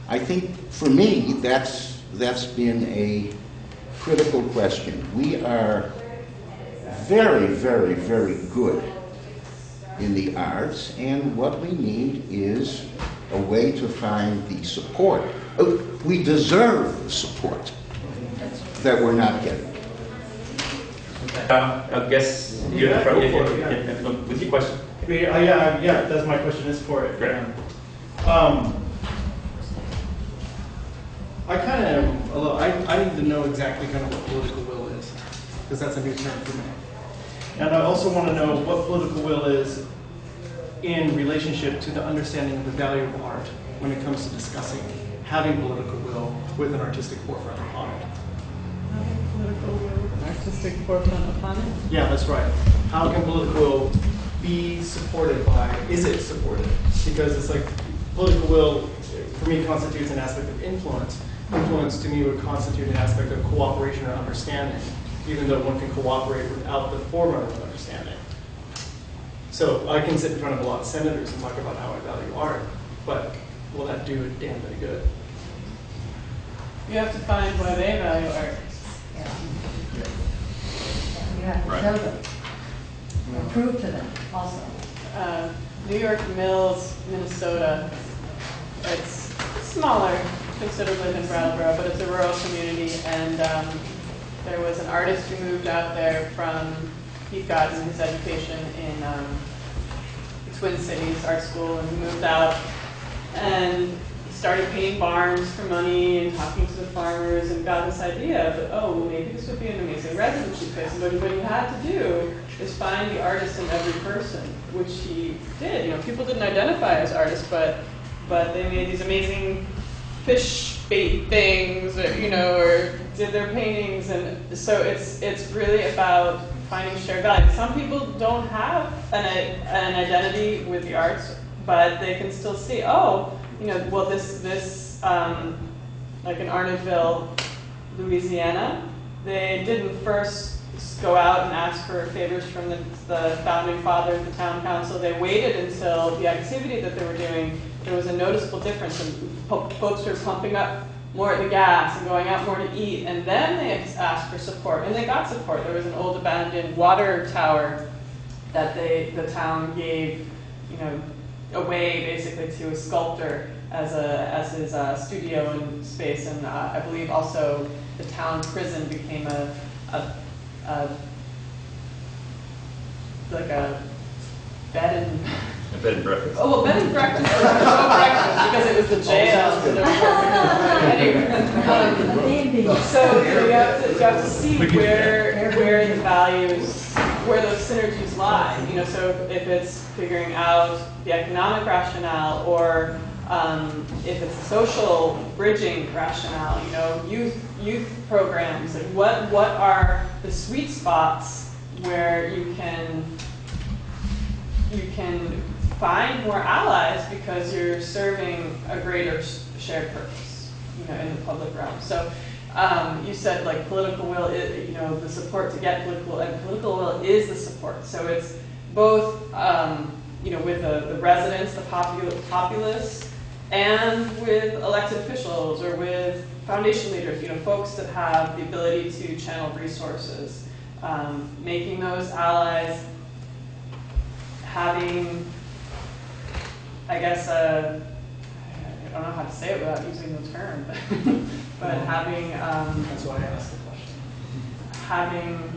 I think for me, that's been a critical question. We are very, very, very good in the arts, and what we need is a way to find the support. We deserve the support that we're not getting. I guess you're with your question. Yeah, that's my question is for it. Great. I kind of, although I need to know exactly kind of what political will is, because that's a new term for me. And I also want to know what political will is in relationship to the understanding of the value of art when it comes to discussing having political will with an artistic forefront upon it. Political will, artistic forefront upon it? Yeah, that's right. How can political will be supported by, is it supported? Because it's like political will, for me, constitutes an aspect of influence. influence to me would constitute an aspect of cooperation or understanding, even though one can cooperate without the forerunner of understanding. So I can sit in front of a lot of senators and talk about how I value art, but will that do a damn bit of good? You have to find why they value art. You have to show them, and prove to them also. New York Mills, Minnesota. It's smaller considerably than Brattleboro, but it's a rural community, and there was an artist who moved out there from, he'd gotten his education in the Twin Cities Art School, and he moved out and started painting barns for money and talking to the farmers, and got this idea that, oh, well, maybe this would be an amazing residency place. And what you had to do is find the artist in every person, which he did. You know, people didn't identify as artists, but they made these amazing fish bait things, or, you know, or did their paintings. And so it's really about finding shared value. Some people don't have an identity with the arts, but they can still see, oh, you know, well, this like in Arnoldville, Louisiana, they didn't first go out and ask for favors from the founding father of the town council. They waited until the activity that they were doing, there was a noticeable difference, and folks were pumping up more at the gas and going out more to eat, and then they asked for support, and they got support. There was an old abandoned water tower that the town gave, you know, away basically to a sculptor as his studio and space, and I believe also the town prison became like a bed and breakfast. Oh, well, bed and breakfast was no breakfast because it was the jail. So, so you have to see where the values, where those synergies lie. You know, so if it's figuring out the economic rationale, or if it's a social bridging rationale, you know, youth programs, like what are the sweet spots where you can find more allies because you're serving a greater shared purpose, you know, in the public realm. So you said like political will, you know, the support to get political, and political will is the support. So it's both, you know, with the residents, the populace, and with elected officials or with foundation leaders, you know, folks that have the ability to channel resources, making those allies, having, I guess, I don't know how to say it without using the term, but having, That's why I asked the question. Having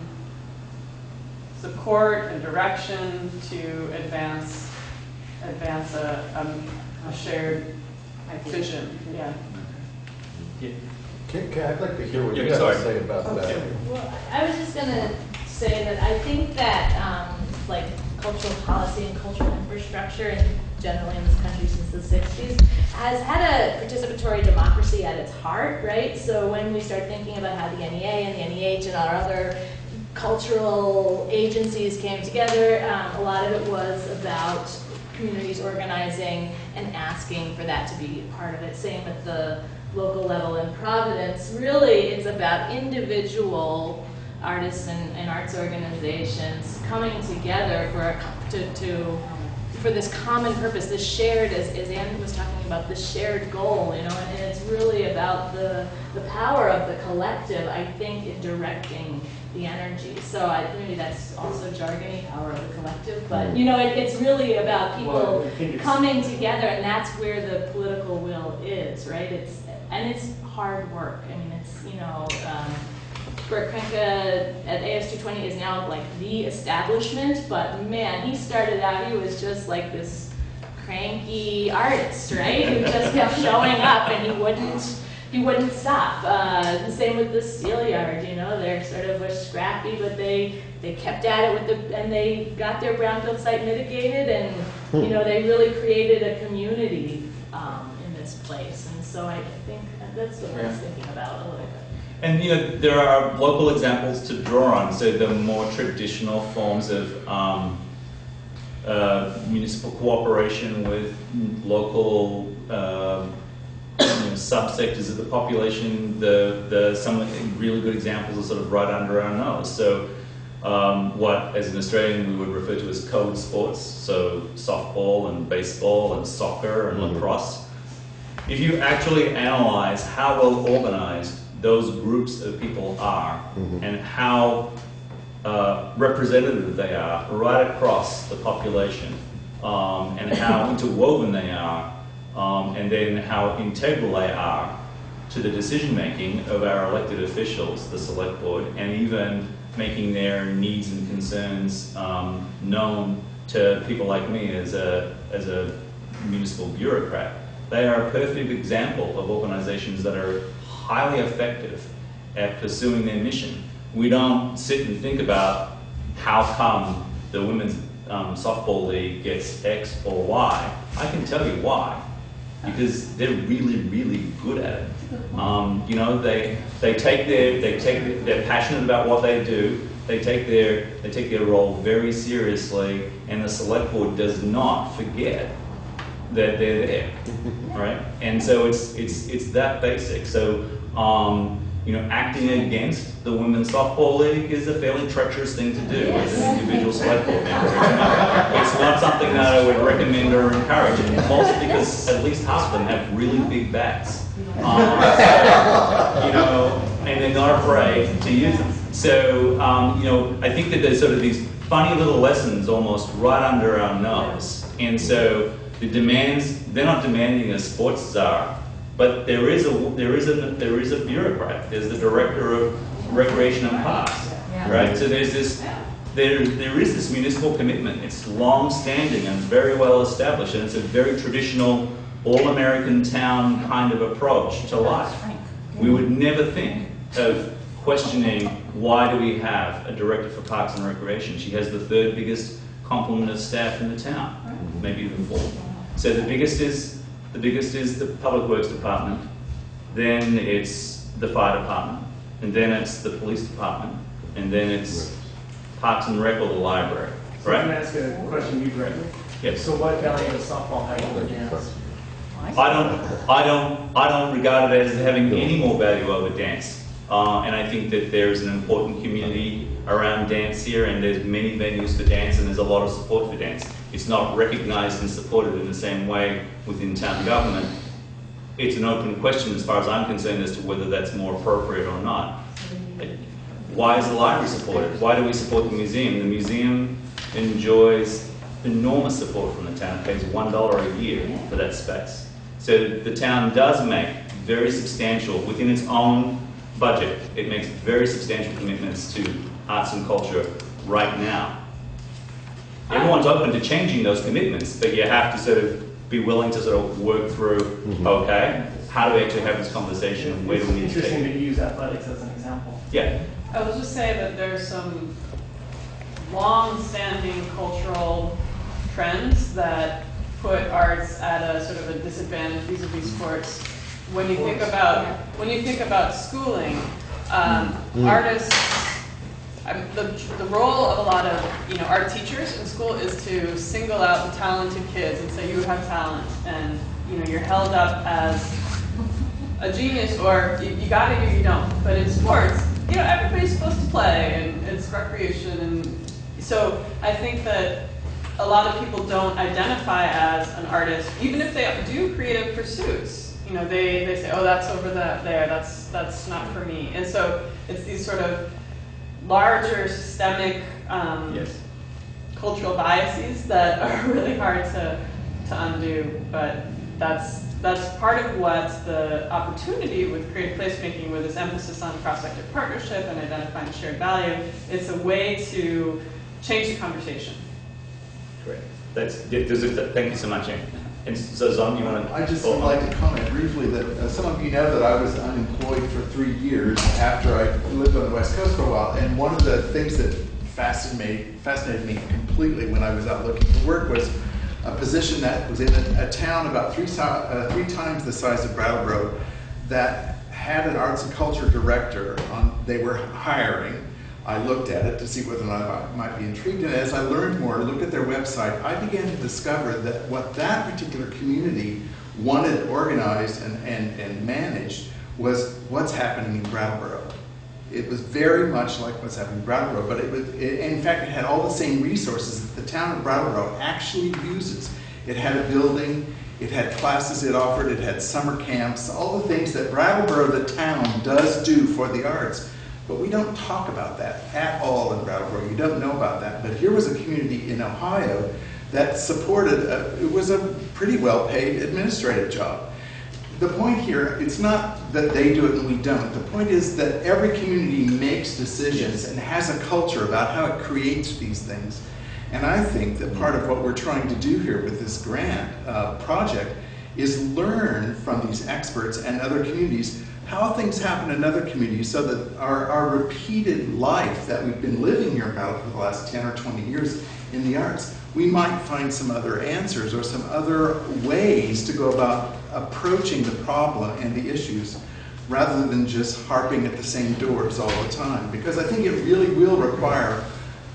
support and direction to advance a shared vision. Yeah. I'd like to hear what Yeah, you have sorry. to say about that. Well, I was just gonna say that I think that like cultural policy and cultural infrastructure, and generally in this country since the 60s, has had a participatory democracy at its heart, right? So when we start thinking about how the NEA and the NEH and our other cultural agencies came together, a lot of it was about communities organizing and asking for that to be part of it. Same at the local level in Providence. Really, it's about individual artists and arts organizations coming together for this common purpose, this shared, as Anne was talking about, the shared goal, you know, and it's really about the power of the collective, I think, in directing the energy. So maybe that's also jargony, power of the collective, but you know, it's really about people coming together, and that's where the political will is, right? It's hard work. I mean, it's, you know, Bert Krenke at AS220 is now like the establishment, but man, he started out, he was just like this cranky artist, right? Who just kept showing up, and he wouldn't stop. The same with the Steelyard, you know, they're sort of was scrappy, but they kept at it and they got their brownfield site mitigated, and you know, they really created a community in this place. And so I think that's what I was thinking about a little bit. And you know, there are local examples to draw on. So the more traditional forms of municipal cooperation with local subsectors of the population. Some of the really good examples are sort of right under our nose. So what, as an Australian, we would refer to as code sports, so softball and baseball and soccer and lacrosse. If you actually analyze how well organized those groups of people are and how representative they are right across the population, and how interwoven they are, and then how integral they are to the decision-making of our elected officials, the select board, and even making their needs and concerns known to people like me as a municipal bureaucrat. They are a perfect example of organizations that are highly effective at pursuing their mission. We don't sit and think about how come the women's softball league gets X or Y. I can tell you why. Because they're really, really good at it. You know, they're passionate about what they do. They take their role very seriously, and the select board does not forget that they're there, right? And so it's that basic. So you know, acting against the women's softball league is a fairly treacherous thing to do as an individual select board member. It's not something that I would recommend or encourage, and mostly because at least half of them have really big bats. So, you know, and they're not afraid to use them. So, you know, I think that there's sort of these funny little lessons almost right under our nose. And so the demands, they're not demanding a sports czar, but there is a bureaucrat. There's the director of recreation and parks, right? So there is this municipal commitment. It's long-standing and very well established, and it's a very traditional, all-American town kind of approach to life. We would never think of questioning why do we have a director for parks and recreation. She has the third biggest complement of staff in the town, maybe even fourth. So the biggest is the Public Works Department, then it's the Fire Department, and then it's the Police Department, and then it's Parks and Rec or the Library, So right? I'm going to ask a question to you, Greg. Yes. So what value does softball have over dance? I don't regard it as having any more value over dance. And I think that there is an important community around dance here, and there's many venues for dance, and there's a lot of support for dance. It's not recognized and supported in the same way within town government. It's an open question as far as I'm concerned as to whether that's more appropriate or not. Why is the library supported? Why do we support the museum? The museum enjoys enormous support from the town. It pays $1 a year for that space. So the town does make very substantial, within its own budget, it makes very substantial commitments to arts and culture right now. Everyone's open to changing those commitments, but you have to sort of be willing to sort of work through, okay, how do we actually have this conversation and where do we need to take it? It's interesting that you use athletics as an example. Yeah. I will just say that there's some long-standing cultural trends that put arts at a sort of a disadvantage vis-a-vis sports. When you think about schooling, artists, the role of a lot of art teachers in school is to single out the talented kids and say you have talent, and you're held up as a genius, or you got it or you don't. But in sports, everybody's supposed to play, and it's recreation, and so I think that a lot of people don't identify as an artist, even if they do creative pursuits. They say, oh, that's over there, that's not for me. And so it's these sort of larger systemic cultural biases that are really hard to undo. But that's part of what the opportunity with creative placemaking, with this emphasis on cross-sector partnership and identifying shared value, it's a way to change the conversation. Great. Thank you so much, Anne. And so, Zon, you want to? I just would like to comment briefly that some of you know that I was unemployed for 3 years after I lived on the West Coast for a while. And one of the things that fascinated me completely when I was out looking for work was a position that was in a town about three times the size of Brattleboro that had an arts and culture director. They were hiring. I looked at it to see whether or not I might be intrigued, and as I learned more, looked at their website, I began to discover that what that particular community wanted organized and managed was what's happening in Brattleboro. It was very much like what's happening in Brattleboro, but in fact, it had all the same resources that the town of Brattleboro actually uses. It had a building, it had classes it offered, it had summer camps, all the things that Brattleboro, the town, does do for the arts. But we don't talk about that at all in Brattleboro. You don't know about that. But here was a community in Ohio that supported, it was a pretty well-paid administrative job. The point here, it's not that they do it and we don't. The point is that every community makes decisions and has a culture about how it creates these things. And I think that part of what we're trying to do here with this grant project is learn from these experts and other communities how things happen in other communities so that our repeated life that we've been living here about for the last 10 or 20 years in the arts, we might find some other answers or some other ways to go about approaching the problem and the issues rather than just harping at the same doors all the time. Because I think it really will require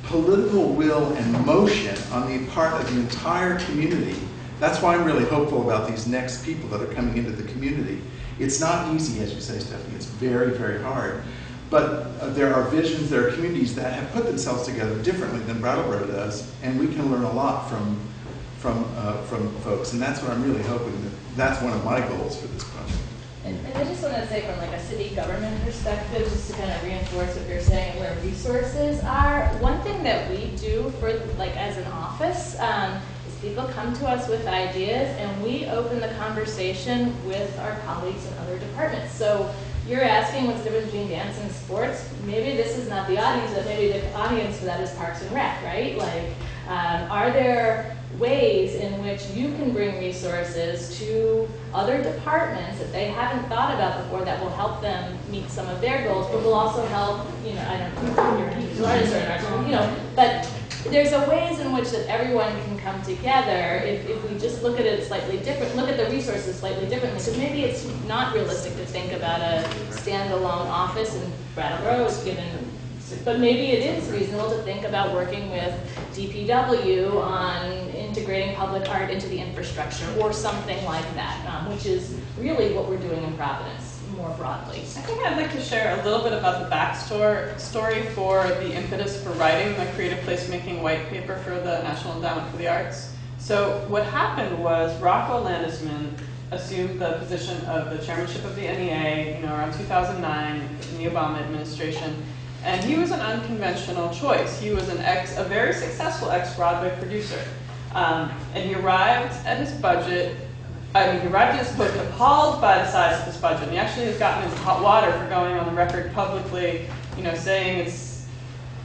political will and motion on the part of the entire community. That's why I'm really hopeful about these next people that are coming into the community. It's not easy, as you say, Stephanie. It's very, very hard. But there are visions, there are communities that have put themselves together differently than Brattleboro does, and we can learn a lot from folks. And that's what I'm really hoping. That's one of my goals for this project. And I just want to say from like a city government perspective, just to kind of reinforce what you're saying, where resources are, one thing that we do for like as an office is people come to us with ideas and we open the conversation with our colleagues in other departments. So you're asking what's the difference between dance and sports. Maybe this is not the audience, but maybe the audience for that is Parks and Rec, right? Like, are there ways in which you can bring resources to other departments that they haven't thought about before that will help them meet some of their goals, but will also help, you know, I don't know, your artists or an artist, you know, but there's a ways in which that everyone can come together if we just look at it slightly different, look at the resources slightly differently, because maybe it's not realistic to think about a standalone office in Brattleboro, but maybe it is reasonable to think about working with DPW on integrating public art into the infrastructure or something like that, which is really what we're doing in Providence more broadly. I think I'd like to share a little bit about the backstory for the impetus for writing the Creative Placemaking White Paper for the National Endowment for the Arts. So what happened was Rocco Landesman assumed the position of the chairmanship of the NEA, around 2009 in the Obama administration. And he was an unconventional choice. He was a very successful ex-Broadway producer. And he arrived at his budget, he arrived at his post appalled by the size of his budget. And he actually has gotten into hot water for going on the record publicly, saying it's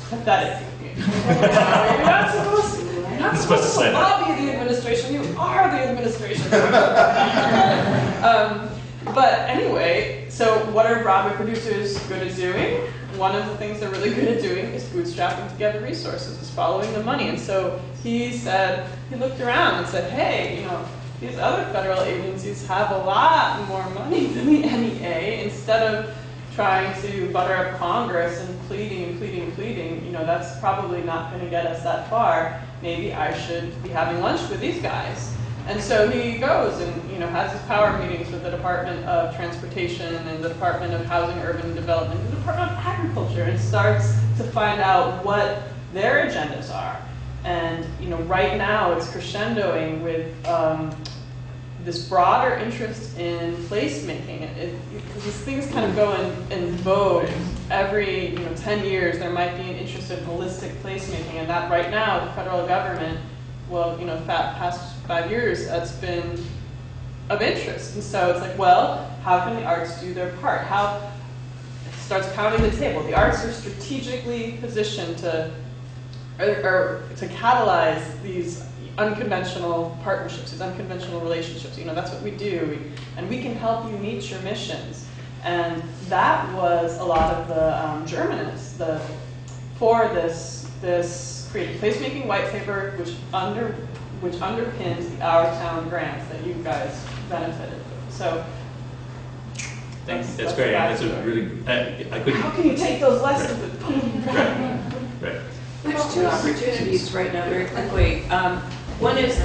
pathetic. You're not supposed to say that. lobby the administration, you are the administration. But anyway, so what are Broadway producers good at doing? One of the things they're really good at doing is bootstrapping together resources, is following the money. And so he looked around and said, hey, these other federal agencies have a lot more money than the NEA. Instead of trying to butter up Congress and pleading, that's probably not going to get us that far. Maybe I should be having lunch with these guys. And so he goes and has his power meetings with the Department of Transportation and the Department of Housing, Urban Development, and the Department of Agriculture, and starts to find out what their agendas are. And right now it's crescendoing with this broader interest in placemaking. These things kind of go in vogue. Every 10 years there might be an interest in holistic placemaking, and that right now the federal government, past 5 years, that's been of interest. And so it's like, well, how can the arts do their part? How it starts pounding the table. The arts are strategically positioned to catalyze these unconventional partnerships, these unconventional relationships. That's what we do, and we can help you meet your missions. And that was a lot of the germinus for this Creative Placemaking White Paper, which underpins the Our Town grants that you guys benefited from. So thanks. That's great. That's a really. I couldn't. How can you take those lessons? Right. There's two opportunities right now, very quickly. One is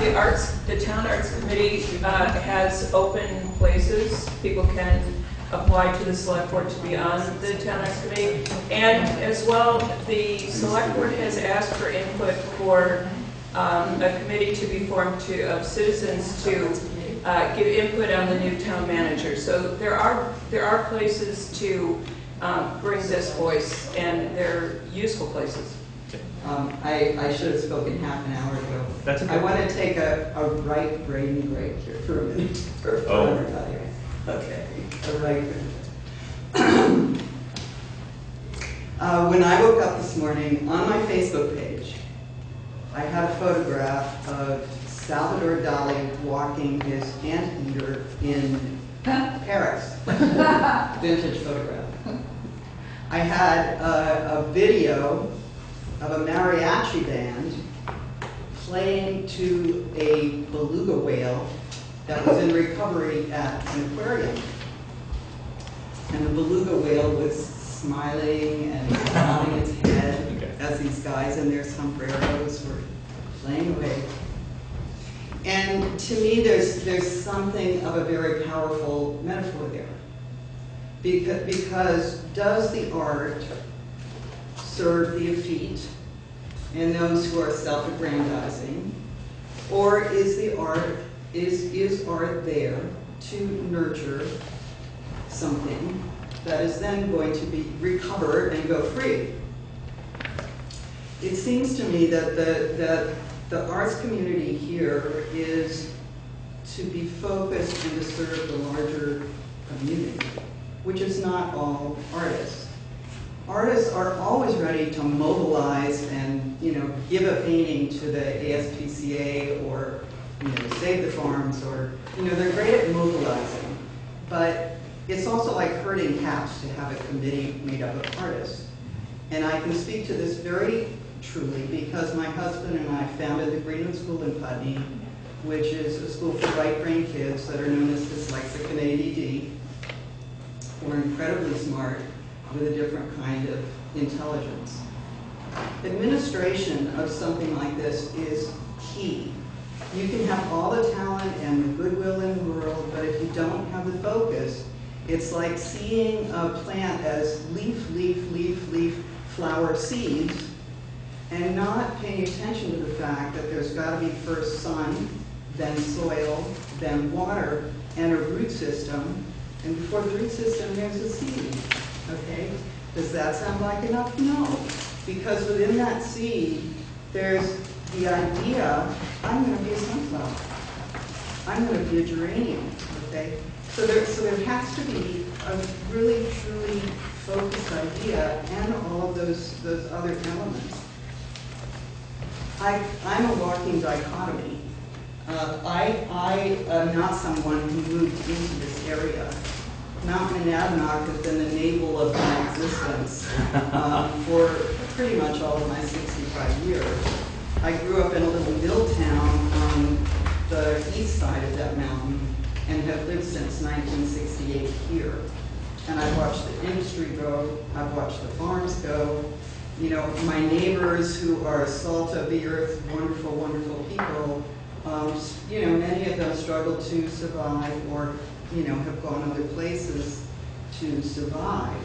the town arts committee has open places. People can apply to the select board to be on the town arts committee. And as well, the select board has asked for input for a committee to be formed of citizens to give input on the new town manager. So there are places to bring this voice, and they're useful places. I should have spoken half an hour ago. That's okay. I want to take a right brain break here for a minute. For everybody. Okay, a right brain break. When I woke up this morning, on my Facebook page, I had a photograph of Salvador Dali walking his anteater in Paris. Vintage photograph. I had a video of a mariachi band playing to a beluga whale that was in recovery at an aquarium. And the beluga whale was smiling and nodding its head as these guys in their sombreros were playing away. And to me, there's something of a very powerful metaphor there. Because does the art serve the effete and those who are self-aggrandizing, or is the art art there to nurture something that is then going to be recovered and go free? It seems to me that the arts community here is to be focused and to serve the larger community, which is not all artists. Artists are always ready to mobilize and, give a painting to the ASPCA or, Save the Farms, or, they're great at mobilizing. But it's also like herding cats to have a committee made up of artists. And I can speak to this very truly because my husband and I founded the Greenwood School in Putney, which is a school for right-brain kids that are known as dyslexic and ADD, who are incredibly smart with a different kind of intelligence. Administration of something like this is key. You can have all the talent and the goodwill in the world, but if you don't have the focus, it's like seeing a plant as leaf, leaf, leaf, leaf, flower, seeds, and not paying attention to the fact that there's got to be first sun, then soil, then water, and a root system. And before the root system, there's a seed. Okay? Does that sound like enough? No. Because within that seed, there's the idea, I'm going to be a sunflower. I'm going to be a geranium. Okay? So there has to be a really, truly focused idea and all of those other elements. I'm a walking dichotomy. I am not someone who moved into this area. Mount Monadnock has been the navel of my existence for pretty much all of my 65 years. I grew up in a little mill town on the east side of that mountain and have lived since 1968 here. And I've watched the industry grow, I've watched the farms go. My neighbors who are salt of the earth, wonderful, wonderful people, many of them struggle to survive or, have gone other places to survive.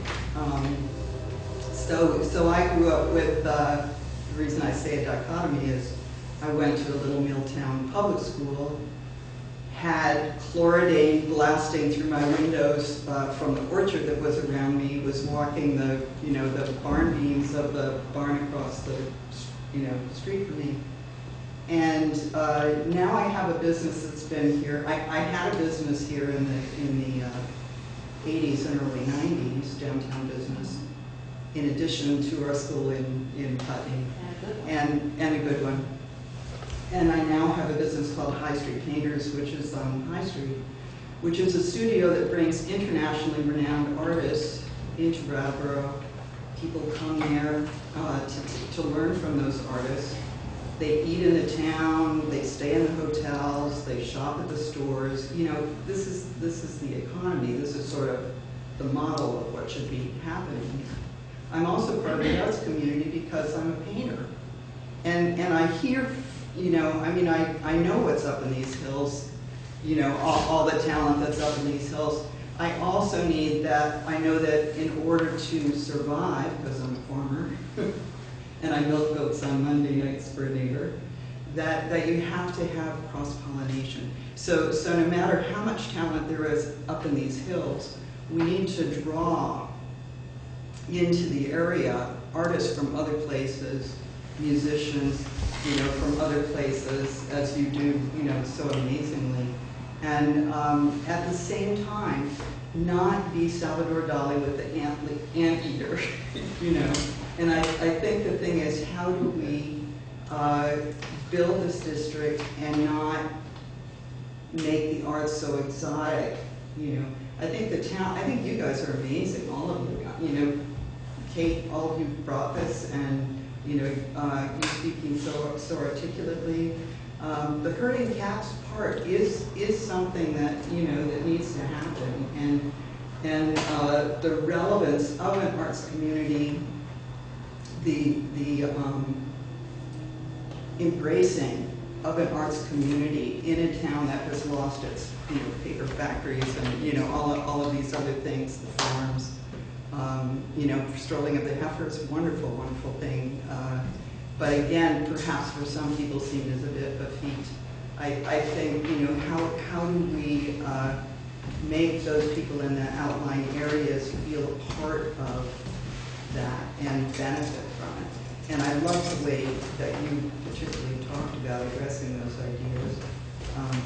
So I grew up with, the reason I say a dichotomy is I went to a little Milltown public school, had chloridane blasting through my windows from the orchard that was around me, was walking the barn beams of the barn across the, street from me. And now I have a business that's been here. I had a business here in the 80s and early 90s, downtown business, in addition to our school in Putney, and a good one. And I now have a business called High Street Painters, which is on High Street, which is a studio that brings internationally renowned artists into Brattleboro. People come there to learn from those artists. They eat in the town, they stay in the hotels, they shop at the stores. This is the economy. This is sort of the model of what should be happening here. I'm also part of the arts community because I'm a painter. And I hear you know, I mean, I know what's up in these hills, you know, all the talent that's up in these hills. I also need that, I know that in order to survive, because I'm a farmer, and I milk goats on Monday nights for a neighbor, that you have to have cross-pollination. So no matter how much talent there is up in these hills, we need to draw into the area artists from other places, musicians, you know, from other places, as you do, you know, so amazingly. And at the same time, not be Salvador Dali with the anteater, you know. And I think the thing is, how do we build this district and not make the arts so exotic, you know? I think I think you guys are amazing, all of you know, Kate, all of you brought this, and you know, you speaking so articulately. The herding cats part is something that, you know, that needs to happen, and the relevance of an arts community, the embracing of an arts community in a town that has lost its, you know, paper factories and, you know, all of these other things, the farms. You know, strolling of the heifers, wonderful, wonderful thing. But again, perhaps for some people seen as a bit of a feat. I think, you know, how do we make those people in the outlying areas feel a part of that and benefit from it? And I love the way that you particularly talked about addressing those ideas.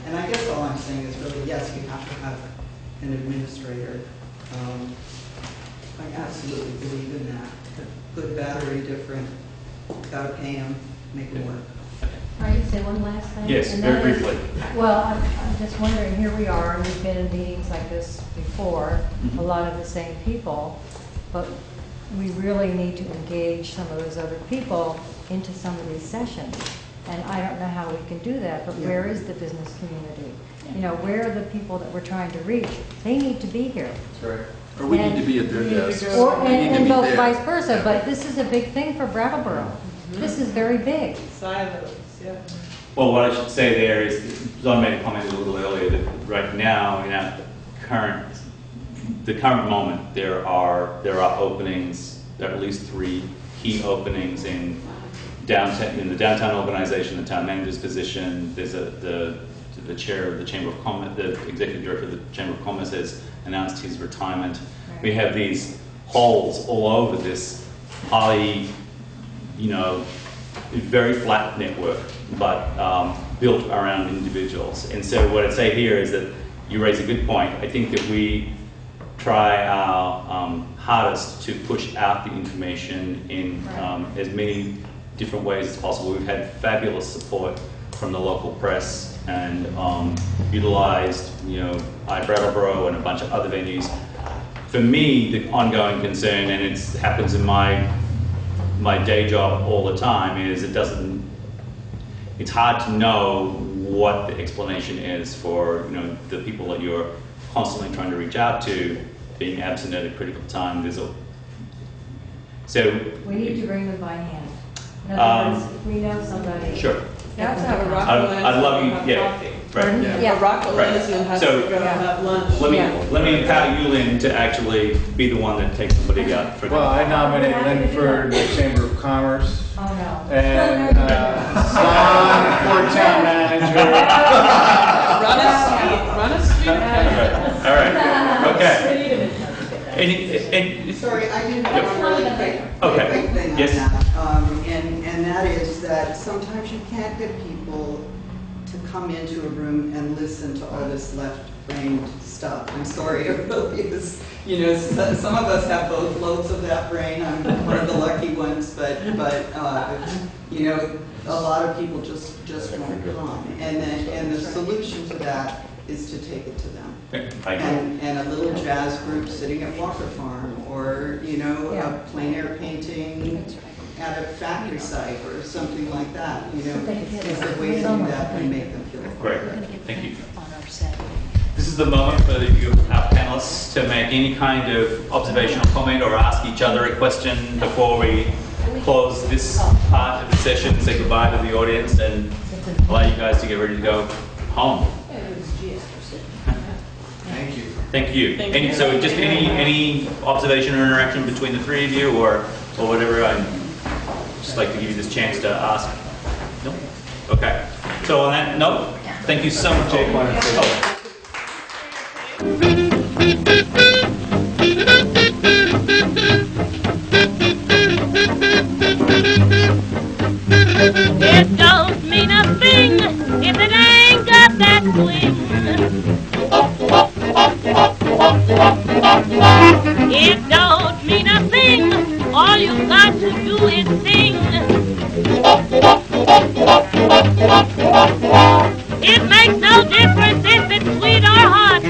And I guess all I'm saying is really, yes, you have to have an administrator. I absolutely believe in that. Good, bad, or indifferent. Gotta pay them, make them work. All right, say one last thing? Yes, And very that is- briefly. Well, I'm just wondering, here we are, and we've been in meetings like this before, a lot of the same people, but we really need to engage some of those other people into some of these sessions. And I don't know how we can do that, but Yeah. where is the business community? You know, where are the people that we're trying to reach? They need to be here. That's right. Or we need to be at their desks. Or, We need to and be both there. vice versa, but this is a big thing for Brattleboro. This is very big. Silos, yeah. Well, what I should say there is, John made a comment a little earlier, that right now, in our the current moment, there are openings, there are at least 3 key openings in the downtown organization, the town manager's position. There's the chair of the Chamber of Commerce, the executive director of the Chamber of Commerce has announced his retirement. We have these holes all over this highly, you know, very flat network, but built around individuals. And so what I'd say here is that you raise a good point. I think that we try our hardest to push out the information in as many different ways as possible. We've had fabulous support from the local press and utilized, you know, Brattleboro and a bunch of other venues. For me, the ongoing concern, and it happens in my day job all the time, is it's hard to know what the explanation is for, you know, the people that you're constantly trying to reach out to being absent at a critical time. We need to bring them by hand. In other words, if we know somebody. Sure. That's Have a our rock I'd love you, have yeah, coffee. right. Yeah. A Rocco Right. Leslie has So- to go have lunch. Let me Yeah. empower you, Lynn, to actually be the one that takes somebody out for Well, I nominate Lynn for the Chamber of Commerce Oh, no. and Stan for town manager. Run a street. All right, okay. And Sorry, I do have one really quick thing on Yes. that. And that is that sometimes you can't get people to come into a room and listen to all this left-brained stuff. I'm sorry, it really is. You know, some of us have both loads of that brain. I'm one of the lucky ones, but you know, a lot of people just won't come. And the solution to that is to take it to them. And a little jazz group sitting at Walker Farm, or, you know, a plein air painting at a factory site or something like that, you know, is the way to do that and make them feel great, thank you. This is the moment for our panelists to make any kind of observation or comment or ask each other a question before we close this part of the session, say goodbye to the audience, and allow you guys to get ready to go home. Thank you. Thank you. Thank Any, you. so just any observation or interaction between the three of you or whatever, I'd just like to give you this chance to ask. No? Okay. So on that note, thank you so much. Jake wanted to say It don't mean a thing if it ain't got that swing. It don't mean a thing, all you got to do is sing. It makes no difference if it's sweet or hot.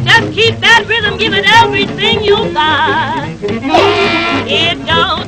Just keep that rhythm, give it everything you got. It don't